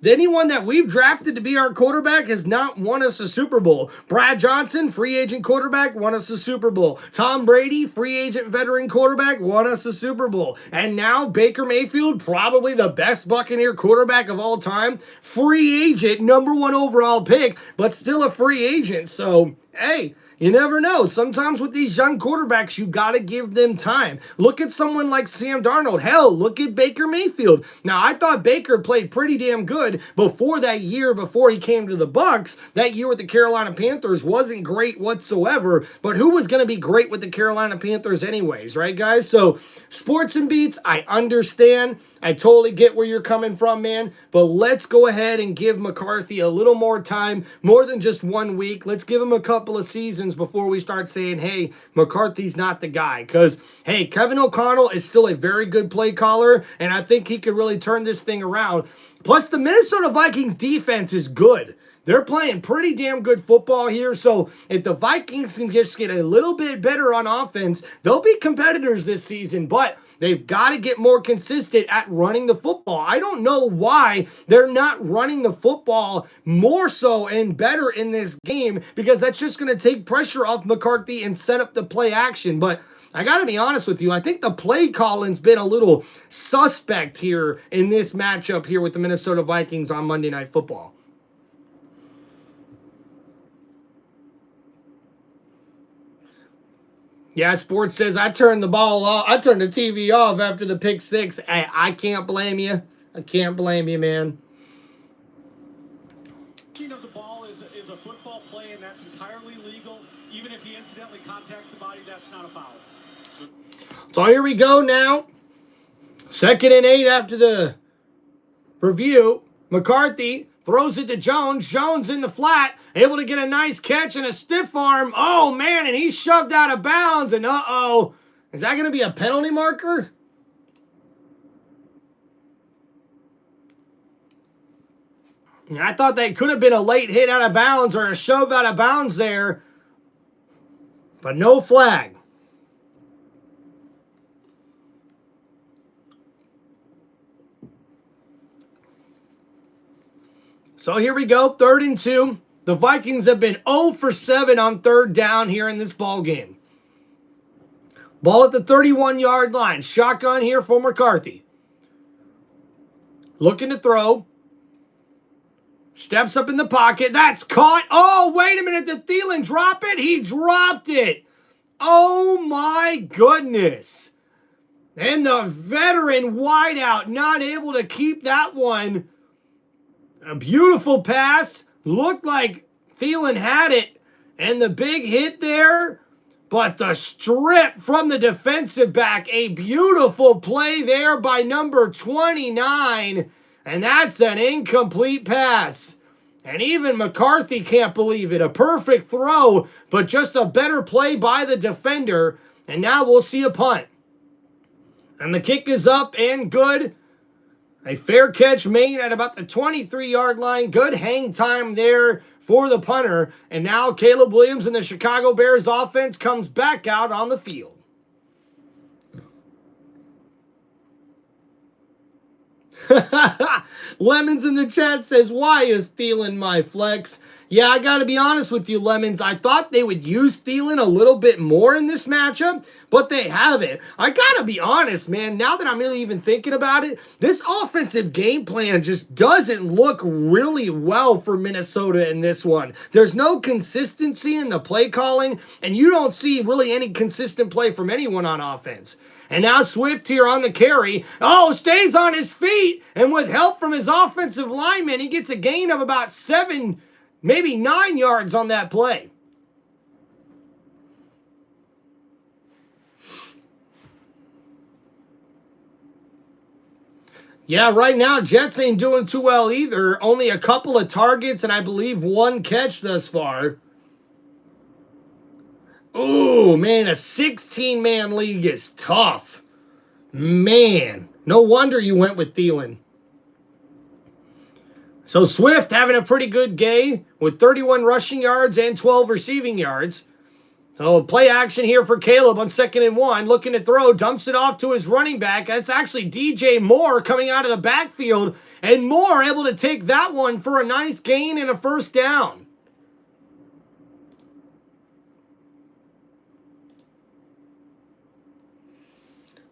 Anyone that we've drafted to be our quarterback has not won us a Super Bowl. Brad Johnson, free agent quarterback, won us a Super Bowl. Tom Brady, free agent veteran quarterback, won us a Super Bowl. And now Baker Mayfield, probably the best Buccaneer quarterback of all time, free agent, #1 overall pick, but still a free agent. So, hey, you never know. Sometimes with these young quarterbacks, you got to give them time. Look at someone like Sam Darnold. Hell, look at Baker Mayfield. Now, I thought Baker played pretty damn good before that year, before he came to the Bucs. That year with the Carolina Panthers wasn't great whatsoever, but who was going to be great with the Carolina Panthers anyways, right, guys? So, sports and beats, I understand. I totally get where you're coming from, man, but let's go ahead and give McCarthy a little more time, more than just 1 week. Let's give him a couple of seasons before we start saying, hey, McCarthy's not the guy. Because, hey, Kevin O'Connell is still a very good play caller, and I think he could really turn this thing around. Plus, the Minnesota Vikings defense is good. They're playing pretty damn good football here, so if the Vikings can just get a little bit better on offense, they'll be competitors this season, but they've got to get more consistent at running the football. I don't know why they're not running the football more so and better in this game, because that's just going to take pressure off McCarthy and set up the play action, but I got to be honest with you. I think the play calling's been a little suspect here in this matchup here with the Minnesota Vikings on Monday Night Football. Yeah, sports says I turned the ball off. I turned the TV off after the pick six. I can't blame you. I can't blame you, man. Of the ball is a football play, and that's entirely legal. Even if he incidentally contacts the body, that's not a foul. So here we go now. 2nd and 8 after the review. McCarthy throws it to Jones. Jones in the flat, able to get a nice catch and a stiff arm. Oh, man, and he's shoved out of bounds. And uh-oh, is that going to be a penalty marker? I thought that could have been a late hit out of bounds or a shove out of bounds there, but no flag. So here we go, 3rd and 2. The Vikings have been 0 for 7 on 3rd down here in this ball game. Ball at the 31-yard line. Shotgun here for McCarthy. Looking to throw. Steps up in the pocket. That's caught. Oh, wait a minute. Did Thielen drop it? He dropped it. Oh, my goodness. And the veteran wideout not able to keep that one. A beautiful pass. Looked like Thielen had it. And the big hit there. But the strip from the defensive back. A beautiful play there by number 29. And that's an incomplete pass. And even McCarthy can't believe it. A perfect throw, but just a better play by the defender. And now we'll see a punt. And the kick is up and good. A fair catch made at about the 23-yard line. Good hang time there for the punter. And now Caleb Williams and the Chicago Bears offense comes back out on the field. Lemons in the chat says, why is Thielen my flex? Yeah, I got to be honest with you, Lemons. I thought they would use Thielen a little bit more in this matchup, but they haven't. I got to be honest, man. Now that I'm really even thinking about it, this offensive game plan just doesn't look really well for Minnesota in this one. There's no consistency in the play calling, and you don't see really any consistent play from anyone on offense. And now Swift here on the carry. Oh, stays on his feet. And with help from his offensive lineman, he gets a gain of about 7, maybe 9 yards on that play. Yeah, right now, Jets ain't doing too well either. Only a couple of targets and I believe 1 catch thus far. Ooh, man, a 16-man league is tough. Man, no wonder you went with Thielen. So Swift having a pretty good game with 31 rushing yards and 12 receiving yards. So play action here for Caleb on 2nd and 1. Looking to throw, dumps it off to his running back. That's actually DJ Moore coming out of the backfield. And Moore able to take that one for a nice gain and a first down.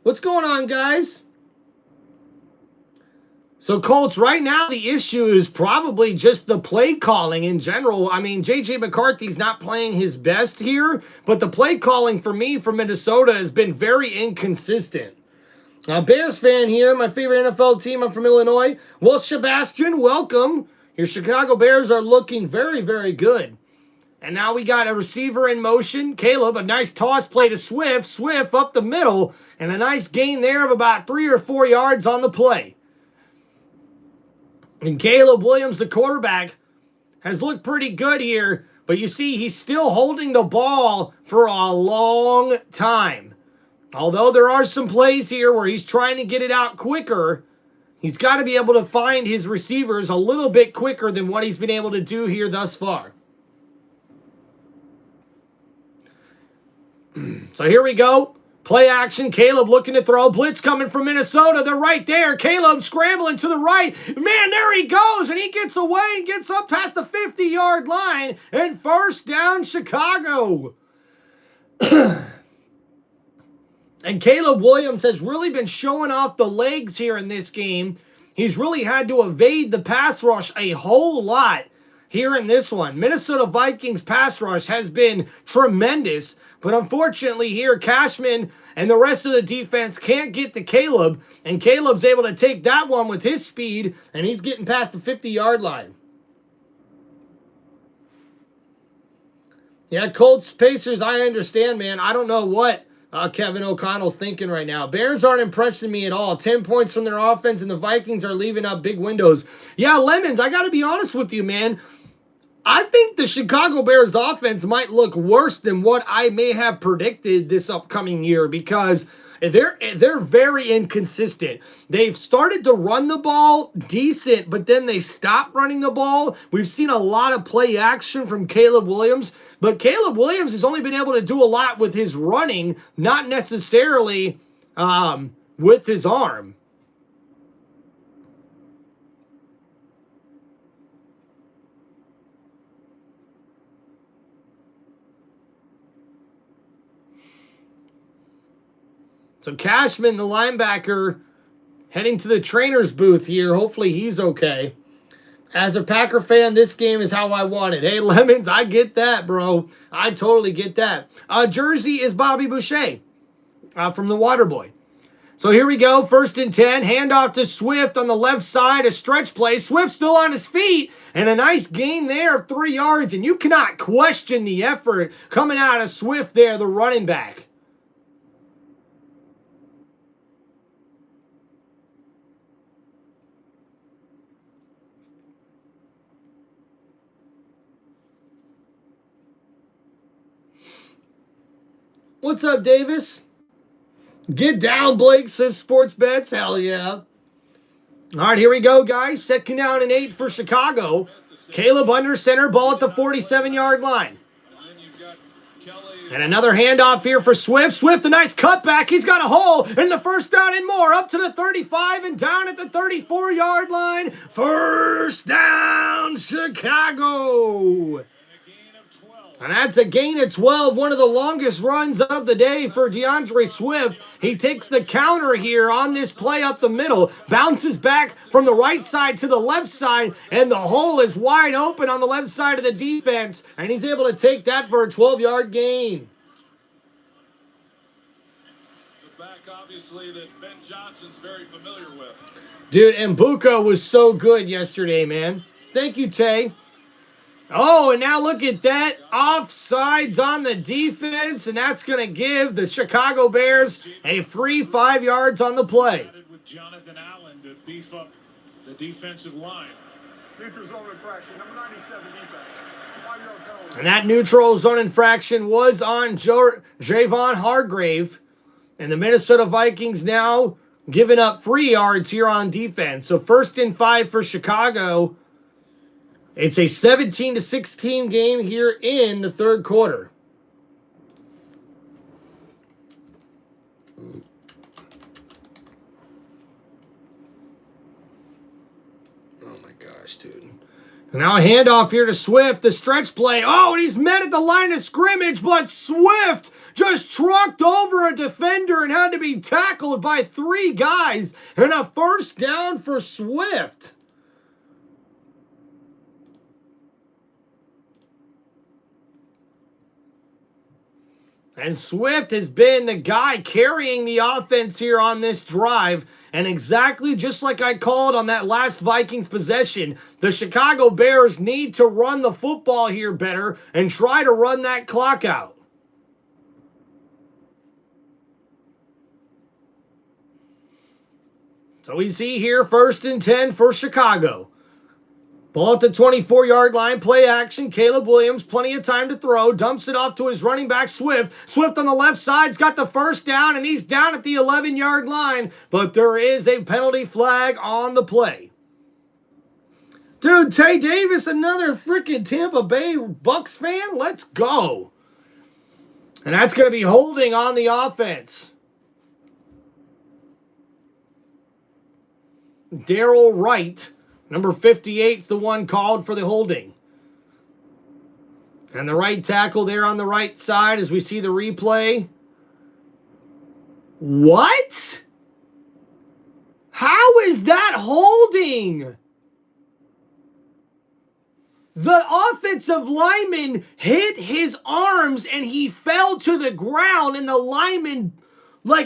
What's going on, guys? So, Colts, right now the issue is probably just the play calling in general. I mean, J.J. McCarthy's not playing his best here, but the play calling for me from Minnesota has been very inconsistent. Bears fan here, my favorite NFL team. I'm from Illinois. Well, Sebastian, welcome. Your Chicago Bears are looking very, very good. And now we got a receiver in motion. Caleb, a nice toss play to Swift. Swift up the middle, and a nice gain there of about 3 or 4 yards on the play. And Caleb Williams, the quarterback, has looked pretty good here. But you see, he's still holding the ball for a long time. Although there are some plays here where he's trying to get it out quicker, he's got to be able to find his receivers a little bit quicker than what he's been able to do here thus far. So here we go. Play action. Caleb looking to throw. Blitz coming from Minnesota. They're right there. Caleb scrambling to the right. Man, there he goes. And he gets away and gets up past the 50-yard line. And first down, Chicago. And Caleb Williams has really been showing off the legs here in this game. He's really had to evade the pass rush a whole lot here in this one. Minnesota Vikings pass rush has been tremendous. But unfortunately here, Cashman and the rest of the defense can't get to Caleb. And Caleb's able to take that one with his speed. And he's getting past the 50-yard line. Yeah, Colts, Pacers, I understand, man. I don't know what Kevin O'Connell's thinking right now. Bears aren't impressing me at all. 10 points from their offense, and the Vikings are leaving up big windows. Yeah, Lemons, I got to be honest with you, man. I think the Chicago Bears offense might look worse than what I may have predicted this upcoming year because they're very inconsistent. They've started to run the ball decent, but then they stop running the ball. We've seen a lot of play action from Caleb Williams, but Caleb Williams has only been able to do a lot with his running, not necessarily with his arm. So Cashman, the linebacker, heading to the trainer's booth here. Hopefully he's okay. As a Packer fan, this game is how I want it. Hey, Lemons, I get that, bro. I totally get that. Jersey is Bobby Boucher from the Waterboy. So here we go. 1st and 10. Handoff to Swift on the left side. A stretch play. Swift still on his feet. And a nice gain there of 3 yards. And you cannot question the effort coming out of Swift there, the running back. What's up, Davis? Get down, Blake, says Sports Bets. Hell yeah. All right, here we go, guys. 2nd down and 8 for Chicago. Caleb under center, ball at the 47-yard line. And another handoff here for Swift. Swift, a nice cutback. He's got a hole, and the 1st down and more. Up to the 35 and down at the 34-yard line. 1st down, Chicago. And that's a gain of 12, one of the longest runs of the day for DeAndre Swift. He takes the counter here on this play up the middle, bounces back from the right side to the left side, and the hole is wide open on the left side of the defense, and he's able to take that for a 12-yard gain. The back, obviously, that Ben Johnson's very familiar with. Dude, and Mbuka was so good yesterday, man. Thank you, Tay. Oh, and now look at that. Offsides on the defense, and that's going to give the Chicago Bears a free 5 yards on the play. With Jonathan Kevin Allen to beef up the defensive line. Neutral zone infraction, number 97 defense. 5-yard penalty. And that neutral zone infraction was on Javon Hargrave. And the Minnesota Vikings now giving up 3 yards here on defense. So 1st and 5 for Chicago. It's a 17-16 game here in the third quarter. Oh my gosh, dude. Now a handoff here to Swift, the stretch play. Oh, and he's met at the line of scrimmage, but Swift just trucked over a defender and had to be tackled by 3 guys. And a first down for Swift. And Swift has been the guy carrying the offense here on this drive. And exactly just like I called on that last Vikings possession, the Chicago Bears need to run the football here better and try to run that clock out. So we see here 1st and 10 for Chicago. Ball at the 24-yard line, play action. Caleb Williams, plenty of time to throw. Dumps it off to his running back, Swift. Swift on the left side's got the first down, and he's down at the 11-yard line. But there is a penalty flag on the play. Dude, Tay Davis, another freaking Tampa Bay Bucks fan? Let's go. And that's going to be holding on the offense. Darrell Wright. Number 58 is the one called for the holding. And the right tackle there on the right side as we see the replay. What? How is that holding? The offensive lineman hit his arms and he fell to the ground and the lineman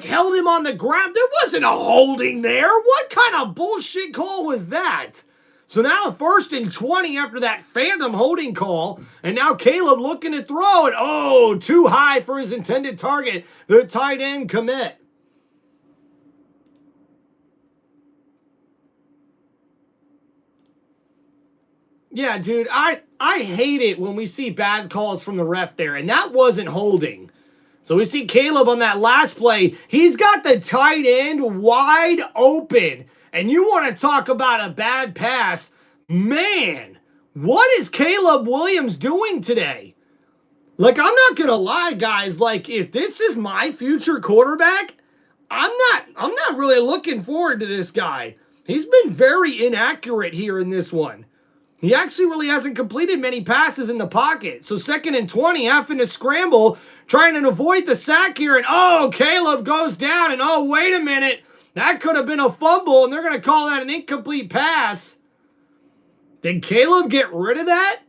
held him on the ground. There wasn't a holding there. What kind of bullshit call was that? So now 1st and 20 after that phantom holding call. And now Caleb looking to throw it. Oh, too high for his intended target. The tight end commit. Yeah, dude, I hate it when we see bad calls from the ref there. And that wasn't holding. So we see Caleb on that last play. He's got the tight end wide open. And you want to talk about a bad pass. Man, what is Caleb Williams doing today? I'm not going to lie, guys. If this is my future quarterback, I'm not really looking forward to this guy. He's been very inaccurate here in this one. He actually really hasn't completed many passes in the pocket. So 2nd and 20, having to scramble, trying to avoid the sack here. And oh, Caleb goes down. And oh, wait a minute. That could have been a fumble, and they're going to call that an incomplete pass. Did Caleb get rid of that?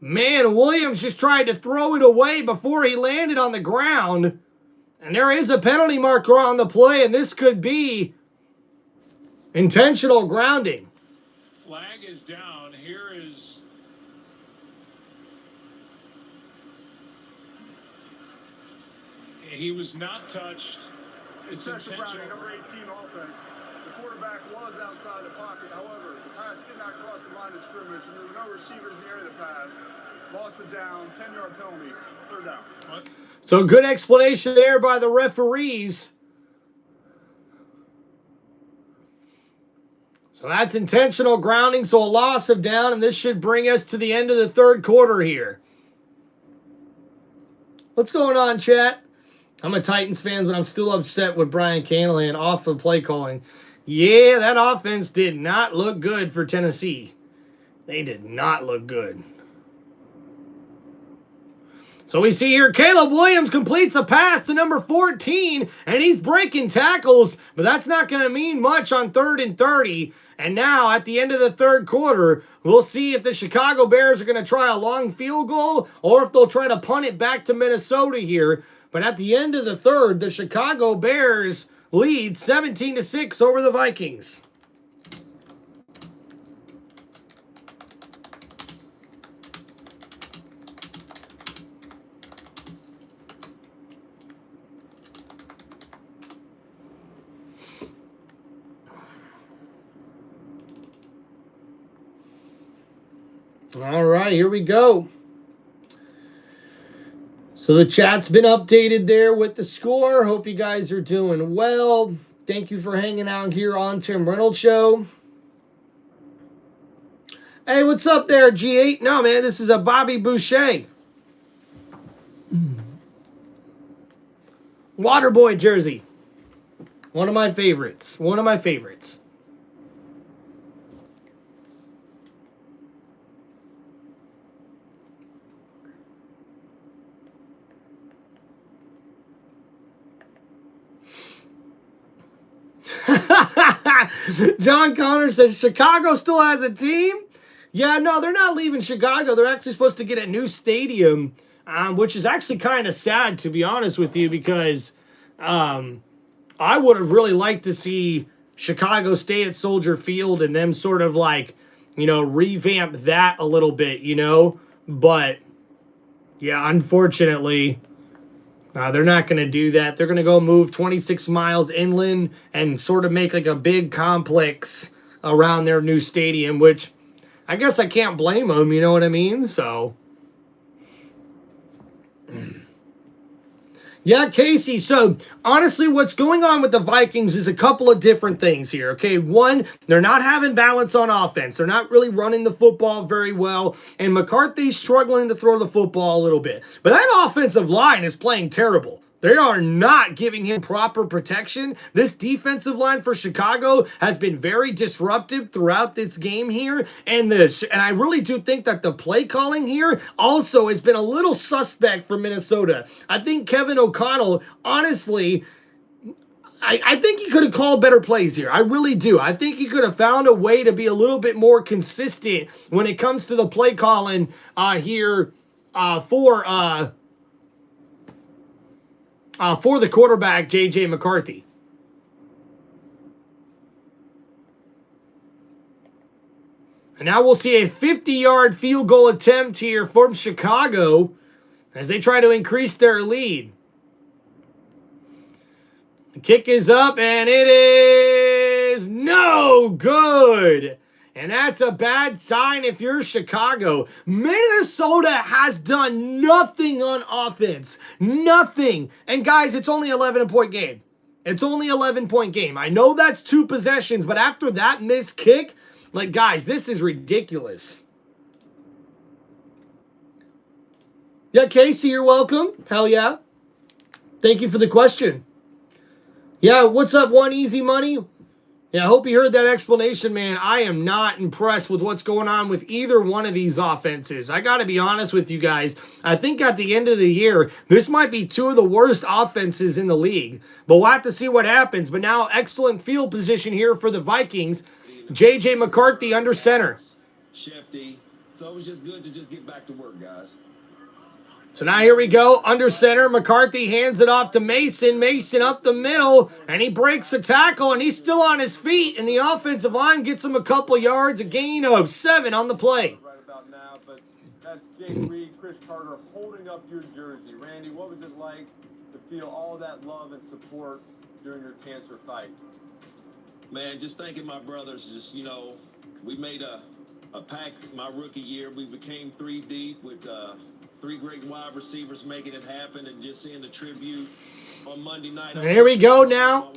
Man, Williams just tried to throw it away before he landed on the ground. And there is a penalty marker on the play, and this could be intentional grounding. Flag is down. Here is he was not touched. It's intentional. Number 18 offense. The quarterback was outside the pocket. However, the pass did not cross the line of scrimmage, and there were no receivers near the pass. Lost it down. 10-yard penalty. 3rd down. What? So good explanation there by the referees. So that's intentional grounding, so a loss of down, and this should bring us to the end of the third quarter here. What's going on, chat? I'm a Titans fan, but I'm still upset with Brian Callahan off of play calling. Yeah, that offense did not look good for Tennessee. They did not look good. So we see here Caleb Williams completes a pass to number 14, and he's breaking tackles, but that's not going to mean much on 3rd and 30. And now at the end of the third quarter, we'll see if the Chicago Bears are going to try a long field goal or if they'll try to punt it back to Minnesota here. But at the end of the third, the Chicago Bears lead 17-6 over the Vikings. All right, here we go. So the chat's been updated there with the score. Hope you guys are doing well. Thank you for hanging out here on Tim Reynolds Show. Hey, what's up there, G8? No, man, this is a Bobby Boucher. Waterboy jersey. One of my favorites. One of my favorites. John Connor says Chicago still has a team. Yeah, no, they're not leaving Chicago. They're actually supposed to get a new stadium, which is actually kind of sad, to be honest with you, because I would have really liked to see Chicago stay at Soldier Field and them sort of like, revamp that a little bit, But, yeah, unfortunately, they're not going to do that. They're going to go move 26 miles inland and sort of make like a big complex around their new stadium, which I guess I can't blame them, you know what I mean? So, yeah, Casey. So, honestly, what's going on with the Vikings is a couple of different things here, okay? One, they're not having balance on offense. They're not really running the football very well, and McCarthy's struggling to throw the football a little bit. But that offensive line is playing terrible. They are not giving him proper protection. This defensive line for Chicago has been very disruptive throughout this game here. And I really do think that the play calling here also has been a little suspect for Minnesota. I think Kevin O'Connell, honestly, I think he could have called better plays here. I really do. I think he could have found a way to be a little bit more consistent when it comes to the play calling here for the quarterback, J.J. McCarthy. And now we'll see a 50-yard field goal attempt here from Chicago as they try to increase their lead. The kick is up, and it is no good. And that's a bad sign if you're Chicago. Minnesota has done nothing on offense. Nothing. And guys, it's only an 11-point game. It's only an 11-point game. I know that's 2 possessions, but after that missed kick, guys, this is ridiculous. Yeah, Casey, you're welcome. Hell yeah. Thank you for the question. Yeah, what's up, One Easy Money? Yeah, I hope you heard that explanation, man. I am not impressed with what's going on with either one of these offenses. I got to be honest with you guys. I think at the end of the year, this might be 2 of the worst offenses in the league. But we'll have to see what happens. But now, excellent field position here for the Vikings. J.J. McCarthy under center. Shefty, it's always just good to just get back to work, guys. So now here we go, under center. McCarthy hands it off to Mason. Mason up the middle, and he breaks the tackle, and he's still on his feet, and the offensive line gets him a couple yards, a gain of 7 on the play. Right about now, but that's Jake Reed, Chris Carter holding up your jersey. Randy, what was it like to feel all that love and support during your cancer fight? Man, just thanking my brothers. Just, we made a pack my rookie year. We became 3 deep with 3 great wide receivers making it happen, and just seeing the tribute on Monday night. Here we go now.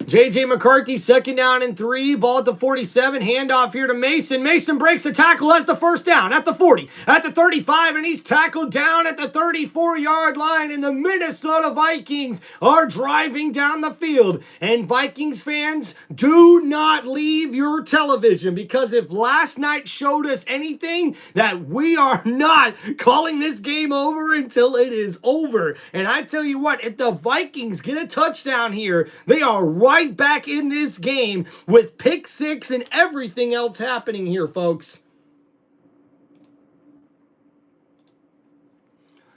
J.J. McCarthy, 2nd down and 3. Ball at the 47. Handoff here to Mason. Mason breaks the tackle. That's the 1st down at the 40, at the 35, and he's tackled down at the 34-yard line. And the Minnesota Vikings are driving down the field. And Vikings fans, do not leave your television, because if last night showed us anything, that we are not calling this game over until it is over. And I tell you what, if the Vikings get a touchdown here, they are right back in this game with pick 6 and everything else happening here, folks.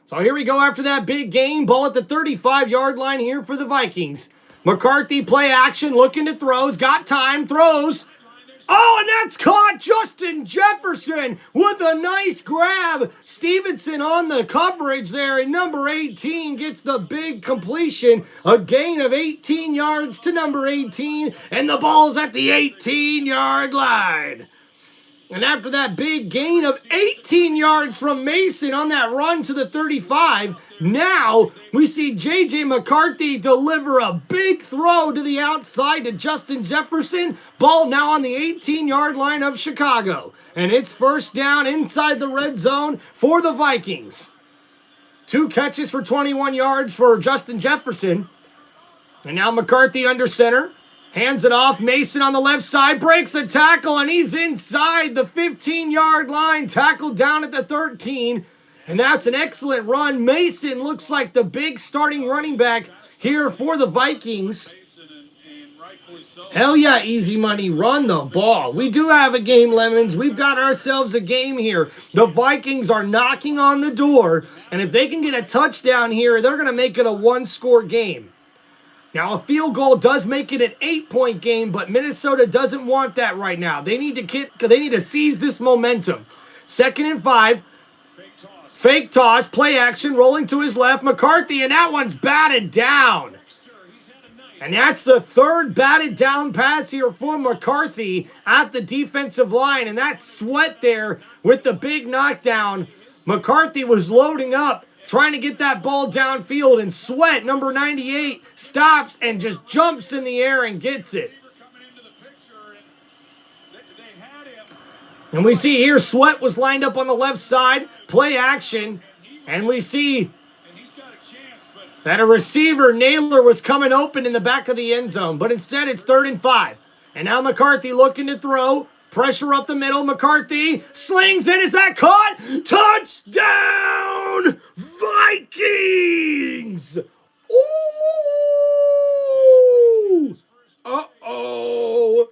So here we go after that big game. Ball at the 35-yard line here for the Vikings. McCarthy, play action, looking to throws, got time, throws. Oh, and that's caught. Justin Jefferson with a nice grab. Stevenson on the coverage there, and number 18 gets the big completion. A gain of 18 yards to number 18, and the ball's at the 18-yard line. And after that big gain of 18 yards from Mason on that run to the 35, now we see J.J. McCarthy deliver a big throw to the outside to Justin Jefferson. Ball now on the 18-yard line of Chicago. And it's first down inside the red zone for the Vikings. 2 catches for 21 yards for Justin Jefferson. And now McCarthy under center. Hands it off. Mason on the left side. Breaks a tackle, and he's inside the 15-yard line. Tackled down at the 13. And that's an excellent run. Mason looks like the big starting running back here for the Vikings. Hell yeah, easy money. Run the ball. We do have a game, Lemons. We've got ourselves a game here. The Vikings are knocking on the door. And if they can get a touchdown here, they're going to make it a one-score game. Now, a field goal does make it an 8-point game, but Minnesota doesn't want that right now. They need to seize this momentum. 2nd and 5. Fake toss, play action, rolling to his left. McCarthy, and that one's batted down. And that's the 3rd batted down pass here for McCarthy at the defensive line. And that Sweat there with the big knockdown. McCarthy was loading up, trying to get that ball downfield, and Sweat, number 98, stops and just jumps in the air and gets it. And we see here Sweat was lined up on the left side, play action, and we see that a receiver, Naylor, was coming open in the back of the end zone, but instead it's 3rd and 5. And now McCarthy looking to throw. Pressure up the middle. McCarthy slings it. Is that caught? Touchdown, Vikings! Ooh! Uh-oh.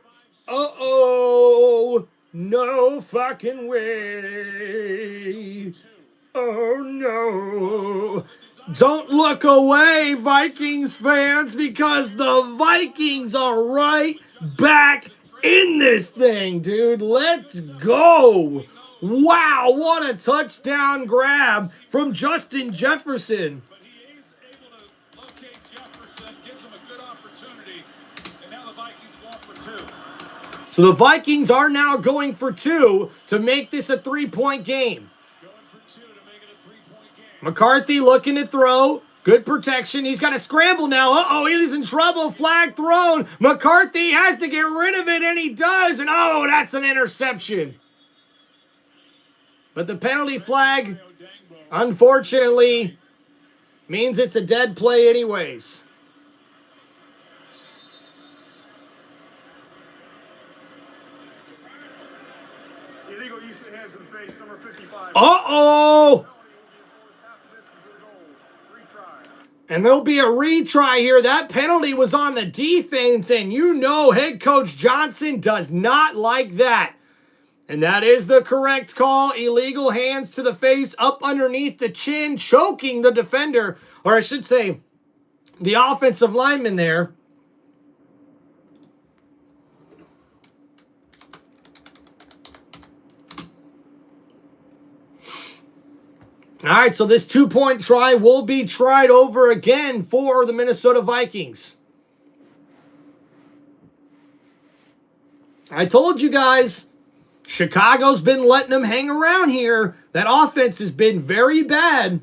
Uh-oh. No fucking way. Oh, no. Don't look away, Vikings fans, because the Vikings are right back in this thing, dude. Let's go. Wow, what a touchdown grab from Justin Jefferson. But he is able to locate Jefferson, gives him a good opportunity, and now the Vikings going for 2. So the Vikings are now going for 2 to make this a 3-point game. Going for 2 to make it a 3-point game. McCarthy looking to throw. Good protection. He's got to scramble now. Uh-oh, he's in trouble. Flag thrown. McCarthy has to get rid of it, and he does. And, oh, that's an interception. But the penalty flag, unfortunately, means it's a dead play anyways. Illegal use of hands in the face, number 55. Uh-oh! And there'll be a retry here. That penalty was on the defense, and you know head coach Johnson does not like that. And that is the correct call. Illegal hands to the face, up underneath the chin, choking the defender, or I should say the offensive lineman there. All right, so this 2-point try will be tried over again for the Minnesota Vikings. I told you guys, Chicago's been letting them hang around here. That offense has been very bad.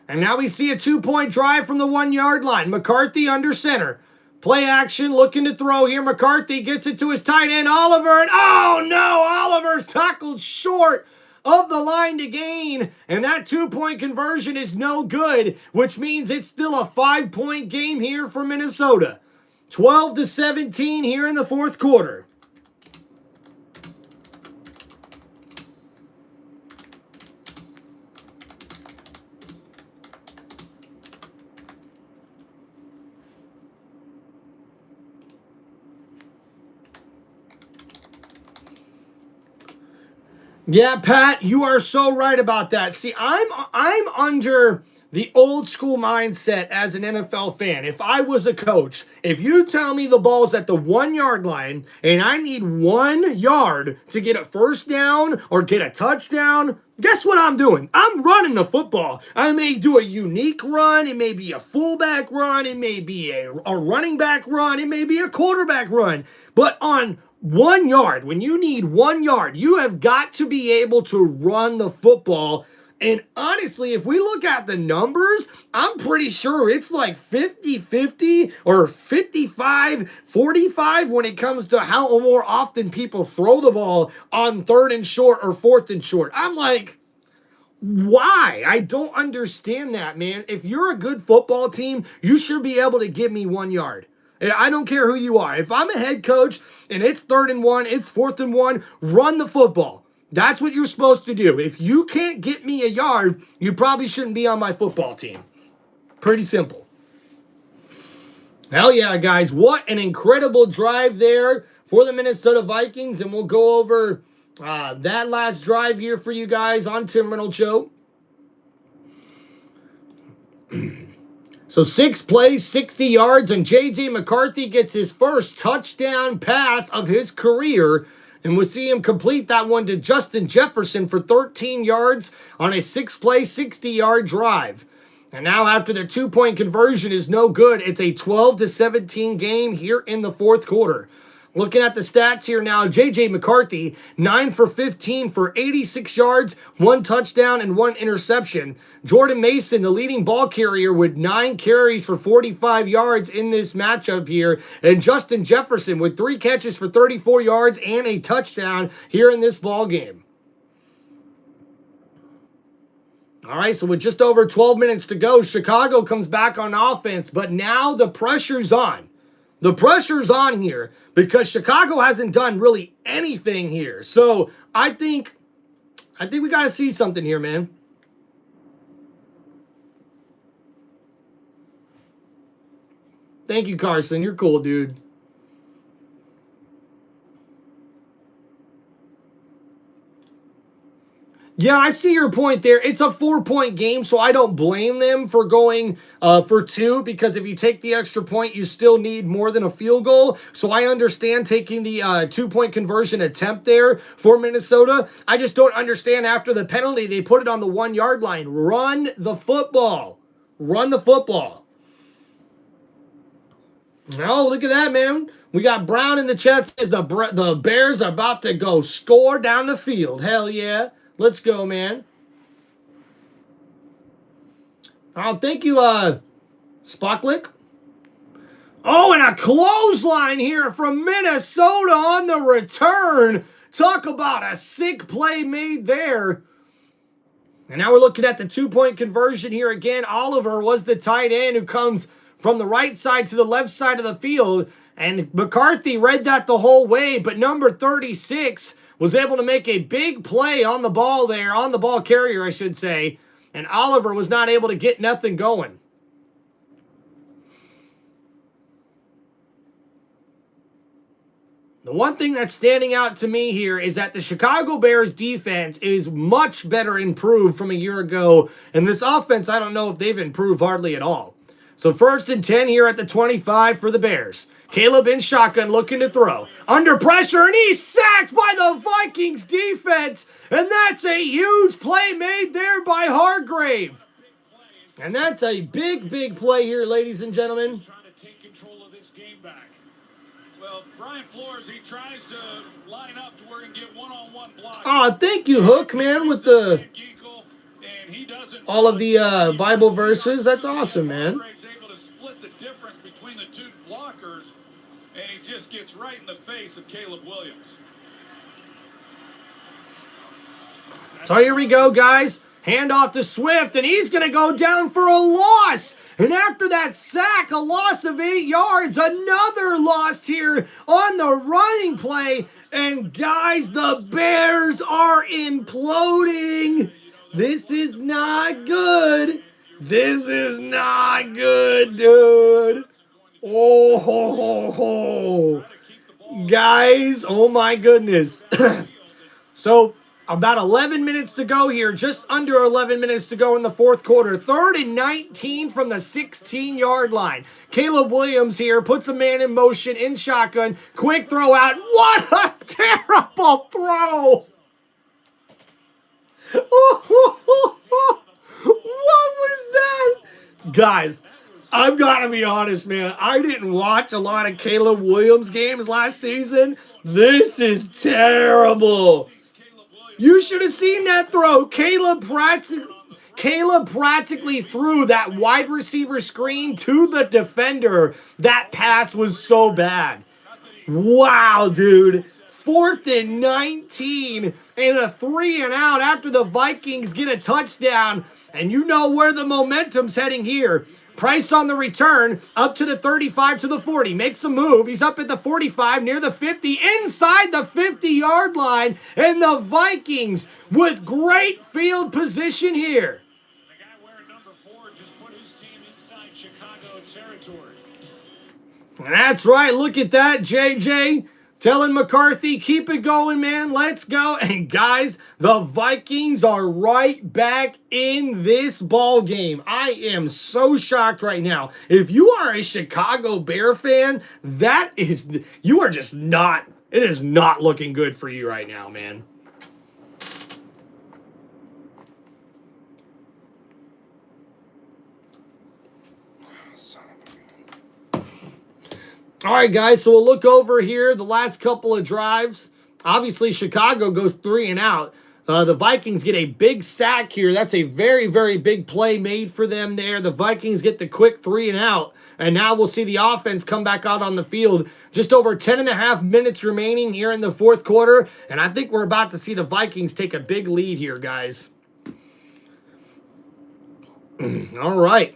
And now we see a 2-point drive from the 1-yard line. McCarthy under center. Play action, looking to throw here. McCarthy gets it to his tight end, Oliver. And oh no, Oliver's tackled short of the line to gain, and that 2-point conversion is no good, which means it's still a 5-point game here for Minnesota. 12-17 here in the 4th quarter. Yeah, Pat, you are so right about that. See, I'm under the old school mindset as an NFL fan. If I was a coach, if you tell me the ball's at the 1-yard line and I need 1 yard to get a first down or get a touchdown, guess what I'm doing? I'm running the football. I may do a unique run. It may be a fullback run. It may be a running back run. It may be a quarterback run. But on 1 yard. When you need 1 yard, you have got to be able to run the football. And honestly, if we look at the numbers, I'm pretty sure it's like 50-50 or 55-45 when it comes to how more often people throw the ball on 3rd and short or 4th and short. I'm like, why? I don't understand that, man. If you're a good football team, you should be able to give me 1 yard. I don't care who you are. If I'm a head coach and it's 3rd and 1, it's 4th and 1, run the football. That's what you're supposed to do. If you can't get me a yard, you probably shouldn't be on my football team. Pretty simple. Hell yeah, guys. What an incredible drive there for the Minnesota Vikings. And we'll go over that last drive here for you guys on Tim Reynolds Show. So 6 plays, 60 yards, and J.J. McCarthy gets his first touchdown pass of his career. And we'll see him complete that one to Justin Jefferson for 13 yards on a 6-play, 60-yard drive. And now after the 2-point conversion is no good, it's a 12-17 game here in the 4th quarter. Looking at the stats here now, J.J. McCarthy, 9 for 15 for 86 yards, 1 touchdown, and 1 interception. Jordan Mason, the leading ball carrier, with 9 carries for 45 yards in this matchup here. And Justin Jefferson with 3 catches for 34 yards and a touchdown here in this ball game. All right, so with just over 12 minutes to go, Chicago comes back on offense, but now the pressure's on. The pressure's on here because Chicago hasn't done really anything here. So I think we got to see something here, man. Thank you, Carson. You're cool, dude. Yeah, I see your point there. It's a 4-point game, so I don't blame them for going for 2, because if you take the extra point, you still need more than a field goal. So I understand taking the 2-point conversion attempt there for Minnesota. I just don't understand after the penalty, they put it on the 1-yard line. Run the football. Run the football. Oh, look at that, man. We got Brown in the chat says the Bears are about to go score down the field. Hell yeah. Let's go, man. Oh, thank you, Spocklick. Oh, and a clothesline here from Minnesota on the return. Talk about a sick play made there. And now we're looking at the 2-point conversion here again. Oliver was the tight end who comes from the right side to the left side of the field. And McCarthy read that the whole way, but number 36 was able to make a big play on the ball there, on the ball carrier, I should say, and Oliver was not able to get nothing going. The one thing that's standing out to me here is that the Chicago Bears defense is much better improved from a year ago, and this offense, I don't know if they've improved hardly at all. So 1st and 10 here at the 25 for the Bears. Caleb in shotgun looking to throw. Under pressure, and he's sacked by the Vikings defense. And that's a huge play made there by Hargrave. And that's a big, big play here, ladies and gentlemen. Trying to take control of this game back. Well, Brian Flores, he tries to line up to where he can get one-on-one block. Oh, thank you, Hook, man, with the all of the Bible verses. That's awesome, man. And he just gets right in the face of Caleb Williams. So here we go, guys. Hand off to Swift, and he's going to go down for a loss. And after that sack, a loss of 8 yards, another loss here on the running play. And guys, the Bears are imploding. This is not good. This is not good, dude. Oh, ho, ho, ho. Guys, oh my goodness. So, about 11 minutes to go here, just under 11 minutes to go in the 4th quarter. 3rd and 19 from the 16-yard line. Caleb Williams here puts a man in motion in shotgun. Quick throw out. What a terrible throw. What was that? Guys, I've got to be honest, man. I didn't watch a lot of Caleb Williams games last season. This is terrible. You should have seen that throw. Caleb practically threw that wide receiver screen to the defender. That pass was so bad. Wow, dude. 4th and 19 and a 3-and-out after the Vikings get a touchdown. And you know where the momentum's heading here. Price on the return, up to the 35 to the 40. Makes a move. He's up at the 45, near the 50, inside the 50-yard line. And the Vikings with great field position here. The guy wearing number 4 just put his team inside Chicago territory. That's right. Look at that, JJ. Telling McCarthy, keep it going, man. Let's go. And guys, the Vikings are right back in this ball game. I am so shocked right now. If you are a Chicago Bear fan, you are just not, it is not looking good for you right now, man. All right, guys, so we'll look over here the last couple of drives. Obviously, Chicago goes 3-and-out. The Vikings get a big sack here. That's a very, very big play made for them there. The Vikings get the quick 3-and-out. And now we'll see the offense come back out on the field. Just over 10.5 minutes remaining here in the fourth quarter. And I think we're about to see the Vikings take a big lead here, guys. All right.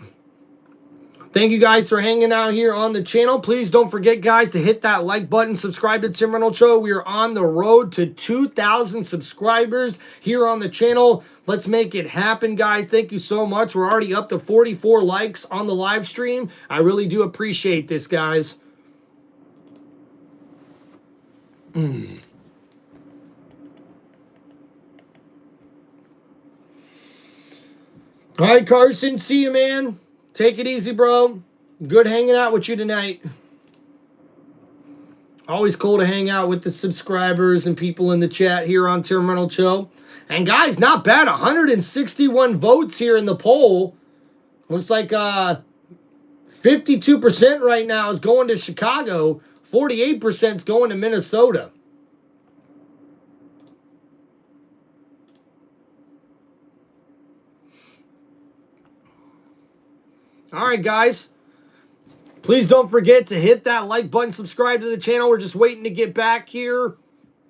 Thank you guys for hanging out here on the channel. Please don't forget, guys, to hit that like button. Subscribe to Tim Reynolds Show. We are on the road to 2,000 subscribers here on the channel. Let's make it happen, guys. Thank you so much. We're already up to 44 likes on the live stream. I really do appreciate this, guys. All right, Carson. See you, man. Take it easy, bro. Good hanging out with you tonight. Always cool to hang out with the subscribers and people in the chat here on Tim Reynolds Show. And guys, not bad. 161 votes here in the poll. Looks like 52% right now is going to Chicago. 48% is going to Minnesota. All right, guys. Please don't forget to hit that like button, subscribe to the channel. We're just waiting to get back here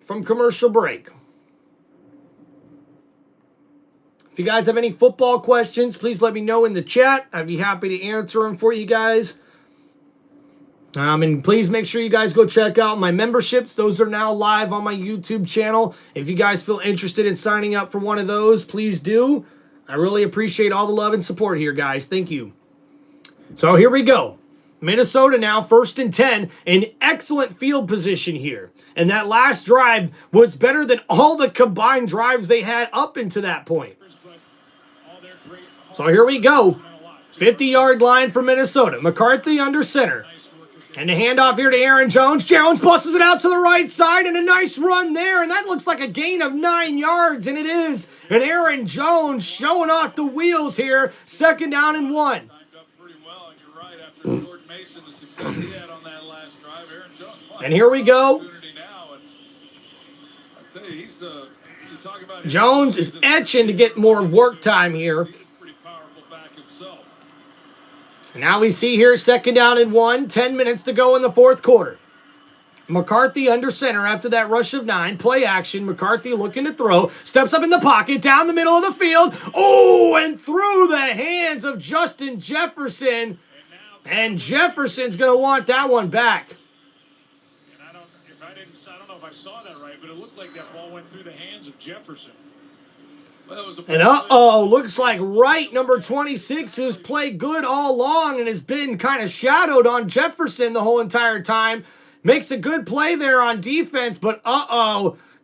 from commercial break. If you guys have any football questions, please let me know in the chat. I'd be happy to answer them for you guys. And please make sure you guys go check out my memberships. Those are now live on my YouTube channel. If you guys feel interested in signing up for one of those, please do. I really appreciate all the love and support here, guys. Thank you. So here we go. Minnesota now 1st and 10. An excellent field position here. And that last drive was better than all the combined drives they had up into that point. So here we go. 50-yard line for Minnesota. McCarthy under center. And the handoff here to Aaron Jones. Jones busts it out to the right side, and a nice run there. And that looks like a gain of 9 yards, and it is. And Aaron Jones showing off the wheels here. 2nd down and 1. And here we go. Jones is etching to get more work time here. And now we see here 2nd down and 1. 10 minutes to go in the fourth quarter. McCarthy under center after that rush of 9. Play action. McCarthy looking to throw. Steps up in the pocket. Down the middle of the field. Oh, and through the hands of Justin Jefferson. And Jefferson's going to want that one back. And I don't know if I saw that right, but it looked like that ball went through the hands of Jefferson. And looks like Wright, number 26, who's played good all along and has been kind of shadowed on Jefferson the whole entire time, makes a good play there on defense, but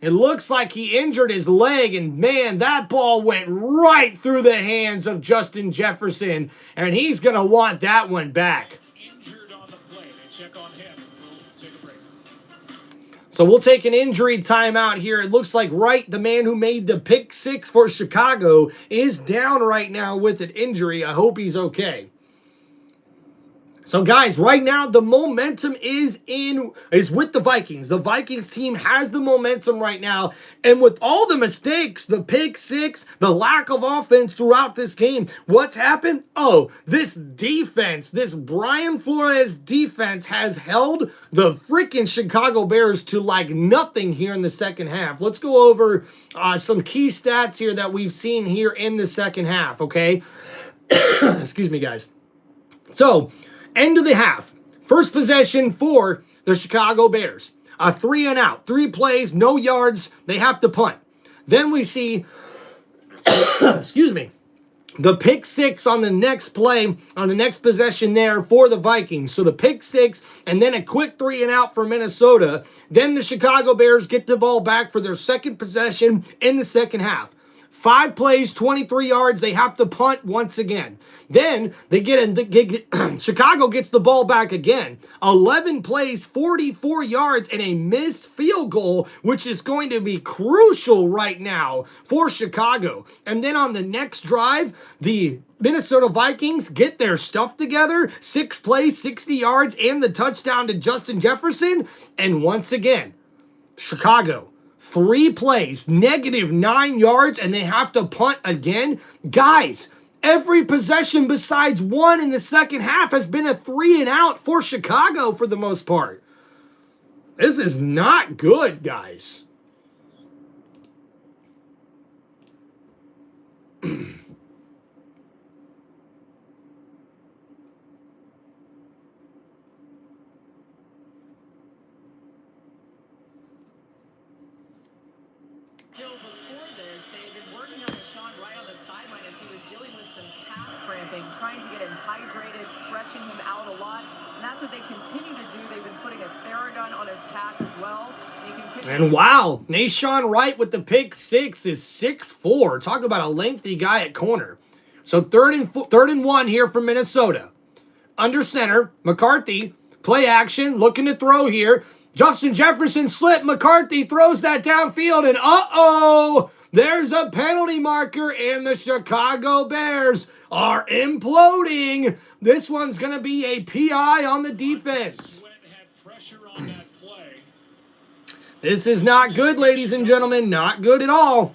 it looks like he injured his leg, and man, that ball went right through the hands of Justin Jefferson, and he's going to want that one back. Injured on the play. They check on him. We'll take a break. So we'll take an injury timeout here. It looks like Wright, the man who made the pick 6 for Chicago, is down right now with an injury. I hope he's okay. So guys, right now the momentum is with the Vikings. The Vikings team has the momentum right now. And with all the mistakes, the pick six, the lack of offense throughout this game, what's happened? Oh, this defense, this Brian Flores defense has held the freaking Chicago Bears to like nothing here in the second half. Let's go over some key stats here that we've seen here in the second half, okay? Excuse me, guys. So, end of the half. First possession for the Chicago Bears. A 3 and out. 3 plays, no yards. They have to punt. Then we see, excuse me, the pick six on the next play, on the next possession there for the Vikings. So the pick six and then a quick 3 and out for Minnesota. Then the Chicago Bears get the ball back for their second possession in the second half. 5 plays, 23 yards. They have to punt once again. Then they Chicago gets the ball back again. 11 plays, 44 yards, and a missed field goal, which is going to be crucial right now for Chicago. And then on the next drive, the Minnesota Vikings get their stuff together. 6 plays, 60 yards, and the touchdown to Justin Jefferson. And once again, Chicago, 3 plays, -9 yards, and they have to punt again. Guys, every possession besides one in the second half has been a 3 and out for Chicago for the most part. This is not good, guys. Trying to get him hydrated, stretching him out a lot, and that's what they continue to do. They've been putting a Theragun on his calf as well. And wow, Nashawn Wright with the pick six is 6'4". Talk about a lengthy guy at corner. So third and 1 here for Minnesota. Under center, McCarthy, play action, looking to throw here. Justin Jefferson slipped. McCarthy throws that downfield, and uh-oh, there's a penalty marker, and the Chicago Bears are imploding. This one's going to be a PI on the defense. This is not good, ladies and gentlemen. Not good at all.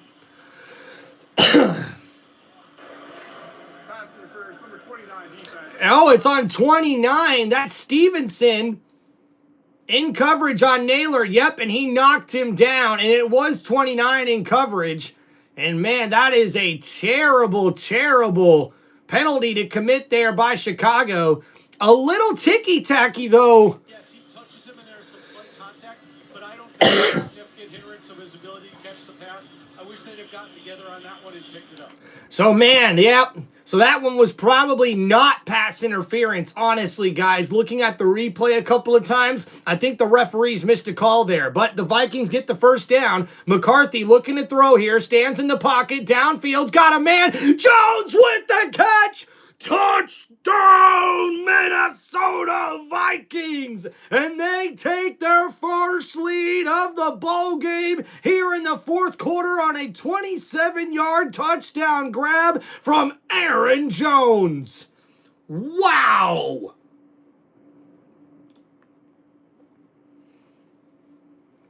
Oh, it's on 29. That's Stevenson in coverage on Naylor. Yep, and he knocked him down, and it was 29 in coverage. And, man, that is a terrible, terrible penalty to commit there by Chicago. A little ticky-tacky, though. Yes, he touches him, and there's some slight contact, but I don't think it's a significant hindrance of his ability to catch the pass. I wish they'd have gotten together on that one and picked it up. So, man, yep. So that one was probably not pass interference, honestly, guys. Looking at the replay a couple of times, I think the referees missed a call there. But the Vikings get the first down. McCarthy looking to throw here, stands in the pocket, downfield, got a man. Jones with the catch! Touchdown, Minnesota Vikings! And they take their first lead of the ball game here in the fourth quarter on a 27-yard touchdown grab from Aaron Jones. Wow!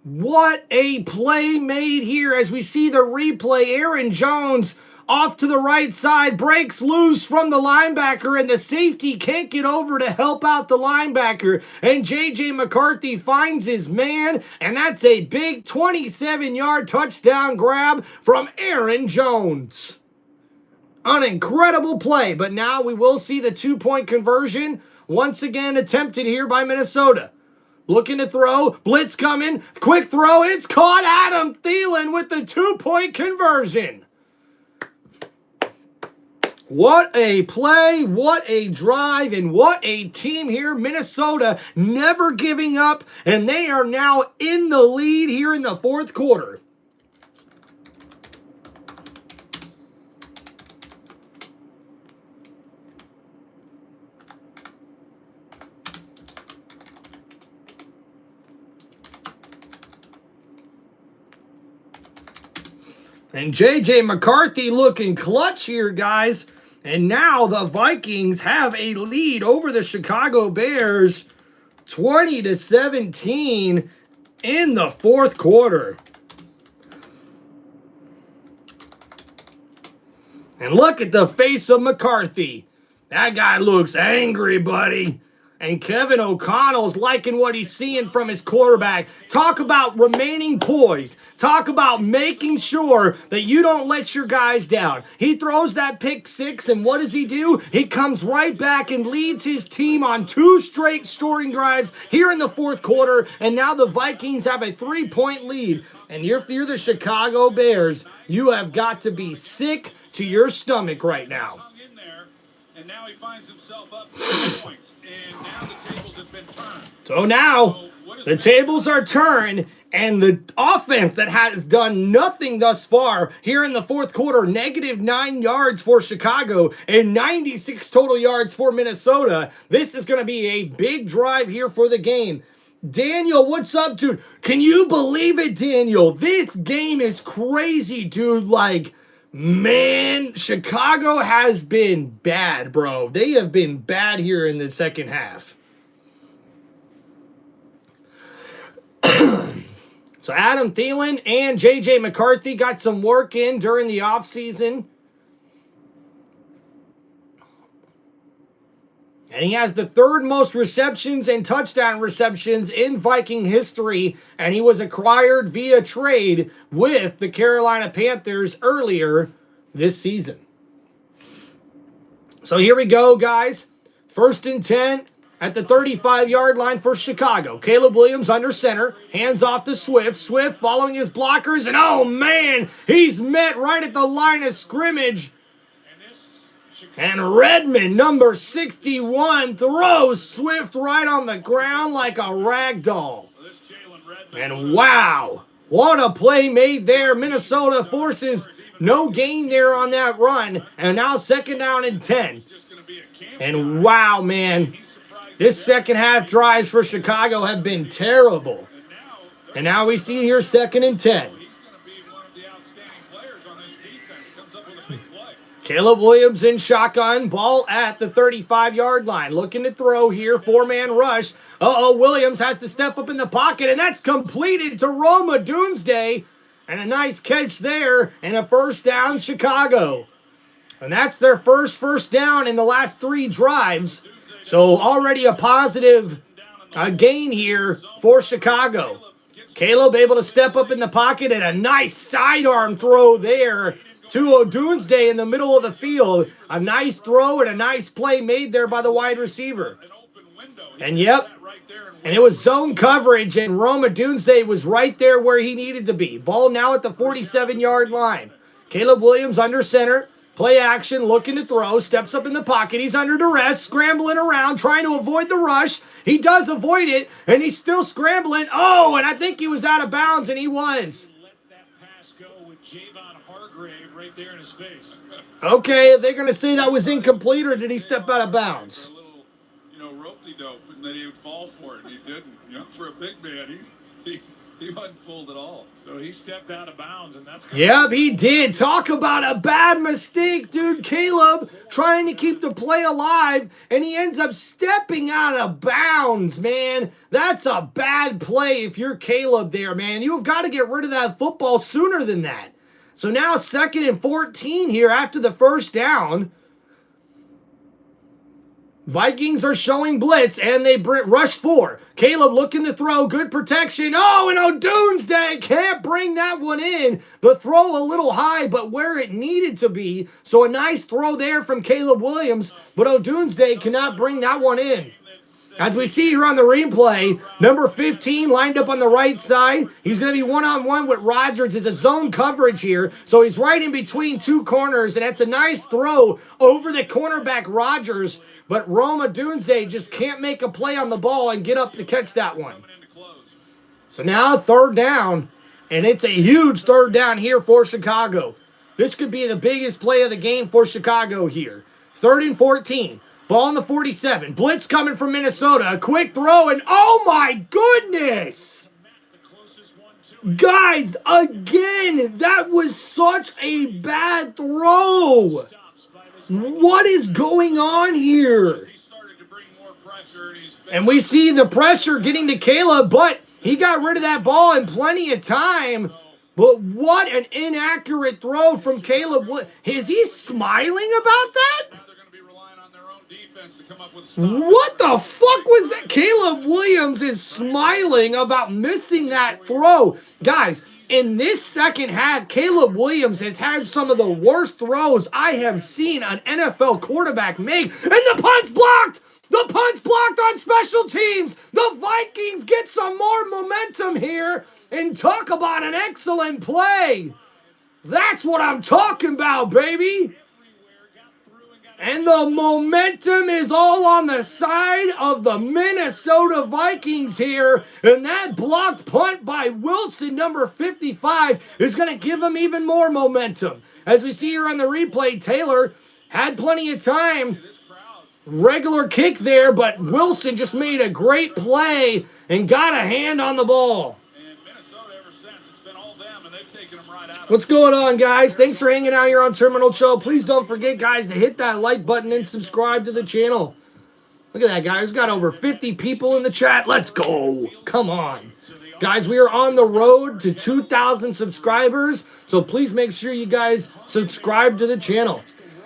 What a play made here as we see the replay. Aaron Jones off to the right side, breaks loose from the linebacker, and the safety can't get over to help out the linebacker. And J.J. McCarthy finds his man, and that's a big 27-yard touchdown grab from Aaron Jones. An incredible play, but now we will see the 2-point conversion once again attempted here by Minnesota. Looking to throw, blitz coming, quick throw, it's caught. Adam Thielen with the 2-point conversion. What a play, what a drive, and what a team here. Minnesota never giving up, and they are now in the lead here in the fourth quarter. And J.J. McCarthy looking clutch here, guys. And now the Vikings have a lead over the Chicago Bears, 20-17 in the fourth quarter. And look at the face of McCarthy. That guy looks angry, buddy. And Kevin O'Connell's liking what he's seeing from his quarterback. Talk about remaining poised. Talk about making sure that you don't let your guys down. He throws that pick six, and what does he do? He comes right back and leads his team on 2 straight scoring drives here in the fourth quarter. And now the Vikings have a 3-point lead. And if you're the Chicago Bears, you have got to be sick to your stomach right now. And now he finds himself up 2 points. And now the tables have been turned. So now the tables are turned, and the offense that has done nothing thus far here in the fourth quarter, -9 yards for Chicago and 96 total yards for Minnesota. This is going to be a big drive here for the game. Daniel, what's up, dude? Can you believe it, Daniel? This game is crazy, dude. Like, man, Chicago has been bad, bro. They have been bad here in the second half. So Adam Thielen and J.J. McCarthy got some work in during the offseason. And he has the 3rd most receptions and touchdown receptions in Viking history. And he was acquired via trade with the Carolina Panthers earlier this season. So here we go, guys. 1st and 10 at the 35-yard line for Chicago. Caleb Williams under center. Hands off to Swift. Swift following his blockers. And, oh, man, he's met right at the line of scrimmage. And Redmond, number 61, throws Swift right on the ground like a rag doll. And wow, what a play made there. Minnesota forces no gain there on that run. And now 2nd down and 10. And wow, man, this second half drives for Chicago have been terrible. And now we see here 2nd and 10. Caleb Williams in shotgun, ball at the 35-yard line. Looking to throw here, 4-man rush. Williams has to step up in the pocket, and that's completed to Roma Doomsday. And a nice catch there, and a 1st down, Chicago. And that's their first down in the last 3 drives. So already a positive gain here for Chicago. Caleb able to step up in the pocket, and a nice sidearm throw there to Doomsday in the middle of the field. A nice throw and a nice play made there by the wide receiver. And yep, and it was zone coverage, and Roma Doomsday was right there where he needed to be. Ball now at the 47-yard line. Caleb Williams under center. Play action, looking to throw. Steps up in the pocket. He's under duress, scrambling around, trying to avoid the rush. He does avoid it, and he's still scrambling. Oh, and I think he was out of bounds, and he was. Right there in his face. Okay, they're going to say that was incomplete, or did he step out of bounds? A little, ropey-dope, and then he would fall for it, and he didn't. For a big man, he wasn't fooled at all. So he stepped out of bounds, and that's... Yep, he did. Talk about a bad mistake, dude. Caleb trying to keep the play alive, and he ends up stepping out of bounds, man. That's a bad play if you're Caleb there, man. You've got to get rid of that football sooner than that. So now 2nd and 14 here after the 1st down. Vikings are showing blitz, and they rush 4. Caleb looking to throw. Good protection. Oh, and O'Doomsday can't bring that one in. The throw a little high, but where it needed to be. So a nice throw there from Caleb Williams, but O'Doomsday cannot bring that one in. As we see here on the replay, number 15 lined up on the right side. He's going to be one-on-one with Rodgers. It's a zone coverage here. So he's right in between 2 corners, and that's a nice throw over the cornerback Rodgers. But Roma Doomsday just can't make a play on the ball and get up to catch that one. So now 3rd down, and it's a huge 3rd down here for Chicago. This could be the biggest play of the game for Chicago here. 3rd and 14. Ball on the 47. Blitz coming from Minnesota. A quick throw, and oh my goodness! Guys, again, that was such a bad throw. What is going on here? He started to bring more pressure, and he's And we see the pressure getting to Caleb, but he got rid of that ball in plenty of time. But what an inaccurate throw from Caleb. Is he smiling about that? now they're going to be relying on their own defense to come up with What the fuck was that? Caleb Williams is smiling about missing that throw. Guys, in this second half, Caleb Williams has had some of the worst throws I have seen an NFL quarterback make. And the punt's blocked! The punt's blocked on special teams! The Vikings get some more momentum here. And talk about an excellent play. That's what I'm talking about, baby. And the momentum is all on the side of the Minnesota Vikings here. And that blocked punt by Wilson, number 55, is going to give them even more momentum. As we see here on the replay, Taylor had plenty of time. Regular kick there, but Wilson just made a great play and got a hand on the ball. What's going on, guys? Thanks for hanging out here on TimReynoldsShow. Please don't forget, guys, to hit that like button and subscribe to the channel. Look at that, guys. Got over 50 people in the chat. Let's go. Come on. Guys, we are on the road to 2,000 subscribers, so please make sure you guys subscribe to the channel.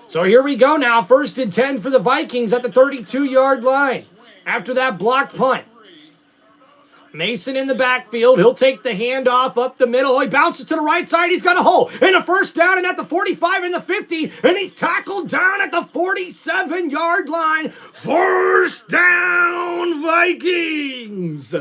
So here we go now. 1st and 10 for the Vikings at the 32-yard line. After that blocked punt. Mason in the backfield. He'll take the handoff up the middle. Oh, he bounces to the right side. He's got a hole. And a first down and at the 45 and the 50. And he's tackled down at the 47-yard line. First down, Vikings.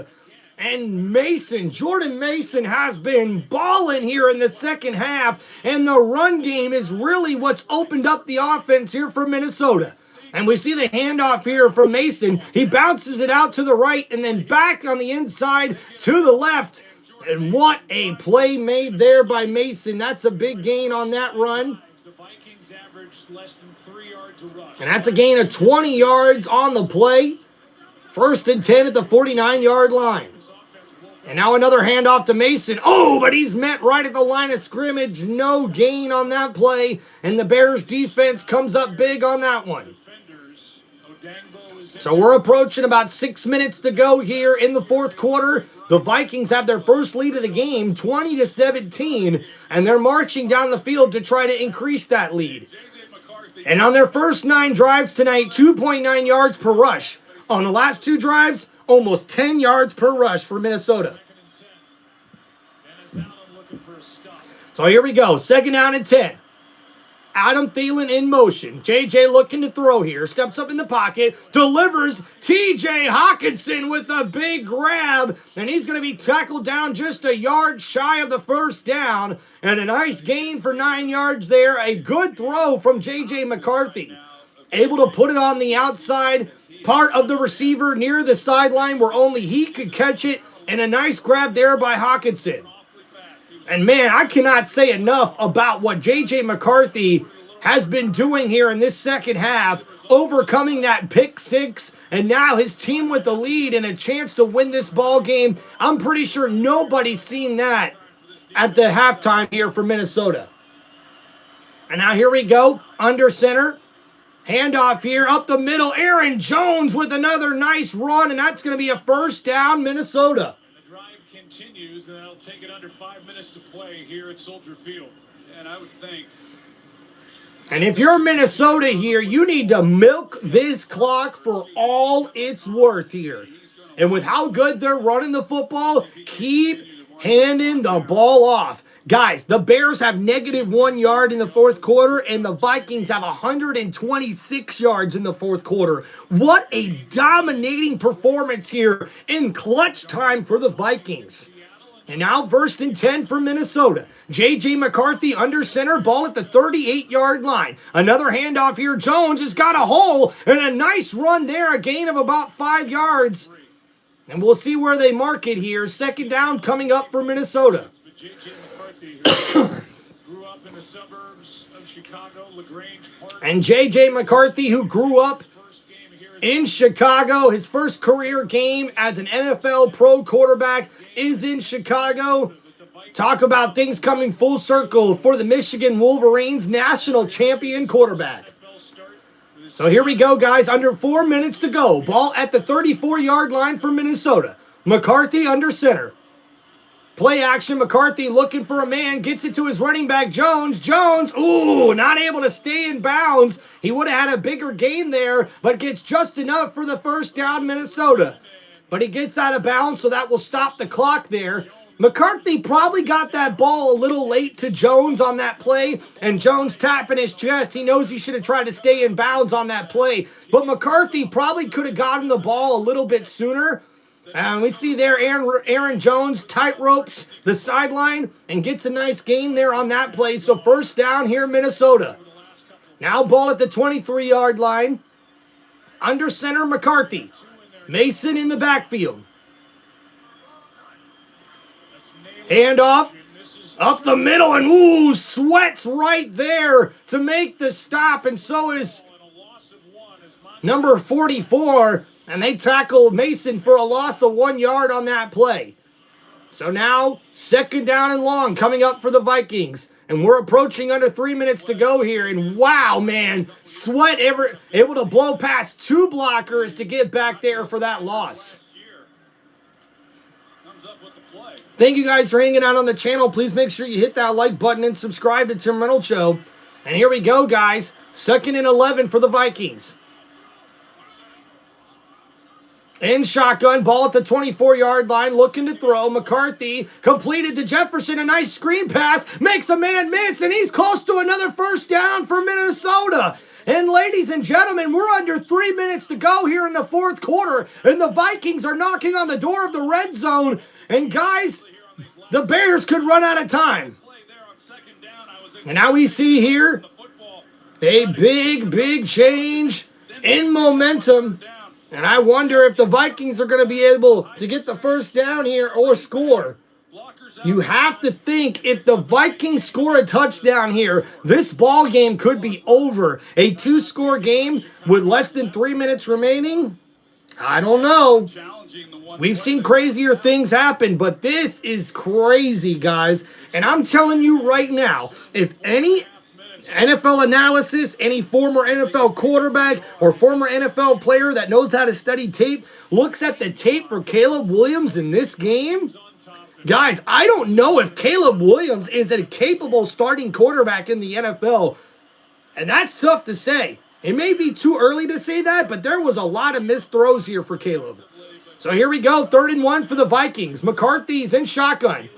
And Mason, Jordan Mason, has been balling here in the second half. And the run game is really what's opened up the offense here for Minnesota. And we see the handoff here from Mason. He bounces it out to the right and then back on the inside to the left. And what a play made there by Mason. That's a big gain on that run. And that's a gain of 20 yards on the play. 1st and 10 at the 49-yard line. And now another handoff to Mason. Oh, but he's met right at the line of scrimmage. No gain on that play. And the Bears defense comes up big on that one. So we're approaching about 6 minutes to go here in the fourth quarter. The Vikings have their first lead of the game, 20-17, and they're marching down the field to try to increase that lead. And on their first 9 drives tonight, 2.9 yards per rush. On the last 2 drives, almost 10 yards per rush for Minnesota. So here we go, 2nd down and 10. Adam Thielen in motion. JJ looking to throw here. Steps up in the pocket. Delivers TJ Hawkinson with a big grab. And he's going to be tackled down just a yard shy of the first down. And a nice gain for 9 yards there. A good throw from JJ McCarthy. Able to put it on the outside part of the receiver near the sideline where only he could catch it. And a nice grab there by Hawkinson. And man, I cannot say enough about what J.J. McCarthy has been doing here in this second half, overcoming that pick 6, and now his team with the lead and a chance to win this ball game. I'm pretty sure nobody's seen that at the halftime here for Minnesota. And now here we go, under center. Handoff here, up the middle. Aaron Jones with another nice run, and that's going to be a first down, Minnesota. Continues, and that'll take it under 5 minutes to play here at Soldier Field. And I would think. And if you're Minnesota here, you need to milk this clock for all it's worth here. And with how good they're running the football, keep handing the ball off. Guys, the Bears have -1 yard in the fourth quarter, and the Vikings have 126 yards in the fourth quarter. What a dominating performance here in clutch time for the Vikings. And now 1st and 10 for Minnesota. J.J. McCarthy under center, ball at the 38-yard line. Another handoff here. Jones has got a hole, and a nice run there, a gain of about 5 yards. And we'll see where they mark it here. 2nd down coming up for Minnesota. Grew up in the suburbs of Chicago, LaGrange Park. And J.J. McCarthy, who grew up in Chicago, his first career game as an NFL pro quarterback is in Chicago. Talk about things coming full circle for the Michigan Wolverines national champion quarterback. So here we go, guys. Under 4 minutes to go. Ball at the 34-yard line for Minnesota. McCarthy under center. Play action. McCarthy looking for a man. Gets it to his running back, Jones. Jones, ooh, not able to stay in bounds. He would have had a bigger gain there, but gets just enough for the first down, Minnesota. But he gets out of bounds, so that will stop the clock there. McCarthy probably got that ball a little late to Jones on that play, and Jones tapping his chest. He knows he should have tried to stay in bounds on that play, but McCarthy probably could have gotten the ball a little bit sooner. And we see there Aaron Jones tight ropes the sideline and gets a nice gain there on that play. So first down here, Minnesota. Now ball at the 23-yard line. Under center, McCarthy. Mason in the backfield. Handoff up the middle, and ooh, Sweat's right there to make the stop, and so is number 44, and they tackled Mason for a loss of 1 yard on that play. So now, second down and long coming up for the Vikings, and we're approaching under 3 minutes to go here, and wow, man, Sweat able to blow past 2 blockers to get back there for that loss. Thank you guys for hanging out on the channel. Please make sure you hit that like button and subscribe to Tim Reynolds Show. And here we go, guys. 2nd and 11 for the Vikings. In shotgun, ball at the 24-yard line, looking to throw. McCarthy completed to Jefferson. A nice screen pass. Makes a man miss, and he's close to another first down for Minnesota. And ladies and gentlemen, we're under 3 minutes to go here in the fourth quarter, and the Vikings are knocking on the door of the red zone. And guys, the Bears could run out of time. And now we see here a big change in momentum. And I wonder if the Vikings are going to be able to get the first down here or score. You have to think if the Vikings score a touchdown here, this ball game could be over. A 2-score game with less than 3 minutes remaining? I don't know. We've seen crazier things happen, but this is crazy, guys. And I'm telling you right now, if any NFL analysis, any former NFL quarterback or former NFL player that knows how to study tape looks at the tape for Caleb Williams in this game, guys, I don't know if Caleb Williams is a capable starting quarterback in the NFL. And that's tough to say. It may be too early to say that, but there was a lot of missed throws here for Caleb. So here we go, 3rd and 1 for the Vikings. McCarthy's in shotgun.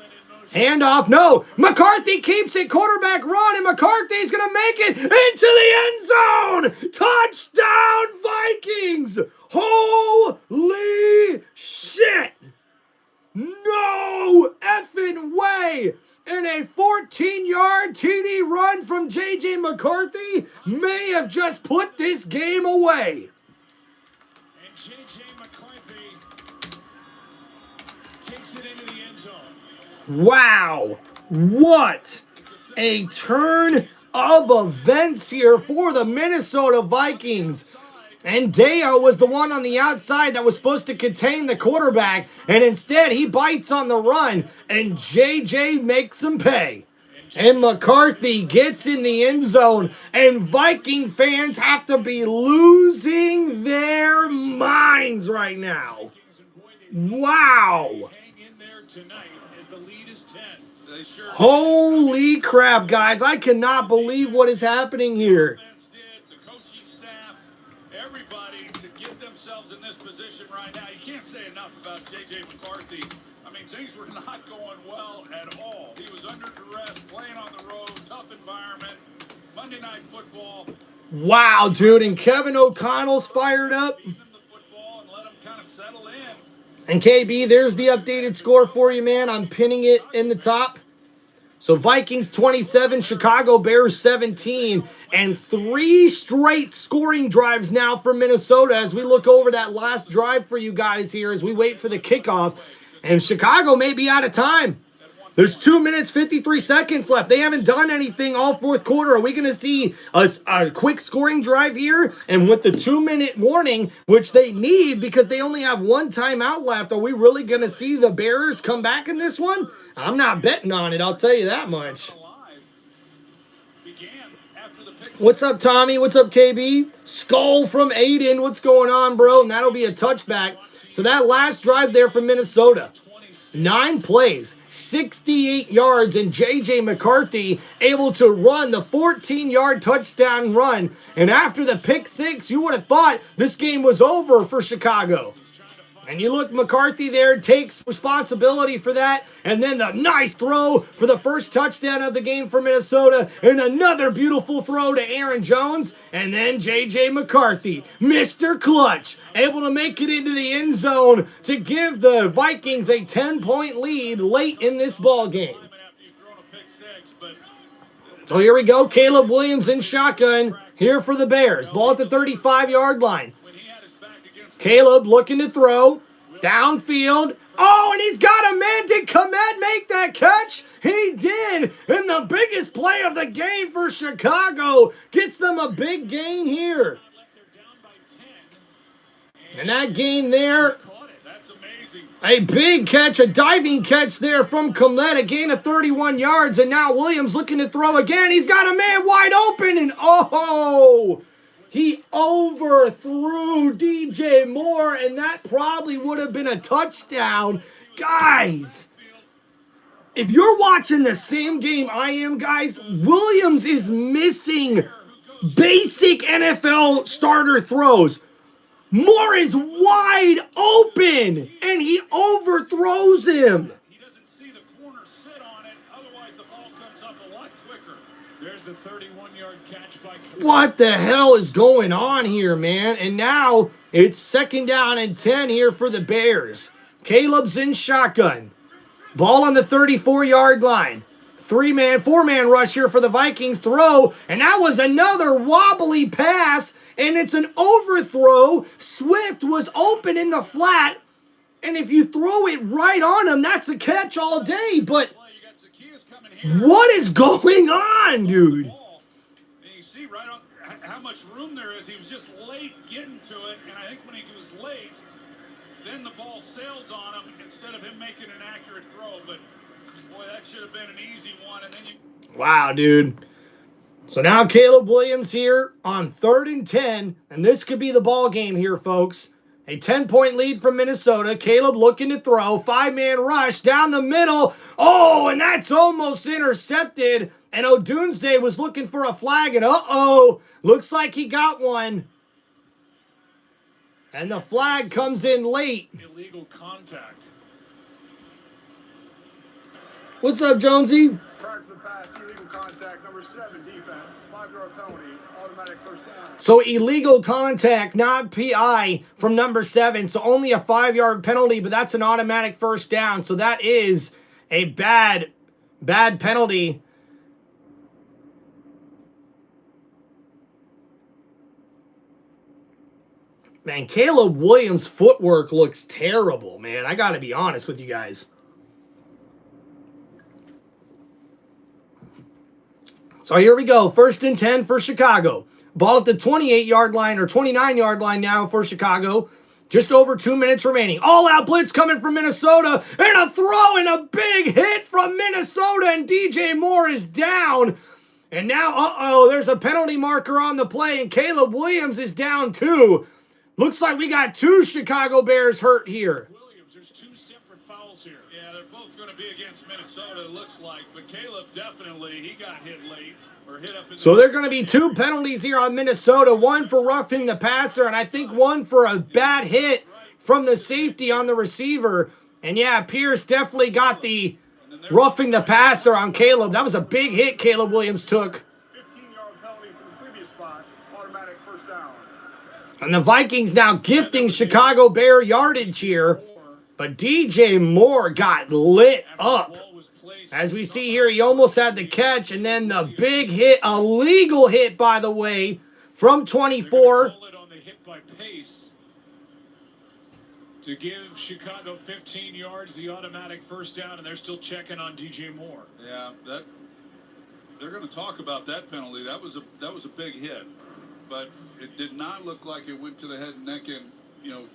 Handoff, no. McCarthy keeps it, quarterback run, and McCarthy's going to make it into the end zone. Touchdown, Vikings. Holy shit. No effing way. And a 14-yard TD run from J.J. McCarthy may have just put this game away. And J.J. McCarthy takes it into the end zone. Wow. What a turn of events here for the Minnesota Vikings. And Deo was the one on the outside that was supposed to contain the quarterback, and instead he bites on the run, and JJ makes him pay. And McCarthy gets in the end zone, and Viking fans have to be losing their minds right now. Wow. Holy crap, guys. I cannot believe what is happening here. In this position right now, you can't say enough about J.J. McCarthy. I mean, things were not going well at all. He was under duress, playing on the road, tough environment, Monday Night Football. Wow, dude, and Kevin O'Connell's fired up. And KB, there's the updated score for you, man. I'm pinning it in the top. So Vikings 27, Chicago Bears 17, and 3 straight scoring drives now for Minnesota as we look over that last drive for you guys here as we wait for the kickoff. And Chicago may be out of time. There's 2 minutes, 53 seconds left. They haven't done anything all fourth quarter. Are we going to see a quick scoring drive here? And with the 2-minute warning, which they need because they only have 1 timeout left, are we really going to see the Bears come back in this one? I'm not betting on it, I'll tell you that much. What's up, Tommy? What's up, KB? Skull from Aiden. What's going on, bro? And that'll be a touchback. So that last drive there from Minnesota, 9 plays, 68 yards, and J.J. McCarthy able to run the 14-yard touchdown run. And after the pick 6, you would have thought this game was over for Chicago. And you look, McCarthy there takes responsibility for that. And then the nice throw for the first touchdown of the game for Minnesota. And another beautiful throw to Aaron Jones. And then J.J. McCarthy, Mr. Clutch, able to make it into the end zone to give the Vikings a 10-point lead late in this ball game. So here we go. Caleb Williams in shotgun here for the Bears. Ball at the 35-yard line. Caleb looking to throw. Downfield. Oh, and he's got a man. Did Komet make that catch? He did. And the biggest play of the game for Chicago gets them a big gain here. And that gain there, a big catch, a diving catch there from Komet, a gain of 31 yards. And now Williams looking to throw again. He's got a man wide open. And oh, he overthrew DJ Moore, and that probably would have been a touchdown. Guys, if you're watching the same game I am, guys, Williams is missing basic NFL starter throws. Moore is wide open, and he overthrows him. He doesn't see the corner sit on it, otherwise the ball comes up a lot quicker. There's the 31-yard catch by What the hell is going on here, man? And now it's 2nd down and 10 here for the Bears. Caleb's in shotgun. Ball on the 34-yard line. 4-man rush here for the Vikings. Throw, and that was another wobbly pass, and it's an overthrow. Swift was open in the flat, and if you throw it right on him, that's a catch all day. But what is going on, dude? And you see right on how much room there is. He was just late getting to it, and I think when he was late, then the ball sails on him instead of him making an accurate throw. But boy, that should have been an easy one. And then wow, dude. So now Caleb Williams here on 3rd and 10, and this could be the ball game here, folks. A 10-point lead from Minnesota. Caleb looking to throw. 5-man rush down the middle. Oh, and that's almost intercepted. And O'Doomsday was looking for a flag, and uh-oh, looks like he got one. And the flag comes in late. illegal contact. What's up, Jonesy? Prior to the pass, illegal contact, number 7, defense, 5-yard penalty, automatic first down. So illegal contact, not PI from number 7. So only a 5-yard penalty, but that's an automatic first down. So that is a bad penalty. Man, Caleb Williams' footwork looks terrible, man. I got to be honest with you guys. So here we go. 1st and 10 for Chicago. Ball at the 28-yard line or 29-yard line now for Chicago. Just over 2 minutes remaining. All-out blitz coming from Minnesota. And a throw and a big hit from Minnesota. And DJ Moore is down. And now, there's a penalty marker on the play. And Caleb Williams is down too. Looks like we got 2 Chicago Bears hurt here. Williams, there's 2 separate fouls here. yeah, they're both going to be against Minnesota, it looks like. But Caleb definitely, he got hit late or hit up in So there are going to be 2 penalties here on Minnesota. One for roughing the passer, and I think one for a bad hit from the safety on the receiver. And yeah, Pierce definitely got the roughing the passer on Caleb. That was a big hit Caleb Williams took. 15-yard penalty from the previous spot, automatic first down. And the Vikings now gifting Chicago Bear yardage here. But DJ Moore got lit up. As we see here, he almost had the catch. And then the big hit, a legal hit, by the way, from 24. On the hit by Pace to give Chicago 15 yards, the automatic first down, and they're still checking on DJ Moore. Yeah, they're going to talk about that penalty. That was a big hit, but it did not look like it went to the head and neck and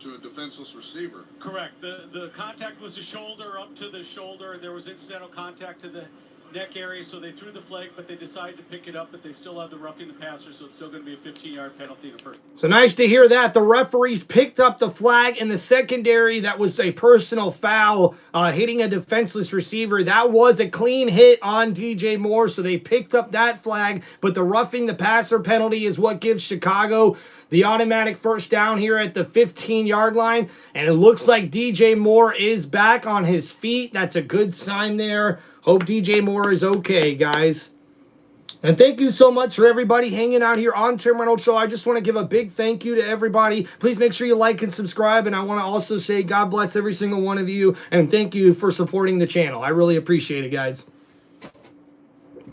to a defenseless receiver. Correct. The contact was the shoulder up to the shoulder. There was incidental contact to the neck area, so they threw the flag, but they decided to pick it up, but they still have the roughing the passer, so it's still going to be a 15-yard penalty to first. So nice to hear that. The referees picked up the flag in the secondary. That was a personal foul, hitting a defenseless receiver. That was a clean hit on DJ Moore, so they picked up that flag, but the roughing the passer penalty is what gives Chicago the automatic first down here at the 15-yard line, and it looks like DJ Moore is back on his feet. That's a good sign there. Hope DJ Moore is okay, guys. And thank you so much for everybody hanging out here on Tim Reynolds Show. I just want to give a big thank you to everybody. Please make sure you like and subscribe, and I want to also say God bless every single one of you, and thank you for supporting the channel. I really appreciate it, guys.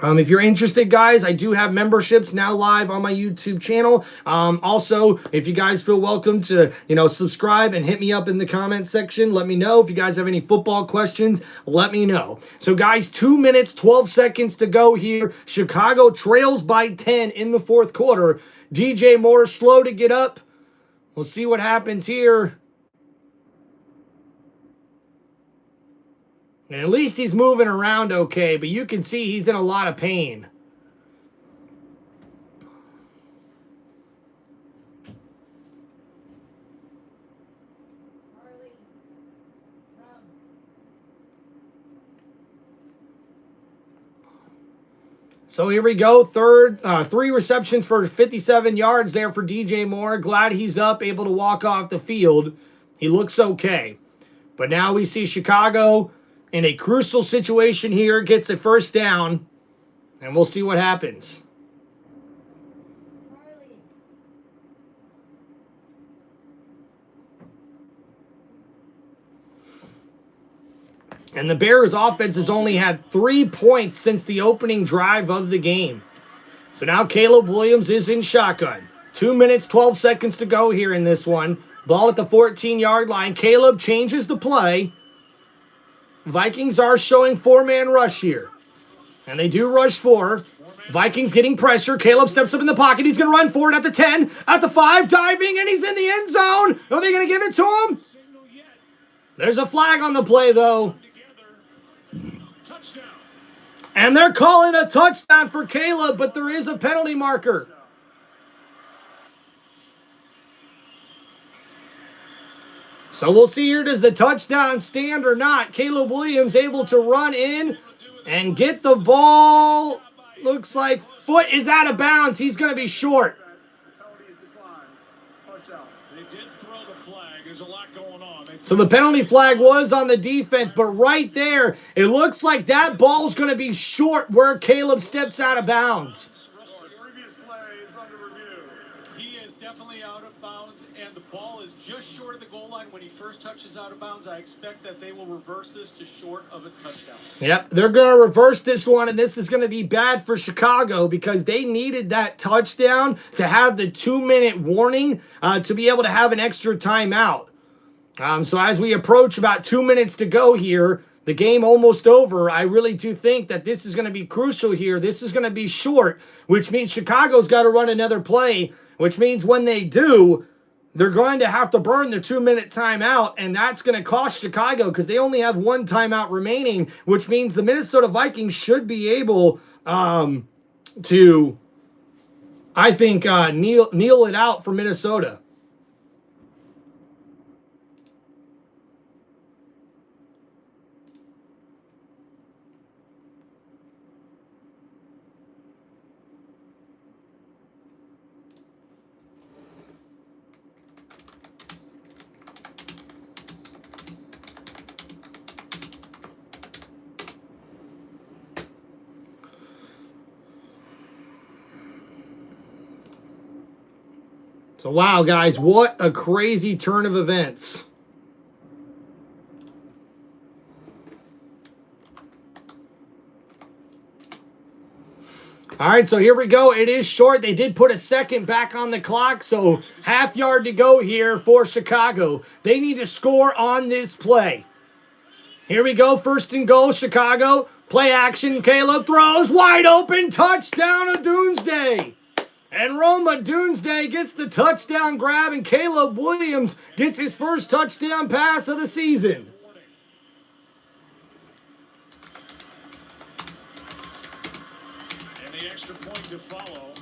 If you're interested, guys, I do have memberships now live on my YouTube channel. Also, if you guys feel welcome to, subscribe and hit me up in the comment section. Let me know. If you guys have any football questions, let me know. So, guys, 2 minutes, 12 seconds to go here. Chicago trails by 10 in the fourth quarter. DJ Moore slow to get up. We'll see what happens here. And at least he's moving around okay, but you can see he's in a lot of pain. So here we go. Three receptions for 57 yards there for DJ Moore. Glad he's up, able to walk off the field. He looks okay. But now we see Chicago in a crucial situation here, gets a first down, and we'll see what happens. And the Bears offense has only had 3 points since the opening drive of the game. So now Caleb Williams is in shotgun. 2 minutes, 12 seconds to go here in this one. Ball at the 14-yard line. Caleb changes the play. Vikings are showing four-man rush here. And they do rush four. Vikings getting pressure. Caleb steps up in the pocket. He's going to run for it at the 10, at the 5, diving, and he's in the end zone. Are they going to give it to him? There's a flag on the play, though. And they're calling a touchdown for Caleb, but there is a penalty marker. So we'll see here, does the touchdown stand or not? Caleb Williams able to run in and get the ball. Looks like foot is out of bounds. He's going to be short. They did throw the flag. There's a lot going on. So the penalty flag was on the defense, but right there, it looks like that ball's going to be short where Caleb steps out of bounds. He is definitely out of bounds, and the ball is just short of the goal line when he first touches out of bounds. I expect that they will reverse this to short of a touchdown. Yep, they're going to reverse this one, and this is going to be bad for Chicago because they needed that touchdown to have the 2-minute warning to be able to have an extra timeout. So as we approach about 2 minutes to go here, the game almost over, I really do think that this is going to be crucial here. This is going to be short, which means Chicago's got to run another play, which means when they do, they're going to have to burn the 2-minute timeout, and that's going to cost Chicago because they only have one timeout remaining, which means the Minnesota Vikings should be able to, I think, kneel it out for Minnesota. So, wow, guys, what a crazy turn of events. All right, so here we go. It is short. They did put a second back on the clock, so half yard to go here for Chicago. They need to score on this play. Here we go, first and goal, Chicago. Play action, Caleb throws, wide open, touchdown of Doomsday. And Roma Doomsday gets the touchdown grab, and Caleb Williams gets his first touchdown pass of the season. extra point to follow.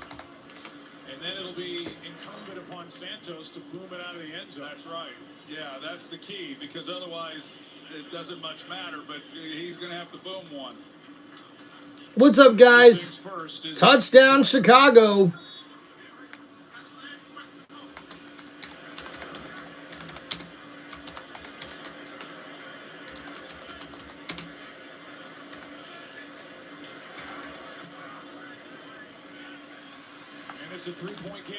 And then it'll be incumbent upon Santos to boom it out of the end zone. That's right. Yeah, that's the key, because otherwise it doesn't much matter, but he's going to have to boom one. What's up, guys? Touchdown, Chicago. And it's a 3-point game.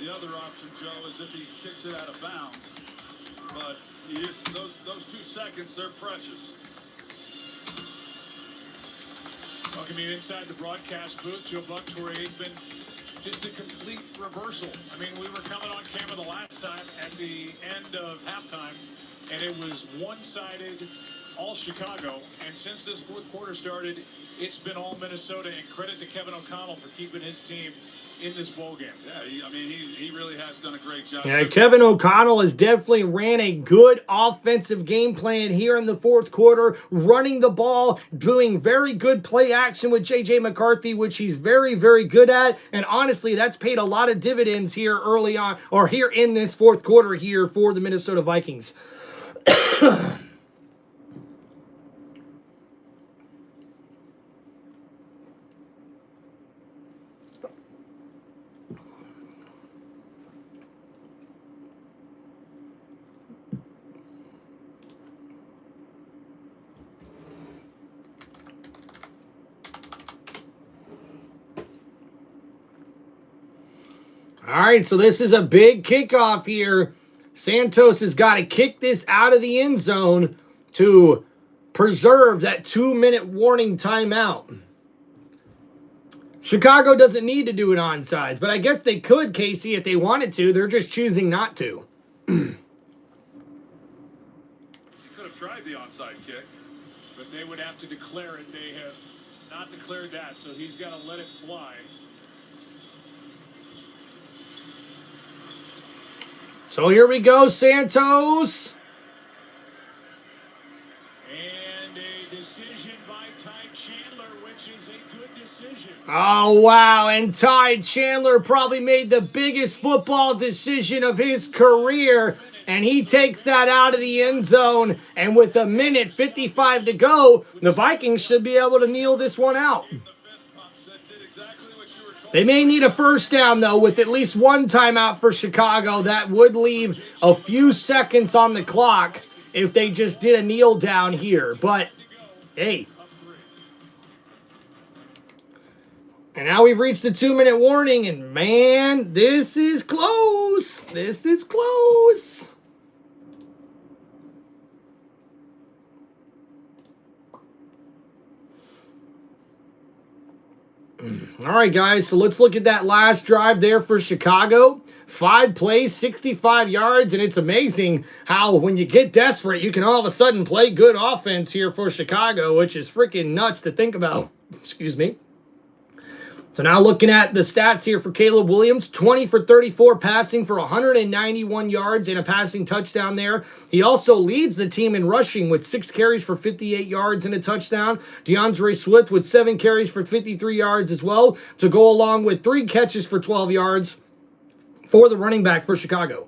The other option, Joe, is if he kicks it out of bounds. But those 2 seconds, they're precious. Welcome you inside the broadcast booth. Joe Bucktorrey has been just a complete reversal. I mean, we were coming on camera the last time at the end of halftime, and it was one-sided, all Chicago. And since this fourth quarter started, it's been all Minnesota. And credit to Kevin O'Connell for keeping his team in this bowl game. Yeah, he really has done a great job. Yeah, Kevin O'Connell has definitely ran a good offensive game plan here in the fourth quarter, running the ball, doing very good play action with J.J. McCarthy, which he's very, very good at. And honestly, that's paid a lot of dividends here early on, or here in this fourth quarter here for the Minnesota Vikings. All right, so this is a big kickoff here. Santos has got to kick this out of the end zone to preserve that 2-minute warning timeout. Chicago doesn't need to do an onside, but I guess they could, Casey, if they wanted to. They're just choosing not to. You could have tried the onside kick. But they would have to declare it. They have not declared that, so he's got to let it fly. So here we go, Santos. And a decision by Ty Chandler, which is a good decision. Oh, wow. And Ty Chandler probably made the biggest football decision of his career. And he takes that out of the end zone. And with 1:55 to go, the Vikings should be able to kneel this one out. They may need a first down, though, with at least one timeout for Chicago. That would leave a few seconds on the clock if they just did a kneel down here. But, hey. And now we've reached the 2-minute warning, and, man, this is close. This is close. All right, guys, so let's look at that last drive there for Chicago. 5 plays, 65 yards, and it's amazing how when you get desperate, you can all of a sudden play good offense here for Chicago, which is freaking nuts to think about. Excuse me. So now looking at the stats here for Caleb Williams, 20 for 34 passing for 191 yards and a passing touchdown there. He also leads the team in rushing with 6 carries for 58 yards and a touchdown. DeAndre Swift with 7 carries for 53 yards as well, to go along with 3 catches for 12 yards for the running back for Chicago.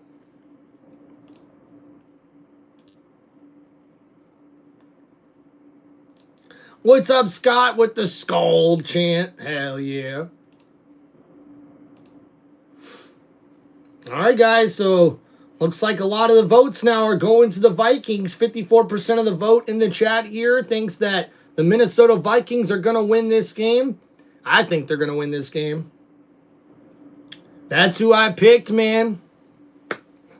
What's up, Scott, with the skull chant? Hell yeah. All right, guys, so looks like a lot of the votes now are going to the Vikings. 54% of the vote in the chat here thinks that the Minnesota Vikings are going to win this game. I think they're going to win this game. That's who I picked, man.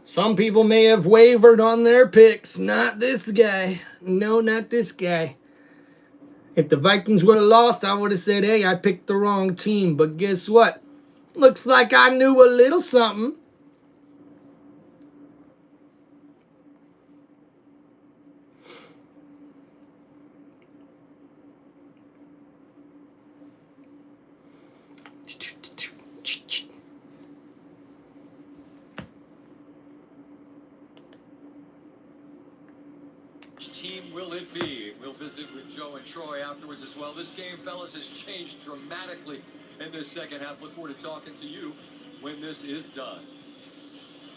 Some people may have wavered on their picks. Not this guy. No, not this guy. If the Vikings would have lost, I would have said, hey, I picked the wrong team. But guess what? Looks like I knew a little something. Team will it be? Will visit with Joe and Troy afterwards as well. This game, fellas, has changed dramatically in this second half. Look forward to talking to you when this is done.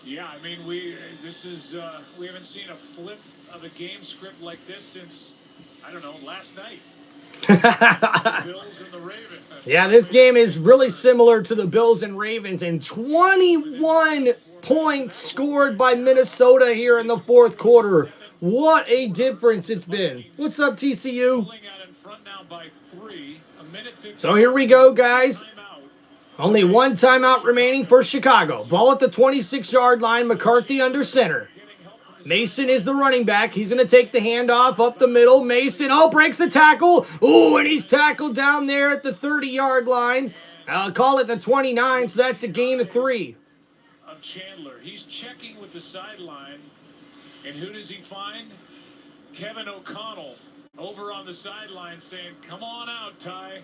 Yeah, I mean, we haven't seen a flip of a game script like this since, I don't know, last night. The Bills and the Ravens. Yeah, this game is really similar to the Bills and Ravens, and 21 points scored by Minnesota here in the fourth quarter. What a difference it's been. What's up, TCU? So here we go, guys. Only one timeout remaining for Chicago. Ball at the 26-yard line. McCarthy under center. Mason is the running back. He's going to take the handoff up the middle. Mason, breaks the tackle. Ooh, and he's tackled down there at the 30-yard line. I'll call it the 29, so that's a gain of 3. Of Chandler. He's checking with the sideline. And who does he find? Kevin O'Connell over on the sideline saying, come on out, Ty.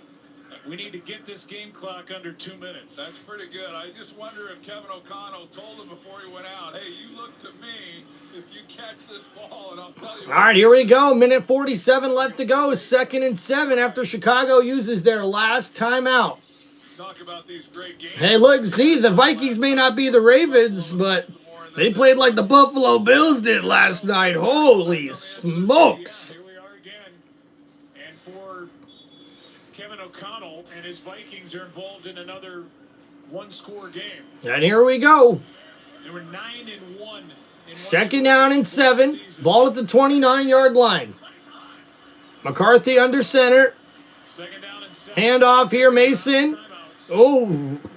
We need to get this game clock under 2 minutes. That's pretty good. I just wonder if Kevin O'Connell told him before he went out, hey, you look to me if you catch this ball, and I'll tell you. All right, here we go. Minute 47 left to go. 2nd and 7 after Chicago uses their last timeout. Talk about these great games. Hey, look, see, the Vikings may not be the Ravens, but they played like the Buffalo Bills did last night. Holy smokes. Here we are again. And for Kevin O'Connell and his Vikings are involved in another one-score game. And here we go. They were 9-1. 2nd down and 7. Ball at the 29-yard line. McCarthy under center. 2nd down and 7. Handoff here, Mason. Oh,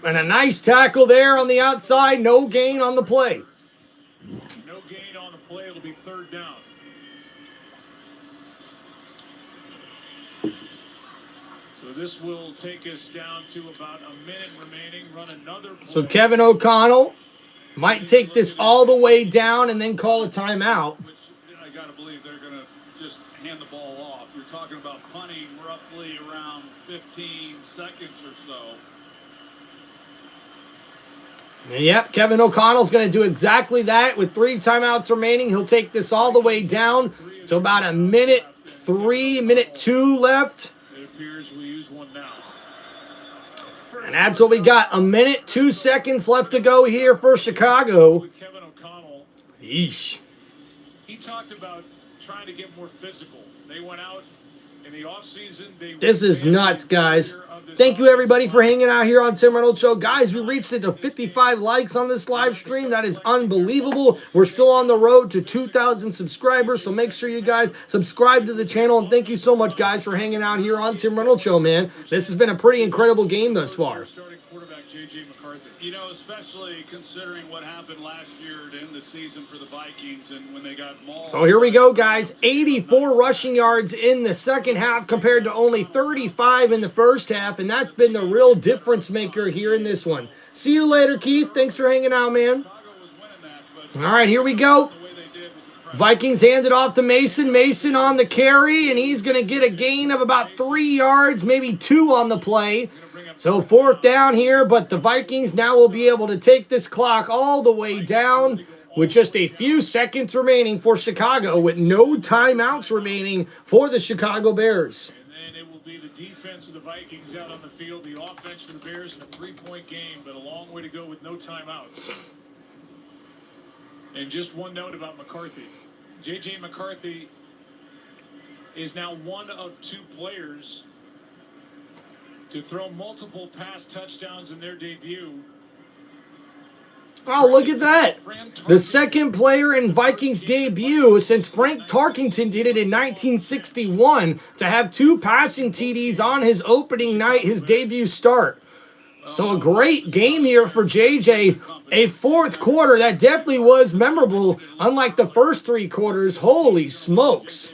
and a nice tackle there on the outside. No gain on the play. No gain on the play. It'll be 3rd down. So this will take us down to about a minute remaining. Run another play. So Kevin O'Connell might take this all the way down and then call a timeout. Which I got to believe they're going to just hand the ball off. You're talking about punting roughly around 15 seconds or so. Yep, Kevin O'Connell's going to do exactly that. With 3 timeouts remaining, he'll take this all the way down to about a minute 3, minute 2 left. It appears we use one now. And that's what we got. A minute, 2 seconds left to go here for Chicago. With Kevin O'Connell, Yeesh. he talked about trying to get more physical. They went out in the offseason. This is nuts, guys. Thank you, everybody, for hanging out here on Tim Reynolds Show. Guys, we reached it to 55 likes on this live stream. That is unbelievable. We're still on the road to 2,000 subscribers, so make sure you guys subscribe to the channel. And thank you so much, guys, for hanging out here on Tim Reynolds Show, man. This has been a pretty incredible game thus far. Starting quarterback J.J. McCarthy. You know, especially considering what happened last year to end the season for the Vikings and when they got mauled. So here we go, guys. 84 rushing yards in the second half compared to only 35 in the first half, and that's been the real difference maker here in this one. See you later, Keith. Thanks for hanging out, man. All right, here we go. Vikings hand it off to Mason. Mason on the carry, and he's going to get a gain of about 3 yards, maybe 2 on the play. So 4th down here, but the Vikings now will be able to take this clock all the way down with just a few seconds remaining for Chicago, with no timeouts remaining for the Chicago Bears. And then it will be the defense of the Vikings out on the field, the offense for the Bears in a 3-point game, but a long way to go with no timeouts. And just one note about McCarthy. J.J. McCarthy is now one of 2 players to throw multiple pass touchdowns in their debut. Oh, look at that. The second player in Vikings debut since Frank Tarkenton did it in 1961 to have 2 passing TDs on his opening night, his debut start. So a great game here for JJ. A 4th quarter that definitely was memorable, unlike the first 3 quarters. Holy smokes.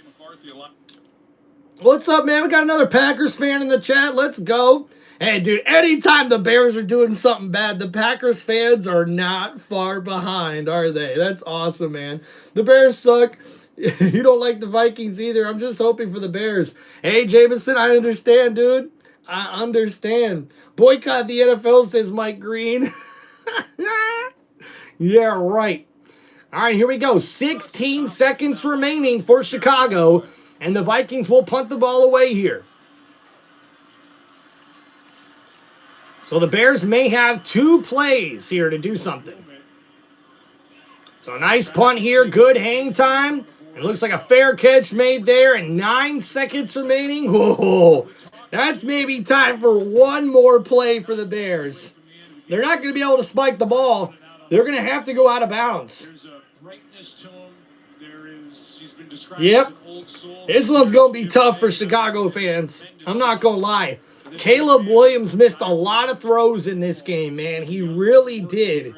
What's up, man? We got another Packers fan in the chat. Let's go. Hey, dude, anytime the Bears are doing something bad, the Packers fans are not far behind, are they? That's awesome, man. The Bears suck. You don't like the Vikings either. I'm just hoping for the Bears. Hey, Jameson, I understand, dude. I understand. Boycott the NFL, says Mike Green. Yeah, right. All right, here we go. 16 seconds remaining for Chicago. And the Vikings will punt the ball away here. So the Bears may have 2 plays here to do something. So a nice punt here, good hang time. It looks like a fair catch made there, and 9 seconds remaining. Whoa, that's maybe time for one more play for the Bears. They're not going to be able to spike the ball. They're going to have to go out of bounds. Yep. This one's going to be tough for Chicago fans. I'm not going to lie. Caleb Williams missed a lot of throws in this game, man. He really did.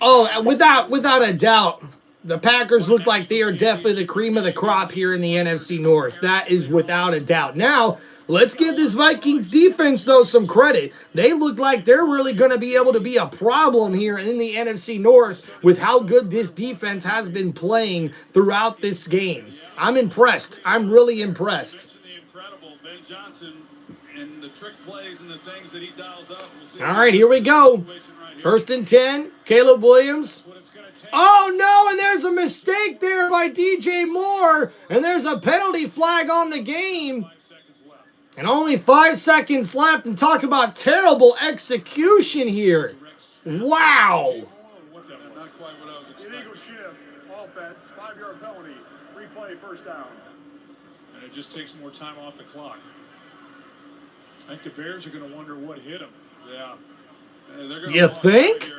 Oh, without a doubt, the Packers look like they are definitely the cream of the crop here in the NFC North. That is without a doubt. Now, let's give this Vikings defense, though, some credit. They look like they're really going to be able to be a problem here in the NFC North with how good this defense has been playing throughout this game. I'm impressed. I'm really impressed. All right, here we go. 1st and 10, Caleb Williams. Oh, no, and there's a mistake there by DJ Moore, and there's a penalty flag on the game. And only 5 seconds left, and talk about terrible execution here. Wow. Illegal shift, offense, 5-yard penalty, replay, 1st down. And it just takes more time off the clock. I think the Bears are going to wonder what hit them. Yeah. You think?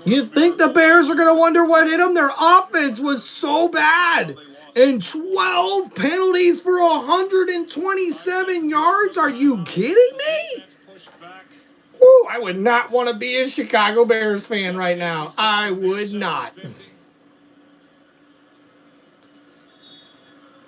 You think the Bears are going to wonder what hit them? Their offense was so bad. And 12 penalties for 127 yards? Are you kidding me? Woo, I would not want to be a Chicago Bears fan right now. I would not.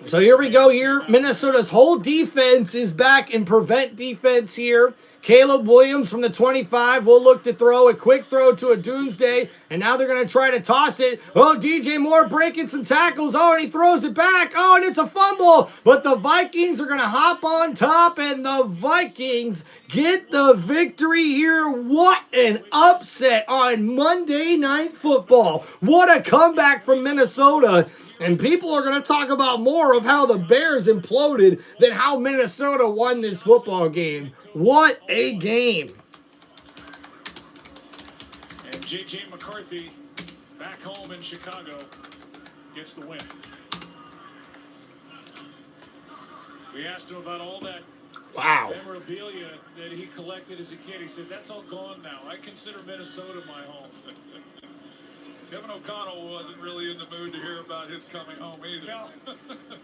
So here we go here. Minnesota's whole defense is back in prevent defense here. Caleb Williams from the 25 will look to throw a quick throw to a Doomsday, and now they're going to try to toss it. Oh, DJ Moore breaking some tackles. Oh, and he throws it back. Oh, and it's a fumble, but the Vikings are going to hop on top, and the Vikings get the victory here. What an upset on Monday Night Football. What a comeback from Minnesota. And people are going to talk about more of how the Bears imploded than how Minnesota won this football game. What a game. And J.J. McCarthy back home in Chicago gets the win. We asked him about all that memorabilia that he collected as a kid. He said, that's all gone now. I consider Minnesota my home. Kevin O'Connell wasn't really in the mood to hear about his coming home either.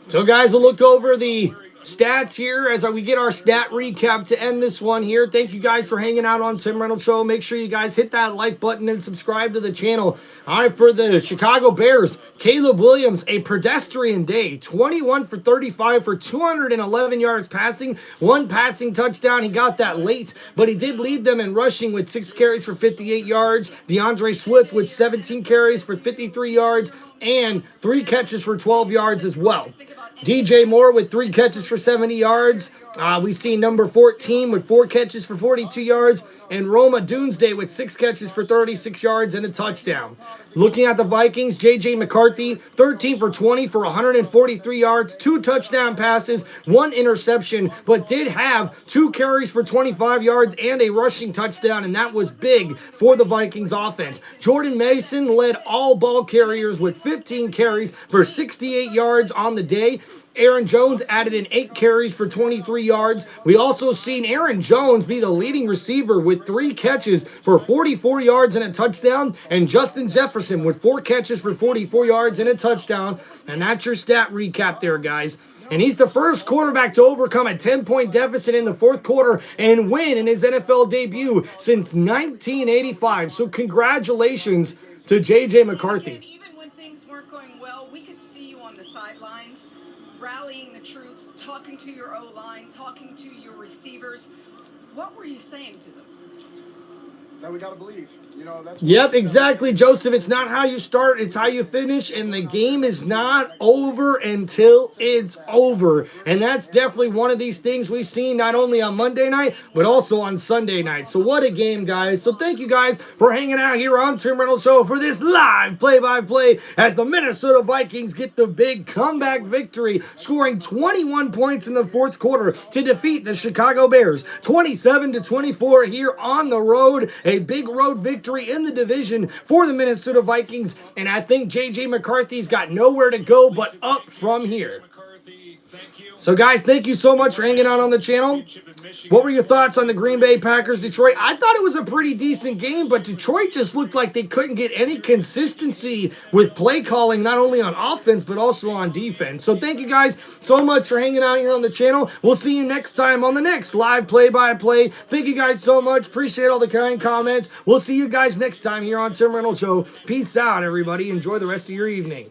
So, guys, we'll look over the stats here as we get our stat recap to end this one here. Thank you guys for hanging out on Tim Reynolds Show. Make sure you guys hit that like button and subscribe to the channel. All right, for the Chicago Bears, Caleb Williams, a pedestrian day, 21 for 35 for 211 yards passing, 1 passing touchdown. He got that late, but he did lead them in rushing with 6 carries for 58 yards. DeAndre Swift with 17 carries for 53 yards and 3 catches for 12 yards as well. DJ Moore with 3 catches for 70 yards. We see number 14 with 4 catches for 42 yards. And Roma Doomsday with 6 catches for 36 yards and a touchdown. Looking at the Vikings, J.J. McCarthy, 13 for 20 for 143 yards, 2 touchdown passes, 1 interception, but did have 2 carries for 25 yards and a rushing touchdown, and that was big for the Vikings offense. Jordan Mason led all ball carriers with 15 carries for 68 yards on the day. Aaron Jones added in 8 carries for 23 yards. We also seen Aaron Jones be the leading receiver with 3 catches for 44 yards and a touchdown, and Justin Jefferson with 4 catches for 44 yards and a touchdown. And that's your stat recap there, guys. And he's the first quarterback to overcome a 10-point deficit in the 4th quarter and win in his NFL debut since 1985. So congratulations to J.J. McCarthy. Even when things weren't going well, we could see you on the sidelines, rallying the troops, talking to your O-line, talking to your receivers. What were you saying to them? that we got to believe. You know, that's Yep, exactly, Joseph. It's not how you start, it's how you finish, and the game is not over until it's over. And that's definitely one of these things we've seen not only on Monday night, but also on Sunday night. So what a game, guys. So thank you guys for hanging out here on Tim Reynolds Show for this live play-by-play as the Minnesota Vikings get the big comeback victory, scoring 21 points in the fourth quarter to defeat the Chicago Bears 27-24 here on the road. A big road victory in the division for the Minnesota Vikings, and I think J.J. McCarthy's got nowhere to go but up from here. So guys, thank you so much for hanging out on the channel. What were your thoughts on the Green Bay Packers Detroit? I thought it was a pretty decent game, but Detroit just looked like they couldn't get any consistency with play calling, not only on offense but also on defense. So thank you guys so much for hanging out here on the channel. We'll see you next time on the next live play-by-play. Thank you guys so much. Appreciate all the kind comments. We'll see you guys next time here on Tim Reynolds Show. Peace out, everybody. Enjoy the rest of your evening.